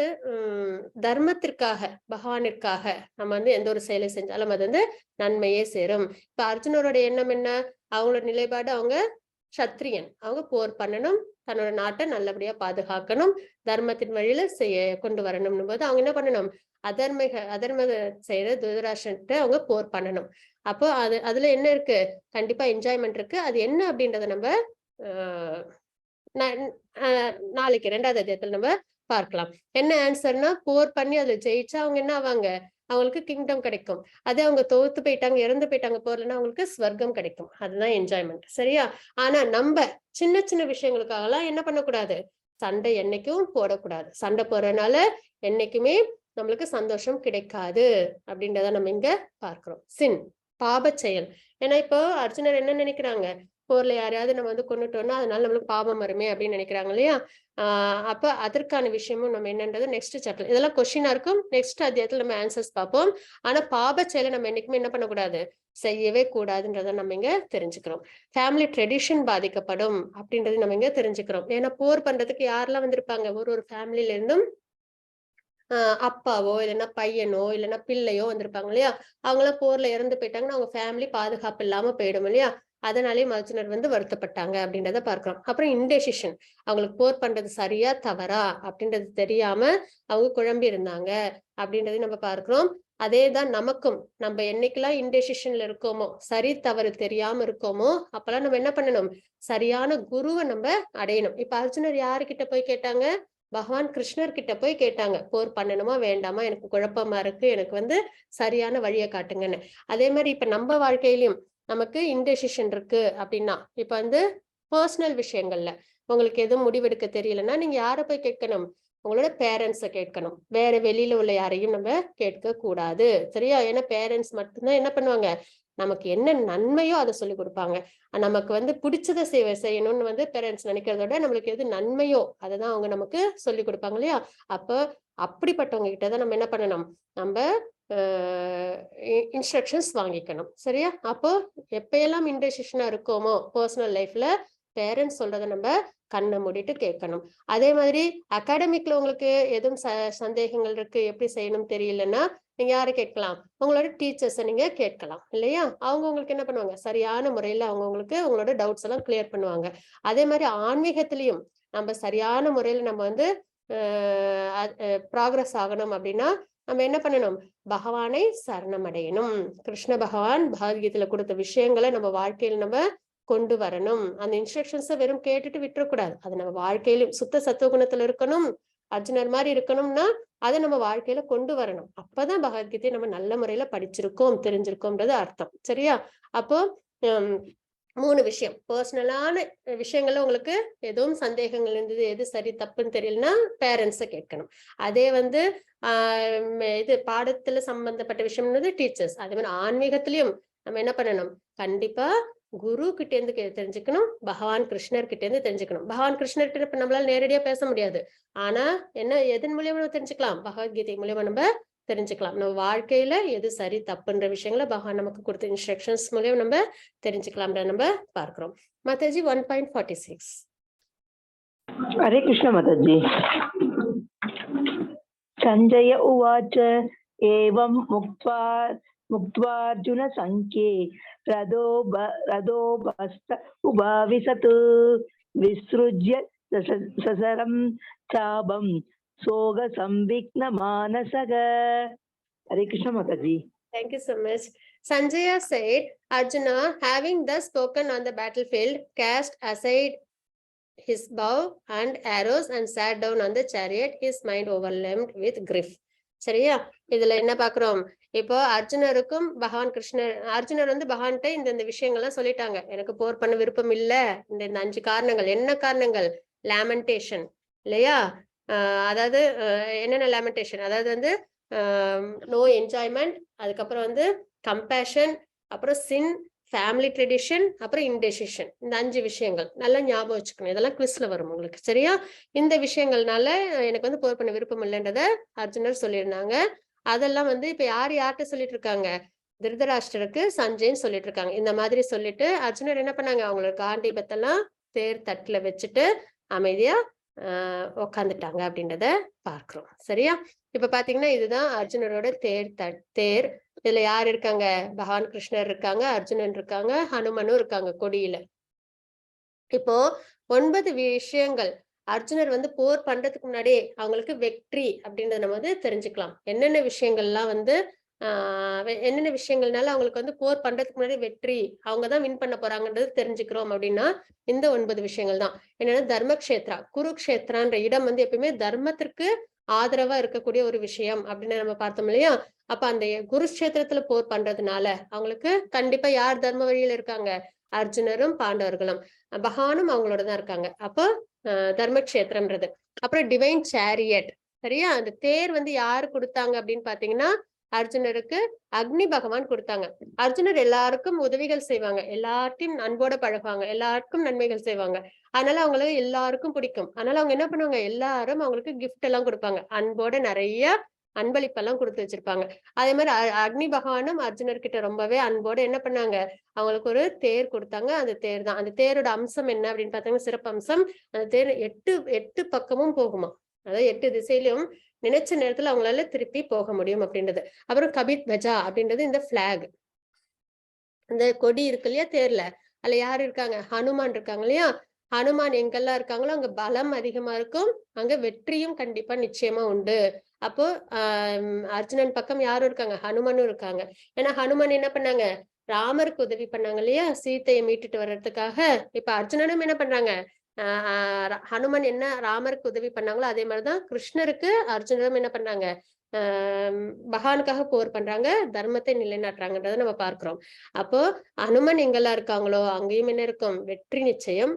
Speaker 1: தர்மத்திற்காக, பகவானிற்காக நம்ம வந்து எந்த ஒரு செயலை செஞ்சாலும் அது வந்து நன்மையே சேரும். இப்ப அர்ஜுனரோட எண்ணம் என்ன? அவங்களோட நிலைப்பாடு, அவங்க சத்திரியன், அவங்க போர் பண்ணணும், தன்னோட நாட்டை நல்லபடியா பாதுகாக்கணும், தர்மத்தின் வழியில கொண்டு வரணும்னு போது அவங்க என்ன பண்ணணும், அதர்ம செய்யற துதராஷ்டிரன்ட்ட அவங்க போர் பண்ணணும். அப்போ அதுல என்ன இருக்கு? கண்டிப்பா என்ஜாய்மெண்ட் இருக்கு. அது என்ன அப்படின்றத நம்ம நாளைக்கு 2வது அத்தியாயத்துல நம்ம பார்க்கலாம். என்ன ஆன்சர்னா, போர் பண்ணி அதுல ஜெயிச்சா அவங்க என்ன ஆவாங்க, அவங்களுக்கு கிங்டம் கிடைக்கும். அதே அவங்க தோத்து போயிட்டாங்க, இறந்து போயிட்டாங்க போர்லன்னா அவங்களுக்கு ஸ்வர்க்கம் கிடைக்கும். அதுதான் என்ஜாய்மெண்ட். சரியா? ஆனா நம்ம சின்ன சின்ன விஷயங்களுக்காக எல்லாம் என்ன பண்ணக்கூடாது, சண்டை என்னைக்கும் போடக்கூடாது. சண்டை போறதுனால என்னைக்குமே நம்மளுக்கு சந்தோஷம் கிடைக்காது அப்படின்றத நம்ம இங்க பார்க்கிறோம். சின், பாப செயல். ஏன்னா இப்போ அர்ஜுனர் என்ன நினைக்கிறாங்க, போர்ல யாரையாவது நம்ம வந்து கொண்டுட்டோம்னா அதனால நம்மளுக்கு பாவம் வருமே அப்படின்னு நினைக்கிறாங்க இல்லையா? அப்ப அதற்கான விஷயமும் நம்ம என்னன்றது நெக்ஸ்ட் சாப்டர். இதெல்லாம் கொஸ்டினா இருக்கும். நெக்ஸ்ட் அத்தியாயத்துல நம்ம ஆன்சர்ஸ் பார்ப்போம். ஆனா பாப செயலை நம்ம என்னைக்குமே என்ன பண்ணக்கூடாது, செய்யவே கூடாதுன்றத நம்ம இங்க தெரிஞ்சுக்கிறோம். ஃபேமிலி ட்ரெடிஷன் பாதிக்கப்படும் அப்படின்றது நம்ம இங்க தெரிஞ்சுக்கிறோம். ஏன்னா போர் பண்றதுக்கு யாரெல்லாம் வந்திருப்பாங்க, ஒரு ஃபேமிலில இருந்தும் அப்பாவோ இல்லைன்னா பையனோ இல்லைன்னா பிள்ளையோ வந்திருப்பாங்க இல்லையா? அவங்க எல்லாம் போர்ல இறந்து போயிட்டாங்கன்னா அவங்க ஃபேமிலி பாதுகாப்பு இல்லாம போயிடும் இல்லையா? அதனாலேயே அர்ஜுனர் வந்து வருத்தப்பட்டாங்க அப்படின்றத பார்க்கிறோம். அப்புறம் இன்டெசிஷன், அவங்களுக்கு போர் பண்றது சரியா தவறா அப்படின்றது தெரியாம அவங்க குழம்பி இருந்தாங்க அப்படின்றதையும் நம்ம பார்க்கிறோம். அதேதான் நமக்கும், நம்ம என்னைக்கெல்லாம் இன்டெசிஷன்ல இருக்கோமோ, சரி தவறு தெரியாம இருக்கோமோ, அப்பெல்லாம் நம்ம என்ன பண்ணணும், சரியான குருவை நம்ம அடையணும். இப்ப அர்ஜுனர் யாருக்கிட்ட போய் கேட்டாங்க, பகவான் கிருஷ்ணர் கிட்ட போய் கேட்டாங்க, போர் பண்ணணுமா வேண்டாமா, எனக்கு குழப்பமா இருக்கு, எனக்கு வந்து சரியான வழியை காட்டுங்கன்னு. அதே மாதிரி இப்ப நம்ம வாழ்க்கையிலும் நமக்கு இன்டெசிஷன் இருக்கு அப்படின்னா, இப்ப வந்து பர்சனல் விஷயங்கள்ல உங்களுக்கு எதுவும் முடிவெடுக்க தெரியலன்னா நீங்க யாரை போய் கேட்கணும், உங்களோட பேரண்ட்ஸை கேட்கணும். வேற வெளியில உள்ள யாரையும் நம்ம கேட்க கூடாது. சரியா? ஏன்னா பேரண்ட்ஸ் மட்டும்தான் என்ன பண்ணுவாங்க, நமக்கு என்ன நன்மையோ அதை சொல்லி கொடுப்பாங்க. நமக்கு வந்து பிடிச்சதை செய்யணும்னு வந்து பேரண்ட்ஸ் நினைக்கிறத விட நம்மளுக்கு எது நன்மையோ அதை தான் அவங்க நமக்கு சொல்லி கொடுப்பாங்க இல்லையா? அப்போ அப்படிப்பட்டவங்க கிட்டதான் நம்ம என்ன பண்ணணும், நம்ம இன்ஸ்ட்ரக்ஷன்ஸ் வாங்கிக்கணும். சரியா? அப்போ எப்பயெல்லாம் இன்டெசிஷனா இருக்கோமோ பர்சனல் லைஃப்ல பேரண்ட்ஸ் சொல்றதை நம்ம கண்ணை மூடிட்டு கேட்கணும். அதே மாதிரி அகாடமிக்ல உங்களுக்கு எதுவும் சந்தேகங்கள் இருக்கு, எப்படி செய்யணும் தெரியலன்னா நீங்க யாரை கேட்கலாம், உங்களோட டீச்சர்ஸை நீங்க கேட்கலாம் இல்லையா? அவங்க உங்களுக்கு என்ன பண்ணுவாங்க, சரியான முறையில அவங்க உங்களுக்கு உங்களோட டவுட்ஸ் எல்லாம் கிளியர் பண்ணுவாங்க. அதே மாதிரி ஆன்மீகத்திலையும் நம்ம சரியான முறையில நம்ம வந்து ப்ராக்ரஸ் ஆகணும் அப்படின்னா நம்ம என்ன பண்ணணும், பகவானை சரணம் அடையணும். கிருஷ்ண பகவான் பகவத்கீதையில கொடுத்த விஷயங்களை நம்ம வாழ்க்கையில நம்ம கொண்டு வரணும். அந்த இன்ஸ்ட்ரக்ஷன்ஸை வெறும் கேட்டுட்டு விட்டுறக்கூடாது. அது நம்ம வாழ்க்கையிலும் சுத்த சத்துவகுணத்துல இருக்கணும், அர்ஜுனர் மாதிரி இருக்கணும்னா அதை நம்ம வாழ்க்கையில கொண்டு வரணும். அப்பதான் பகவத்கீதையை நம்ம நல்ல முறையில படிச்சிருக்கோம், தெரிஞ்சிருக்கோம்ன்றது அர்த்தம். சரியா? அப்போ 3 விஷயம். பர்சனலான விஷயங்கள்ல உங்களுக்கு எதுவும் சந்தேகங்கள் இருந்தது, எது சரி தப்புன்னு தெரியலன்னா பேரண்ட்ஸை கேட்கணும். அதே வந்து இது பாடத்துல சம்பந்தப்பட்ட விஷயம்ன்றது டீச்சர்ஸ். அதே மாதிரி ஆன்மீகத்திலயும் நம்ம என்ன பண்ணணும், கண்டிப்பா குரு கிட்ட இருந்து தெரிஞ்சுக்கணும், பகவான் கிருஷ்ணர் கிட்ட இருந்து தெரிஞ்சுக்கணும். பகவான் கிருஷ்ணர் கிட்ட இப்ப நம்மளால நேரடியா பேச முடியாது. ஆனா என்ன எதன் மூலியமா நம்ம தெரிஞ்சுக்கலாம், பகவத்கீதை மூலியமா நம்ம தெரிஞ்சுக்கலாம். நம்ம வாழ்க்கையில எது சரி தப்புன்ற விஷயங்களை பகவான் நமக்கு கொடுத்த இன்ஸ்ட்ரக்ஷன்ஸ் மூலியம் நம்ம தெரிஞ்சுக்கலாம்ன்ற நம்ம பார்க்கிறோம். மாதாஜி 1.46.
Speaker 2: हरे कृष्ण माताजी। संजय उवाच एवं मुक्त्वार्जुन संख्ये रथोपस्थ उभाविशत् विसृज्य ससरं चापं सोग संविघ्न मानसः। हरे कृष्ण माताजी।
Speaker 1: Thank you so much. Sanjaya said, Arjuna, having thus spoken on the battlefield, cast aside his bow and arrows and sat down on the chariot, his mind overwhelmed with grief. சரியா? இதுல என்ன பாக்குறோம், இப்போ அர்ஜுனருக்கும் பகவான் கிருஷ்ணர், அர்ஜுனர் வந்து பகவான்கிட்ட இந்த விஷயங்கள்லாம் சொல்லிட்டாங்க, எனக்கு போர் பண்ண விருப்பம் இல்ல, இந்த 5 காரணங்கள். என்ன காரணங்கள்? லேமெண்டேஷன் இல்லையா? அதாவது என்னென்ன லேமெண்டேஷன், அதாவது வந்து நோ என்ஜாய்மெண்ட், அதுக்கப்புறம் வந்து கம்பேஷன், அப்புறம் சின், ஃபேமிலி ட்ரெடிஷன், அப்புறம் இன்டெசிஷன். இந்த 5 விஷயங்கள் நல்லா ஞாபகம் வச்சுக்கணும். இதெல்லாம் குவிஸ்ல வரும் உங்களுக்கு. சரியா? இந்த விஷயங்கள்னால எனக்கு வந்து போர் பண்ண விருப்பம் இல்லைன்றத அர்ஜுனர் சொல்லியிருந்தாங்க. அதெல்லாம் வந்து இப்ப யார்கிட்ட சொல்லிட்டு இருக்காங்க, திருதராஷ்டிரருக்கு சஞ்சய்ன்னு சொல்லிட்டு இருக்காங்க. இந்த மாதிரி சொல்லிட்டு அர்ஜுனர் என்ன பண்ணாங்க, அவங்களோட காண்டீபத்தெல்லாம் தேர் தட்டுல வச்சுட்டு அமைதியா உக்காந்துட்டாங்க அப்படின்றத பார்க்கிறோம். சரியா? இப்ப பாத்தீங்கன்னா இதுதான் அர்ஜுனரோட தேர். இதுல யார் இருக்காங்க, பகவான் கிருஷ்ணர் இருக்காங்க, அர்ஜுனன் இருக்காங்க, ஹனுமனும் இருக்காங்க கொடியில. இப்போ 9 விஷயங்கள் அர்ஜுனர் வந்து போர் பண்றதுக்கு முன்னாடி அவங்களுக்கு வெற்றி அப்படின்றத நம்ம வந்து தெரிஞ்சுக்கலாம். என்னென்ன விஷயங்கள்லாம் வந்து என்னென்ன விஷயங்கள்னால அவங்களுக்கு வந்து போர் பண்றதுக்கு முன்னாடி வெற்றி, அவங்கதான் வின் பண்ண போறாங்கன்றது தெரிஞ்சுக்கிறோம் அப்படின்னா இந்த 9 விஷயங்கள் தான். என்னன்னா தர்மக்ஷேத்ரா, குருக்ஷேத்ரான்ற இடம் வந்து எப்பயுமே தர்மத்திற்கு ஆதரவா இருக்கக்கூடிய ஒரு விஷயம் அப்படின்னு நம்ம பார்த்தோம் இல்லையா? அப்ப அந்த குருக்ஷேத்திரத்துல போர் பண்றதுனால அவங்களுக்கு கண்டிப்பா யார் தர்ம வழியில இருக்காங்க, அர்ஜுனரும் பாண்டவர்களும், பகவானும் அவங்களோட தான் இருக்காங்க. அப்போ தர்மக்ஷேத்திரம்ன்றது. அப்புறம் டிவைன் சேரியட். சரியா? அந்த தேர் வந்து யாரு கொடுத்தாங்க அப்படின்னு பாத்தீங்கன்னா அர்ஜுனருக்கு அக்னி பகவான் கொடுத்தாங்க. அர்ஜுனர் எல்லாருக்கும் உதவிகள் செய்வாங்க, எல்லார்ட்டையும் அன்போட பழகுவாங்க, எல்லாருக்கும் நன்மைகள் செய்வாங்க. அதனால அவங்களுக்கு எல்லாருக்கும் பிடிக்கும். அதனால அவங்க என்ன பண்ணுவாங்க, எல்லாரும் அவங்களுக்கு கிஃப்ட் எல்லாம் கொடுப்பாங்க, அன்போட நிறைய அன்பளிப்பெல்லாம் கொடுத்து வச்சிருப்பாங்க. அதே மாதிரி அக்னி பகவானும் அர்ஜுனர் கிட்ட ரொம்பவே அன்போட என்ன பண்ணாங்க, அவங்களுக்கு ஒரு தேர் கொடுத்தாங்க. அந்த தேர் தான், அந்த தேரோட அம்சம் என்ன அப்படின்னு பாத்தீங்கன்னா, சிறப்பு அம்சம், அந்த தேர் 8 பக்கமும் போகுமா. அதாவது 8 திசையிலும் நினைச்ச நேரத்துல அவங்களால திருப்பி போக முடியும் அப்படின்றது. அப்புறம் கபித் வஜா அப்படின்றது இந்த பிளாக், இந்த கொடி இருக்கு இல்லையா தேர்ல, அதுல யாரு இருக்காங்க, ஹனுமான் இருக்காங்க இல்லையா? ஹனுமான் எங்கெல்லாம் இருக்காங்களோ அங்க பலம் அதிகமா இருக்கும், அங்க வெற்றியும் கண்டிப்பா நிச்சயமா உண்டு. அப்போ அர்ஜுனன் பக்கம் யாரும் இருக்காங்க, ஹனுமனும் இருக்காங்க. ஏன்னா ஹனுமான் என்ன பண்ணாங்க, ராமருக்கு உதவி பண்ணாங்க இல்லையா, சீத்தையை மீட்டுட்டு வர்றதுக்காக. இப்ப அர்ஜுனனும் என்ன பண்றாங்க, ஹனுமன் என்ன ராமருக்கு உதவி பண்ணாங்களோ அதே மாதிரிதான் கிருஷ்ணருக்கு அர்ஜுனரும் என்ன பண்ணாங்க, பகவானுக்காக போர் பண்றாங்க, தர்மத்தை நிலைநாட்டுறாங்கன்றத நம்ம பார்க்கிறோம். அப்போ ஹனுமன் எங்கெல்லாம் இருக்காங்களோ அங்கேயும் என்ன இருக்கும், வெற்றி நிச்சயம்,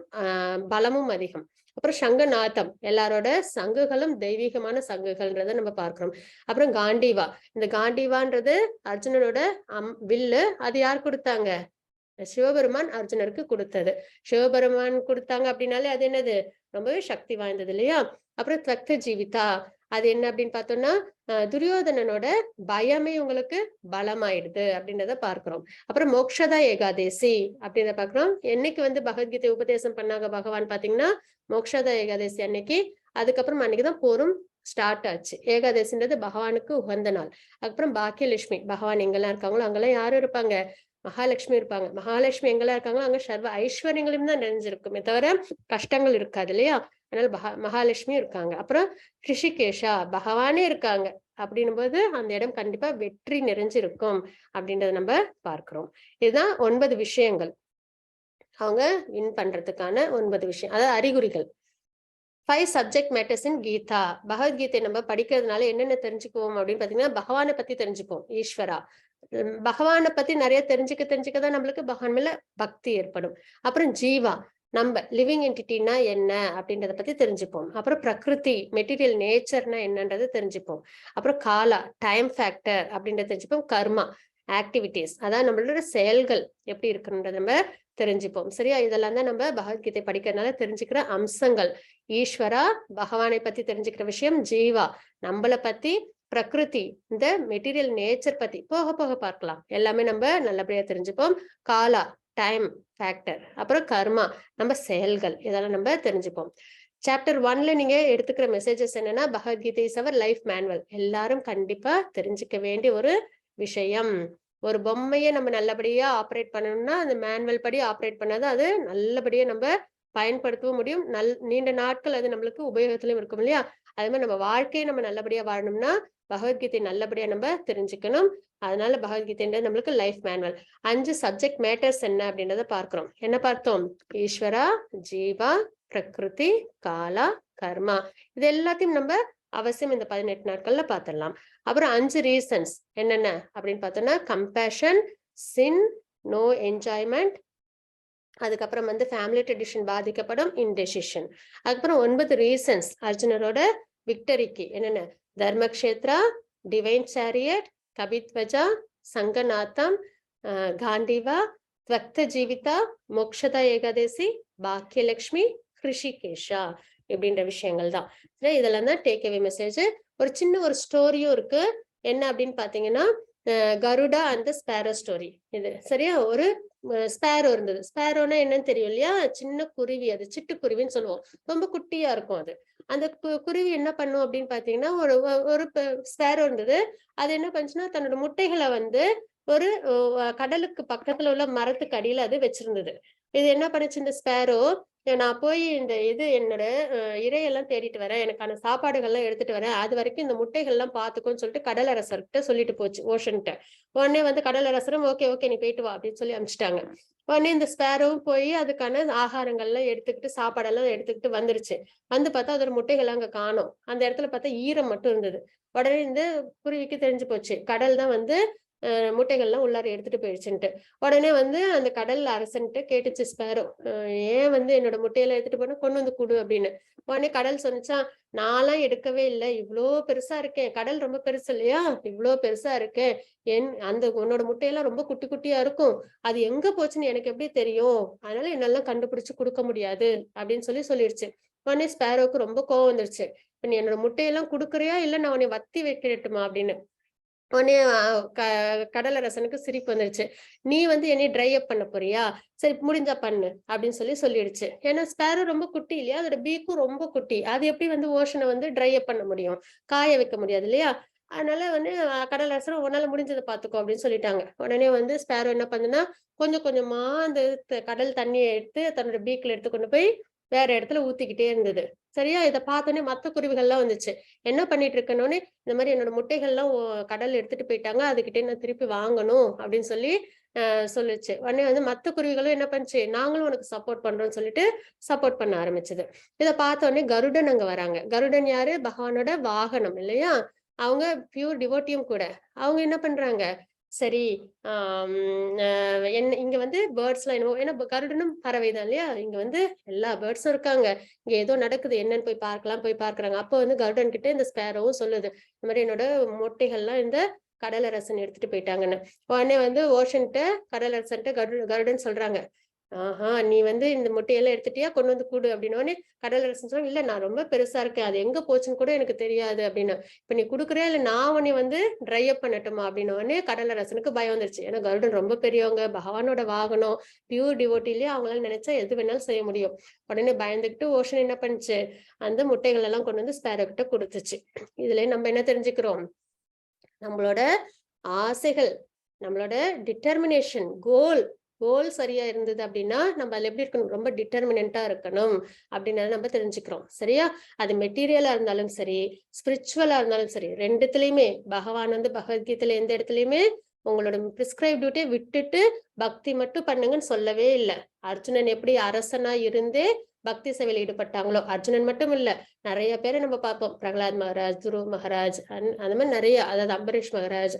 Speaker 1: பலமும் அதிகம். அப்புறம் சங்கநாதம், எல்லாரோட சங்குகளும் தெய்வீகமான சங்குகள்ன்றத நம்ம பார்க்கிறோம். அப்புறம் காண்டீவா, இந்த காண்டீவான்றது அர்ஜுனனோட வில்லு, அது யார் கொடுத்தாங்க, சிவபெருமான் அர்ஜுனருக்கு கொடுத்தது. சிவபெருமான் கொடுத்தாங்க அப்படின்னாலே அது என்னது, ரொம்பவே சக்தி வாய்ந்தது இல்லையா? அப்புறம் தக்த ஜீவிதா, அது என்ன அப்படின்னு பார்த்தோம்னா துரியோதனனோட பயமே உங்களுக்கு பலமாயிடுது அப்படின்றத பார்க்கிறோம். அப்புறம் மோக்ஷதா ஏகாதேசி அப்படின்றத பார்க்கிறோம். என்னைக்கு வந்து பகவத்கீதை உபதேசம் பண்ணாங்க பகவான் பாத்தீங்கன்னா மோக்ஷதா ஏகாதேசி அன்னைக்கு. அதுக்கப்புறம் அன்னைக்குதான் போரும் ஸ்டார்ட் ஆச்சு. ஏகாதசின்றது பகவானுக்கு உகந்த நாள். அதுக்கப்புறம் பாக்கியலட்சுமி, பகவான் எங்கெல்லாம் இருக்காங்களோ அங்கெல்லாம் யாரும் இருப்பாங்க, மகாலட்சுமி இருப்பாங்க. மகாலட்சுமி எங்கெல்லாம் இருக்காங்களோ அங்க சர்வ ஐஸ்வர்யங்களும் தான் நிறைஞ்சிருக்குமே தவிர கஷ்டங்கள் இருக்காது இல்லையா? அதனால மகாலட்சுமி இருக்காங்க. அப்புறம் ரிஷிகேஷா, பகவானே இருக்காங்க அப்படின்னும் போது அந்த இடம் கண்டிப்பா வெற்றி நிறைஞ்சிருக்கும் அப்படின்றத நம்ம பார்க்கிறோம். இதுதான் 9 விஷயங்கள் அவங்க வின் பண்றதுக்கான 9 விஷயம், அதாவது அறிகுறிகள். 5 subject matters in Gita. Bhagavad Gita நம்ம படிக்கிறதுனால என்னென்ன தெரிஞ்சுக்குவோம் அப்படின்னு பாத்தீங்கன்னா, பகவானை பத்தி தெரிஞ்சுப்போம். ஈஸ்வரா பகவானை பத்தி நிறைய தெரிஞ்சுக்கதான் நம்மளுக்கு பகவான் மேல பக்தி ஏற்படும். அப்புறம் ஜீவா, நம்ம லிவிங் என்டிட்டினா என்ன அப்படின்றத பத்தி தெரிஞ்சுப்போம். அப்புறம் பிரகிருதி, மெட்டீரியல் நேச்சர்னா என்னன்றது தெரிஞ்சுப்போம். அப்புறம் காலா, டைம் ஃபேக்டர் அப்படின்றத தெரிஞ்சுப்போம். கர்மா, ஆக்டிவிட்டிஸ், அதான் நம்மளோட செயல்கள் எப்படி இருக்குன்றத நம்ம தெரிஞ்சுப்போம். சரியா? இதெல்லாம் தான் நம்ம பகவத்கீதை படிக்கிறதுனால தெரிஞ்சுக்கிற அம்சங்கள். ஈஸ்வரா, பகவானை பத்தி தெரிஞ்சுக்கிற விஷயம். ஜீவா, நம்மளை பத்தி. பிரகிருதி, இந்த மெட்டீரியல் நேச்சர் பத்தி போக போக பார்க்கலாம். எல்லாமே நம்ம நல்லபடியா தெரிஞ்சுப்போம். காலா, டைம் ஃபேக்டர். அப்புறம் கர்மா, நம்ம செயல்கள். இதெல்லாம் நம்ம தெரிஞ்சுப்போம். சாப்டர் 1ல நீங்க எடுத்துக்கிற மெசேஜஸ் என்னன்னா, Bhagavad Gita is our life manual. எல்லாரும் கண்டிப்பா தெரிஞ்சுக்க வேண்டிய ஒரு விஷயம். ஒரு பொம்மையை நம்ம நல்லபடியா ஆப்ரேட் பண்ணணும்னா அந்த மேனுவல் படி ஆப்ரேட் பண்ணாதான் அது நல்லபடியா நம்ம பயன்படுத்தவும் முடியும். நீண்ட நாட்கள் அது நம்மளுக்கு உபயோகத்திலும் இருக்கும் இல்லையா? அதே மாதிரி நம்ம வாழ்க்கையை நம்ம நல்லபடியா வாழணும்னா பகவத்கீதை நல்லபடியா நம்ம தெரிஞ்சுக்கணும். அதனால பகவத்கீதை நம்மளுக்கு லைஃப் மேனுவல். 5 சப்ஜெக்ட் மேட்டர்ஸ் என்ன அப்படின்றத பார்க்கிறோம். என்ன பார்த்தோம்? ஈஸ்வரா, ஜீவா, பிரகிருதி, காலா, கர்மா. இது எல்லாத்தையும் நம்ம அவசியம் இந்த 18 நாட்கள்ல பார்த்திடலாம். அப்புறம் 5 ரீசன்ஸ் என்னென்ன அப்படின்னு பார்த்தோம்னா, கம்பேஷன், சின், நோ என்ஜாய்மெண்ட், அதுக்கப்புறம் வந்து ஃபேமிலி ட்ரெடிஷன் பாதிக்கப்படும், இன்டெசிஷன். அதுக்கப்புறம் 9 ரீசன்ஸ் அர்ஜுனரோட விக்டரிக்கு என்னென்ன? தர்மக்ஷேத்ரா, டிவைன் சேரியட், கபித்வஜா, சங்கநாதம், காண்டிவா, துவக்த ஜீவிதா, மோக்ஷதா ஏகாதேசி, பாக்கியலட்சுமி, ஹிருஷிகேஷா இப்படின்ற விஷயங்கள் தான். இதெல்லாம் தான் டேக் அவே மெசேஜ். ஒரு சின்ன ஒரு ஸ்டோரியும் இருக்கு. என்ன அப்படின்னு பாத்தீங்கன்னா, கருடா அண்ட் ஸ்பேரோ ஸ்டோரி. இது சரியா? ஒரு ஸ்பேரோ இருந்தது. ஸ்பேரோனா என்னன்னு தெரியும் இல்லையா? சின்ன குருவி, அது சிட்டுக்குருவின்னு சொல்லுவோம். ரொம்ப குட்டியா இருக்கும் அது. அந்த குருவி என்ன பண்ணும் அப்படின்னு பாத்தீங்கன்னா, ஒரு ஸ்பேரோ இருந்தது. அது என்ன பண்ணுச்சுன்னா, தன்னோட முட்டைகளை வந்து ஒரு கடலுக்கு பக்கத்துல உள்ள மரத்துக்கு அடியில அது வச்சிருந்தது. இது என்ன பண்ணுச்சு இந்த ஸ்பேரோ, நான் போய் இந்த என்னோட இரையெல்லாம் தேடிட்டு வரேன், எனக்கான சாப்பாடுகள்லாம் எடுத்துட்டு வரேன், அது வரைக்கும் இந்த முட்டைகள்லாம் பாத்துக்கோன்னு சொல்லிட்டு கடலரசர்கிட்ட சொல்லிட்டு போச்சு, ஓஷன்கிட்ட. உடனே வந்து கடலரசரும் ஓகே ஓகே நீ போயிட்டு வா அப்படின்னு சொல்லி அனுப்பிச்சிட்டாங்க. உடனே இந்த ஸ்பேரோவும் போய் அதுக்கான ஆகாரங்கள்லாம் எடுத்துக்கிட்டு சாப்பாடெல்லாம் எடுத்துக்கிட்டு வந்துருச்சு. வந்து பார்த்தா அதோட முட்டைகள் அங்க காணோம். அந்த இடத்துல பார்த்தா ஈரம் மட்டும் இருந்தது. உடனே இந்த குருவிக்கு தெரிஞ்சு போச்சு, கடல் தான் வந்து முட்டைகள்லாம் உள்ளார எடுத்துட்டு போயிடுச்சுன்ட்டு. உடனே வந்து அந்த கடல் அரசன்ட்டு கேட்டுச்சு ஸ்பேரோ, ஏன் வந்து என்னோட முட்டையெல்லாம் எடுத்துட்டு போனா, கொண்டு வந்து கொடு அப்படின்னு. உடனே கடல் சொன்னிச்சா, நான்லாம் எடுக்கவே இல்லை, இவ்வளோ பெருசா இருக்கேன், கடல் ரொம்ப பெருசு இல்லையா, இவ்வளோ பெருசா இருக்கேன், உன்னோட முட்டையெல்லாம் ரொம்ப குட்டி குட்டியா இருக்கும், அது எங்க போச்சுன்னு எனக்கு எப்படி தெரியும், அதனால என்னெல்லாம் கண்டுபிடிச்சு கொடுக்க முடியாது அப்படின்னு சொல்லிடுச்சு. உடனே ஸ்பேரோவுக்கு ரொம்ப கோவம் வந்துருச்சு. இப்ப நீ என்னோட முட்டையெல்லாம் கொடுக்குறியா இல்ல நான் உன்னை வத்தி வைக்கட்டுமா அப்படின்னு. உடனே கடலரசனுக்கு சிரிப்பு வந்துருச்சு. நீ வந்து என்னை ட்ரை அப் பண்ண போறியா, சரி முடிஞ்சா பண்ணு அப்படின்னு சொல்லிடுச்சு. ஏன்னா ஸ்பேரோ ரொம்ப குட்டி இல்லையா, அதோட பீக்கும் ரொம்ப குட்டி, அது எப்படி வந்து ஓஷனை வந்து ட்ரை அப் பண்ண முடியும், காய வைக்க முடியாது இல்லையா? அதனால வந்து கடலரசன் உன்னால முடிஞ்சதை பாத்துக்கோ அப்படின்னு சொல்லிட்டாங்க. உடனே வந்து ஸ்பேரோ என்ன பண்ணுன்னா, கொஞ்சம் கொஞ்சமா அந்த கடல் தண்ணியை எடுத்து தன்னோட பீக்ல எடுத்து கொண்டு போய் வேற இடத்துல ஊத்திக்கிட்டே இருந்தது. சரியா? இதை பார்த்தோன்னே மத்த குருவிகள்லாம் வந்துச்சு. என்ன பண்ணிட்டு இருக்கனோன்னு, இந்த மாதிரி என்னோட முட்டைகள்லாம் கடல் எடுத்துட்டு போயிட்டாங்க, அதுகிட்ட நான் திருப்பி வாங்கணும் அப்படின்னு சொல்லுச்சு. உடனே வந்து மத்த குருவிகளும் என்ன பண்ணுச்சு, நாங்களும் உனக்கு சப்போர்ட் பண்றோம்னு சொல்லிட்டு சப்போர்ட் பண்ண ஆரம்பிச்சது. இதை பார்த்த உடனே கருடன் அங்க வராங்க. கருடன் யாரு? பகவானோட வாகனம் இல்லையா? அவங்க பியூர் டிவோட்டியும் கூட. அவங்க என்ன பண்றாங்க, சரி இங்க வந்து பேர்ட்ஸ் எல்லாம் என்னவோ, ஏன்னா கருடனும் பறவைதான் இல்லையா, இங்க வந்து எல்லா பேர்ட்ஸும் இருக்காங்க, இங்க ஏதோ நடக்குது என்னன்னு போய் பார்க்கலாம், போய் பார்க்கறாங்க. அப்போ வந்து கருடன் கிட்ட இந்த ஸ்பேரோவும் சொல்லுது, இந்த மாதிரி என்னோட முட்டைகள்லாம் இந்த கடலரசன் எடுத்துட்டு போயிட்டாங்கன்னு. உடனே வந்து ஓஷன்ட்ட கடலரசன்ட்ட கருடன் சொல்றாங்க, நீ வந்து இந்த முட்டையெல்லாம் எடுத்துட்டியா, கொண்டு வந்து கூடு அப்படின்னோடனே கடலரசன் சொல்றாங்க, இல்ல நான் ரொம்ப பெருசா இருக்கேன், அது எங்க போச்சுன்னு கூட எனக்கு தெரியாது அப்படின்னு. இப்ப நீ குடுக்குறியா இல்ல நான் உன்னை வந்து ட்ரை அப் பண்ணட்டுமா அப்படின்னு. உடனே கடலரசனுக்கு பயம் வந்துருச்சு. ஏன்னா கருடன் ரொம்ப பெரியவங்க, பகவானோட வாகனம், பியூர் டிவோட்டிலேயே அவங்களால நினைச்சா எது வேணாலும் செய்ய முடியும். உடனே பயந்துகிட்டு ஓஷன் என்ன பண்ணுச்சு, அந்த முட்டைகள் எல்லாம் கொண்டு வந்து ஸ்பேரோ கிட்ட கொடுத்துச்சு. இதுல நம்ம என்ன தெரிஞ்சுக்கிறோம், நம்மளோட ஆசைகள், நம்மளோட டிட்டர்மினேஷன், கோல் சரியா இருந்தது அப்படின்னா நம்ம அதுல எப்படி இருக்கணும், ரொம்ப டிட்டர்மினண்டா இருக்கணும் அப்படின்னு நம்ம தெரிஞ்சுக்கிறோம். சரியா? அது மெட்டீரியலா இருந்தாலும் சரி, ஸ்பிரிச்சுவலா இருந்தாலும் சரி, ரெண்டுத்துலயுமே பகவான் வந்து பகவத்கீதையில எந்த இடத்துலயுமே உங்களோட பிரிஸ்கிரைப் டியூட்டியை விட்டுட்டு பக்தி மட்டும் பண்ணுங்கன்னு சொல்லவே இல்லை. அர்ஜுனன் எப்படி அரசனா இருந்தே பக்தி சேவையில் ஈடுபட்டாங்களோ, அர்ஜுனன் மட்டும் இல்ல, நிறைய பேரை நம்ம பார்ப்போம். பிரகலாத் மகாராஜ், துருவ மகாராஜ், அந்த மாதிரி நிறைய, அதாவது அம்பரீஷ் மகாராஜ்,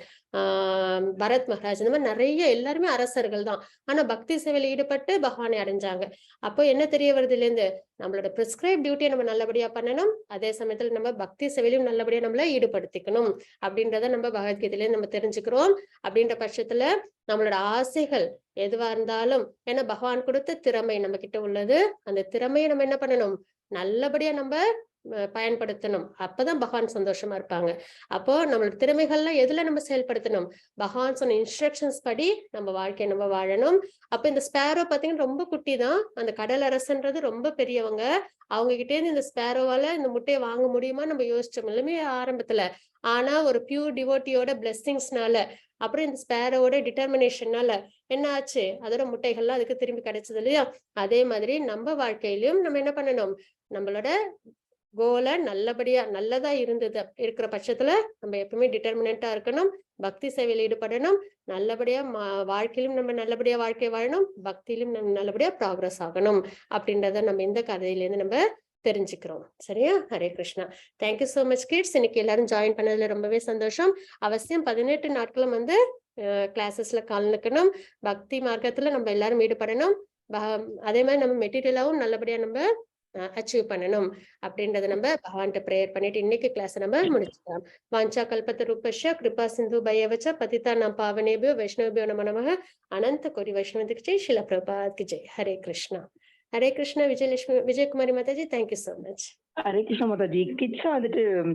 Speaker 1: பரத் மகாராஜ், இந்த மாதிரி நிறைய எல்லாருமே அரசர்கள் தான். ஆனா பக்தி சேவையில் ஈடுபட்டு பகவானை அடைஞ்சாங்க. அப்போ என்ன தெரிய வருது இதுல இருந்து, நம்மளோட பிரிஸ்கிரைப் டியூட்டியை நம்ம நல்லபடியா பண்ணணும், அதே சமயத்துல நம்ம பக்தி சேவையிலும் நல்லபடியா நம்மள ஈடுபடுத்திக்கணும் அப்படின்றத நம்ம பகவத்கீதையில நம்ம தெரிஞ்சுக்கிறோம். அப்படின்ற பட்சத்துல நம்மளோட ஆசைகள் எதுவா இருந்தாலும், ஏன்னா பகவான் கொடுத்த திறமை நம்ம கிட்ட உள்ளது, அந்த திறமையை நம்ம என்ன பண்ணணும், நல்லபடியா நம்ம பயன்படுத்தணும். அப்பதான் பகவான் சந்தோஷமா இருப்பாங்க. அப்போ நம்மளோட திறமைகள்லாம் எதுல நம்ம செயல்படுத்தணும், பகவான் சொன்ன இன்ஸ்ட்ரக்ஷன்ஸ் படி நம்ம வாழ்க்கையை நம்ம வாழணும். அப்ப இந்த ஸ்பேரோ பாத்தீங்கன்னா ரொம்ப குட்டி தான், அந்த கடல் அரசன்றது ரொம்ப பெரியவங்க. அவங்க கிட்டே இருந்து இந்த ஸ்பேரோவால இந்த முட்டையை வாங்க முடியுமா நம்ம யோசிச்சோம் இல்லமே ஆரம்பத்துல. ஆனா ஒரு பியூர் டிவோட்டியோட பிளெஸிங்ஸ்னால, அப்புறம் இந்த ஸ்பேரோட டிட்டர்மினேஷனால என்ன ஆச்சு, அதோட முட்டைகள்லாம் அதுக்கு திரும்பி கிடைச்சது இல்லையா. அதே மாதிரி நம்ம வாழ்க்கையிலும் நம்ம என்ன பண்ணணும், நம்மளோட கோலை நல்லபடியா நல்லதா இருக்கிற பட்சத்துல நம்ம எப்பவுமே டிட்டர்மினண்டா இருக்கணும், பக்தி சேவையில் ஈடுபடணும், நல்லபடியா வாழ்க்கையிலும் நம்ம நல்லபடியா வாழ்க்கை வாழணும், பக்தியிலும் நம்ம நல்லபடியா ப்ராக்ரஸ் ஆகணும் அப்படின்றத நம்ம இந்த கதையில இருந்து நம்ம தெரிஞ்சுக்கிறோம். சரியா? Hare Krishna. Thank you so much kids. இன்னைக்கு எல்லாரும் ஜாயின் பண்ணதுல ரொம்பவே சந்தோஷம். அவசியம் 18 நாட்களும் வந்து கிளாஸஸ்ல கலந்துக்கணும். பக்தி மார்க்கத்துல நம்ம எல்லாரும் ஈடுபடணும். அதே மாதிரி நம்ம மெட்டீரியலாவும் நல்லபடியா நம்ம அச்சீவ் பண்ணணும் அப்படின்றத நம்ம பகவான்கிட்ட பிரேயர் பண்ணிட்டு இன்னைக்கு கிளாஸ் நம்ம முடிச்சுக்கலாம். வாஞ்சா கல்பத்த ரூபஸ்ய கிருபா சிந்து பயவச்ச பதிதா நாம் பாவனேபியோ வைஷ்ணவேபியோ நமோ நமः. அனந்த கோடி வைஷ்ணவத்துக்கு ஜெய். ஷில பிரபாத்க்கு ஜெய். ஹரே கிருஷ்ணா. ஹரே கிருஷ்ணா. விஜயகுமாரி மாதாஜி, thank you so much.
Speaker 2: Hare Krishna மாதாஜி. கிட்ஸ் வந்துட்டு